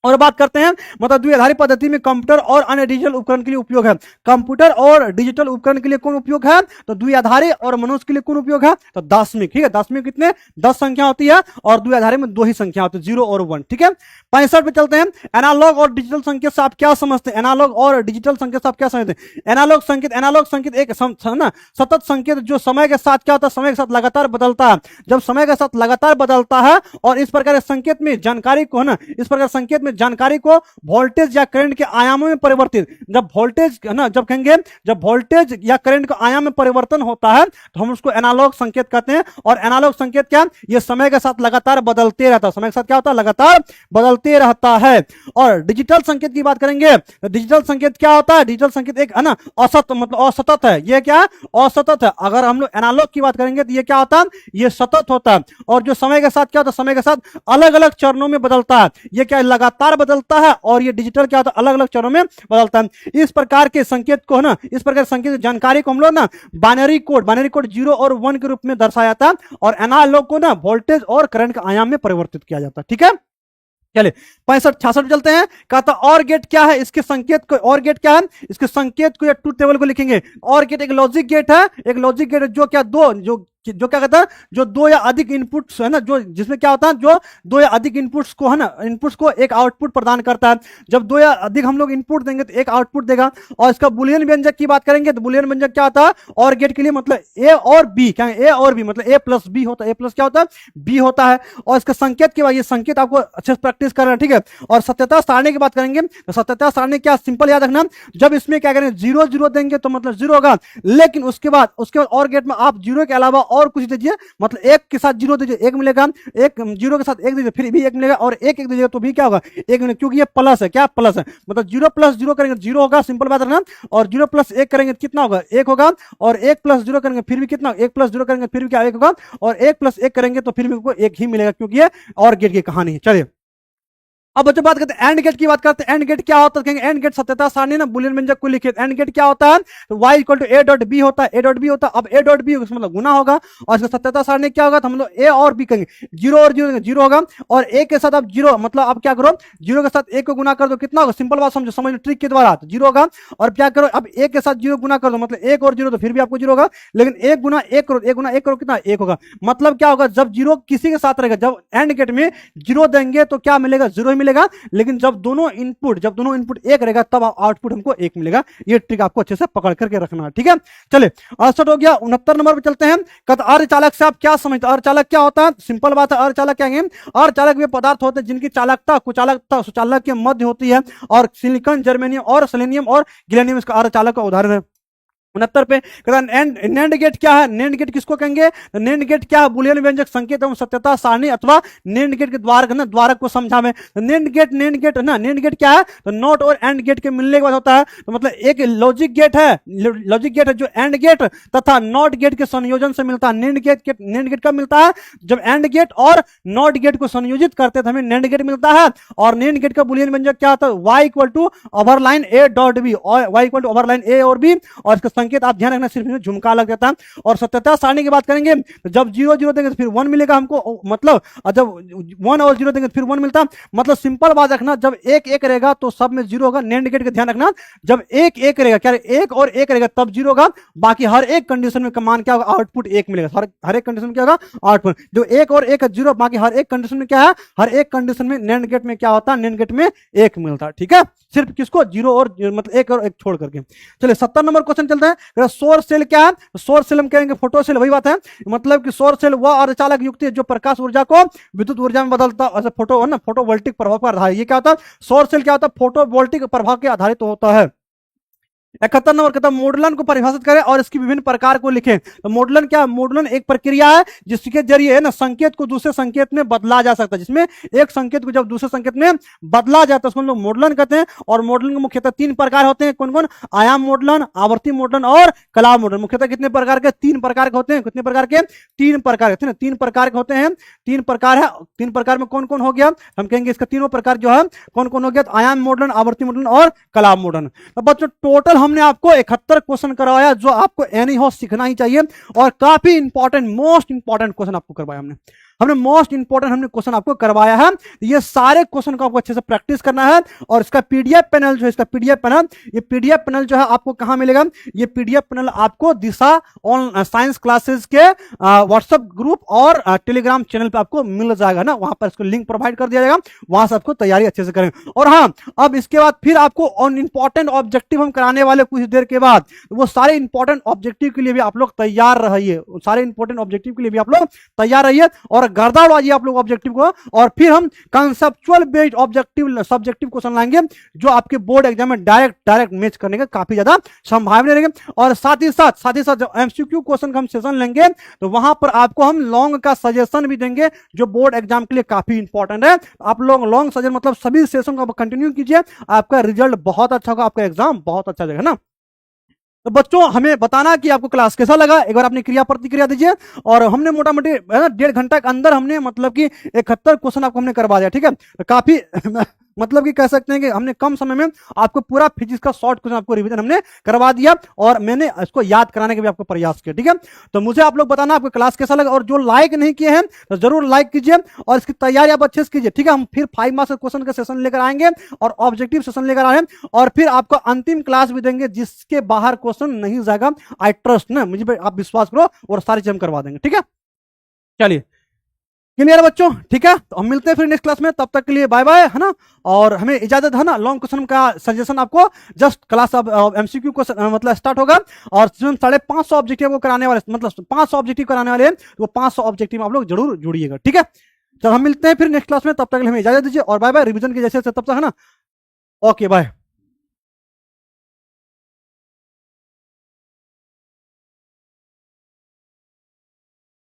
और बात करते हैं मतलब द्विआधारी पद्धति में कंप्यूटर और अन्य डिजिटल उपकरण के लिए उपयोग है। कंप्यूटर और डिजिटल उपकरण के लिए कौन उपयोग है? तो द्विआधारी। और मनुष्य के लिए कौन उपयोग है? तो दार्शनिक। ठीक है, दार्शनिक कितने? 10 संख्या होती है और द्विआधारी में 2 ही संख्या होती है, 0 और 1। ठीक है, 65 पे चलते हैं। एनालॉग और डिजिटल संकेत से आप क्या समझते हैं? एनालॉग और डिजिटल संकेत से आप क्या समझते हैं? एनालॉग संकेत एक ना सतत संकेत जो समय के साथ क्या होता है? समय के साथ लगातार बदलता है। जब समय के साथ लगातार बदलता है और इस प्रकार के संकेत में जानकारी को, है ना, इस प्रकार संकेत में जानकारी को वोल्टेज या करंट के आयामों में परिवर्तित, जब वोल्टेज, है ना, जब कहेंगे जब वोल्टेज या करंट का आयाम में परिवर्तन होता है तो हम उसको एनालॉग संकेत कहते हैं। और एनालॉग संकेत क्या? ये समय के साथ लगातार बदलते रहता है। समय के साथ क्या होता है? लगातार बदलते रहता है। और डिजिटल संकेत की बात करेंगे तो डिजिटल संकेत क्या होता है? डिजिटल संकेत एक, है ना, असत मतलब असतत है। ये क्या? असतत है। अगर हम लोग एनालॉग की बात करेंगे तो ये क्या होता है? ये सतत होता है। और जो समय के साथ क्या होता है? समय के साथ अलग अलग चरणों में बदलता है। ये क्या? लगातार बदलता है। और ये डिजिटल क्या होता है? अलग अलग चरणों में बदलता है। इस प्रकार के संकेत को, है ना, इस प्रकार संकेत जानकारी को हम लोग ना बाइनरी कोड 0 और 1 के रूप में दर्शाया जाता है। और एनालॉग को ना वोल्टेज और करंट का आयाम में परिवर्तित किया जाता है। ठीक है, चलिए 65-66 चलते हैं। कहता और गेट क्या है? इसके संकेत को, और गेट क्या है? इसके संकेत को या ट्रूथ टेबल को लिखेंगे। और गेट एक लॉजिक गेट है, एक लॉजिक गेट जो क्या जो क्या कहता है? जो 2 या अधिक इनपुट्स, है ना, जो जिसमें क्या होता है? जो 2 या अधिक इनपुट्स को, है ना, इनपुट्स को एक आउटपुट प्रदान करता है। जब 2 या अधिक हम लोग इनपुट देंगे तो एक आउटपुट देगा। और इसका बुलियन व्यंजक की बात करेंगे तो बुलियन व्यंजक क्या होता है? और गेट के लिए मतलब ए और बी, क्या है? ए और बी मतलब ए प्लस बी होता है। ए प्लस क्या होता है? बी होता है। और इसका संकेत के बाद ये संकेत आपको अच्छे से प्रैक्टिस करना। ठीक है, और सत्यता सारणी की बात करेंगे तो सत्यता सारणी क्या? सिंपल याद रखना, जब इसमें क्या करेंगे 0 0 देंगे तो मतलब 0 होगा, लेकिन उसके बाद और गेट में आप 0 के अलावा और कुछ दीजिए, मतलब 1 के साथ 0 दीजिए 1 मिलेगा, 1 0 के साथ 1 दीजिए फिर भी 1 मिलेगा, और 1 1 दीजिएगा तो भी क्या होगा? 1 मिलेगा, क्योंकि ये प्लस है। क्या प्लस है? मतलब 0 प्लस 0 करेंगे 0 होगा, सिंपल बात रखना। और 0 प्लस 1 करेंगे कितना होगा? 1 होगा। और 1 प्लस 0 करेंगे फिर भी कितना? 1 प्लस 0 करेंगे फिर भी क्या? 1 होगा। और 1 प्लस 1 करेंगे तो फिर भी 1 ही मिलेगा, क्योंकि ये और गेट की कहानी है। चलिए अब बच्चों बात करते हैं एंड गेट की बात करते हैं। एंड गेट क्या होता है? कहेंगे एंड गेट सत्यता सारणी ना बुलियन व्यंजक को लिखिए। एंड गेट क्या होता है? तो y equal to a dot b होता है। a डॉट बी होता है। अब a डॉट बी मतलब गुना होगा, और इसका सत्यता सारणी क्या होगा? तो हम लोग a और b कहेंगे। 0 और 0 0 होगा, और a के साथ आप 0 मतलब आप क्या करो? 0 के साथ 1 को गुना कर दो, कितना होगा? सिंपल बात समझो, समझ लो ट्रिक के द्वारा। तो 0 होगा, और क्या करो? अब 1 के साथ 0 गुना कर दो, मतलब 1 और 0 तो फिर भी आपको 0 होगा, लेकिन 1 गुना 1 करो, 1 गुना 1 करो कितना? 1 होगा। मतलब क्या होगा? जब 0 किसी के साथ रहेगा, जब एंड गेट में 0 देंगे तो क्या मिलेगा? 0 ही मिलेगा, लेकिन जब दोनों इनपुट एक रहेगा तब आउटपुट हमको एक मिलेगा। ये ट्रिक आपको अच्छे से पकड़ करके रखना है, ठीक है। चलिए 68 हो गया। 69 नंबर पे चलते हैं। कहते अर्धचालक से आप क्या समझते हैं? अर्धचालक क्या होता है? सिंपल बात है, अर्धचालक क्या है? अर्धचालक वे पदार्थ होते हैं जिनकी चालकता कुचालकता सुचालक के मध्य होती है, और सिलिकॉन, जर्मेनियम और सेलेनियम और गिलेनियम इसका अर्धचालक का उदाहरण है। 69 पे नैंड गेट क्या है? नैंड गेट किसको कहेंगे? नैंड गेट क्या है? बुलियन व्यंजक संकेत एवं सत्यता सारणी अथवा नैंड गेट के द्वारक को समझावे। नैंड गेट है ना, नैंड गेट क्या है? तो नॉट और एंड गेट के मिलने के बाद होता है। तो मतलब एक लॉजिक गेट है जो एंड गेट तथा नॉट गेट के संयोजन से मिलता है। नैंड गेट कब मिलता है? जब एंड गेट और नॉट गेट को संयोजित करते हैं तो हमें नैंड गेट मिलता है। और नैंड गेट का बुलियन व्यंजक क्या होता है? y equal to overline a dot b, y equal to overline a और b, और इसका संकेत आप ध्यान रखना, सिर्फ इसमें झुमका लग जाता है। और सत्यता सारणी की बात करेंगे तो जब 0 0 देंगे तो फिर 1 मिलेगा हमको, मतलब जब 1 और 0 देंगे तो फिर 1 मिलता। मतलब सिंपल बात रखना, जब 1 1 रहेगा तो सब में 0 होगा। नैंड गेट का ध्यान रखना, जब 1 1 रहेगा, क्या 1 और 1 रहेगा तब 0 होगा, बाकी हर एक कंडीशन में मान क्या होगा? आउटपुट 1 मिलेगा। हर एक कंडीशन में क्या होगा? आउटपुट। जो 1 और 1 0, बाकी हर एक कंडीशन में क्या है? हर एक कंडीशन में नैंड गेट में क्या होता है? नैंड गेट में 1 मिलता है, ठीक है। सिर्फ किसको? 0 और मतलब 1 और 1 छोड़ करके। चलिए 70 नंबर क्वेश्चन चलता है। सौर सेल क्या है? सौर सेल हम कहेंगे फोटो सेल, वही बात है। मतलब कि सौर सेल वह अर्धचालक युक्ति है जो प्रकाश ऊर्जा को विद्युत ऊर्जा में बदलता है। फोटो है ना, फोटोवोल्टिक प्रभाव पर आधारित। ये क्या होता है? सौर सेल क्या होता है? फोटोवोल्टिक प्रभाव के आधारित होता है। 71 नंबर कहता है मॉडुलन को परिभाषित करें और इसकी विभिन्न प्रकार को लिखें। तो मॉडुलन क्या? मॉडुलन एक प्रक्रिया है जिसके जरिए है ना संकेत को दूसरे संकेत में बदला जा सकता है, जिसमें एक संकेत को जब दूसरे संकेत में बदला जाता है उसको हम लोग मॉडुलन कहते हैं। और मॉडुलन के मुख्यतः 3 प्रकार होते हैं। कौन कौन? आयाम मॉडुलन, आवर्ती मॉडुलन और कलाव मॉडुलन। मुख्यतः कितने प्रकार के? 3 प्रकार के होते हैं। कितने प्रकार के? 3 प्रकार के, 3 प्रकार के होते हैं। 3 प्रकार है। 3 प्रकार में कौन कौन हो गया? हम कहेंगे इसका तीनों प्रकार जो है कौन कौन हो गया? तो आयाम मॉडुलन, आवर्ती मॉडुलन और कलाव मॉडुलन। तो बच्चों टोटल हमने आपको 71 क्वेश्चन करवाया जो आपको एनी हाउ सीखना ही चाहिए, और काफी इंपॉर्टेंट, मोस्ट इंपॉर्टेंट क्वेश्चन आपको करवाया हमने मोस्ट इंपॉर्टेंट क्वेश्चन आपको करवाया है। ये सारे क्वेश्चन को आपको अच्छे से प्रैक्टिस करना है। और इसका पीडीएफ पैनल जो है, इसका पीडीएफ पैनल, ये पीडीएफ पैनल जो है आपको कहां मिलेगा? ये पीडीएफ पैनल आपको दिशा ऑन साइंस क्लासेस के व्हाट्सएप ग्रुप और टेलीग्राम चैनल पे आपको मिल जाएगा ना, वहां पर इसको लिंक प्रोवाइड कर दिया जाएगा, वहां से आपको तैयारी अच्छे से करें। और हाँ, अब इसके बाद फिर आपको ऑन इंपॉर्टेंट ऑब्जेक्टिव हम कराने वाले कुछ देर के बाद, वो सारे इंपॉर्टेंट ऑब्जेक्टिव के लिए भी आप लोग तैयार रहिए, सारे इंपॉर्टेंट ऑब्जेक्टिव के लिए भी आप लोग तैयार रहिए और गर्दा उड़ाइए आप लोग ऑब्जेक्टिव को। और फिर हम conceptual based objective subjective question लाएंगे जो आपके बोर्ड एग्जाम में डायरेक्ट मैच करने का काफी ज्यादा संभावना रहेगी। और साथ ही साथ जब एमसीक्यू क्वेश्चन का हम सेशन लेंगे तो वहां पर आपको हम लॉन्ग का सजेशन भी देंगे जो बोर्ड एग्जाम के लिए काफी इंपॉर्टेंट है। आप लोग लॉन्ग सजेशन मतलब सभी सेशन को कंटिन्यू कीजिए, आपका रिजल्ट बहुत अच्छा होगा, आपका एग्जाम बहुत अच्छा जाएगा ना। तो बच्चों हमें बताना कि आपको क्लास कैसा लगा, एक बार अपनी क्रिया प्रतिक्रिया दीजिए। और हमने मोटा मोटी 1.5 घंटा के अंदर हमने मतलब कि 71 क्वेश्चन आपको हमने करवा दिया, ठीक है। तो काफी मतलब कि कह सकते हैं कि हमने कम समय में आपको पूरा फिजिक्स का शॉर्ट क्वेश्चन आपको रिवीजन हमने करवा दिया और मैंने इसको याद कराने के भी आपको प्रयास किया, ठीक है। तो मुझे आप लोग बताना आपको क्लास कैसा लगा, और जो लाइक नहीं किए हैं तो जरूर लाइक कीजिए और इसकी तैयारी आप अच्छे से कीजिए, ठीक है। हम फिर 5 मार्क्स क्वेश्चन का सेशन लेकर आएंगे और ऑब्जेक्टिव सेशन लेकर आए और फिर आपको अंतिम क्लास भी देंगे जिसके बाहर क्वेश्चन नहीं जाएगा। आई ट्रस्ट ना, मुझे आप विश्वास करो और सारी चीज हम करवा देंगे, ठीक है। चलिए क्लियर है बच्चों, ठीक है। तो हम मिलते हैं फिर नेक्स्ट क्लास में, तब तक के लिए बाय बाय, है ना। और हमें इजाजत है ना, लॉन्ग क्वेश्चन का सजेशन आपको जस्ट क्लास अब एमसीक्यू को मतलब स्टार्ट होगा और 550 ऑब्जेक्टिव को कराने वाले, मतलब 500 ऑब्जेक्टिव कराने वाले हैं, तो 500 ऑब्जेक्टिव आप लोग जरूर जुड़िएगा, ठीक है। तो हम मिलते हैं फिर नेक्स्ट क्लास में, तब तक के लिए हमें इजाजत दीजिए और बाय बाय। रिवीजन के जैसे तब तक है ना, ओके बाय।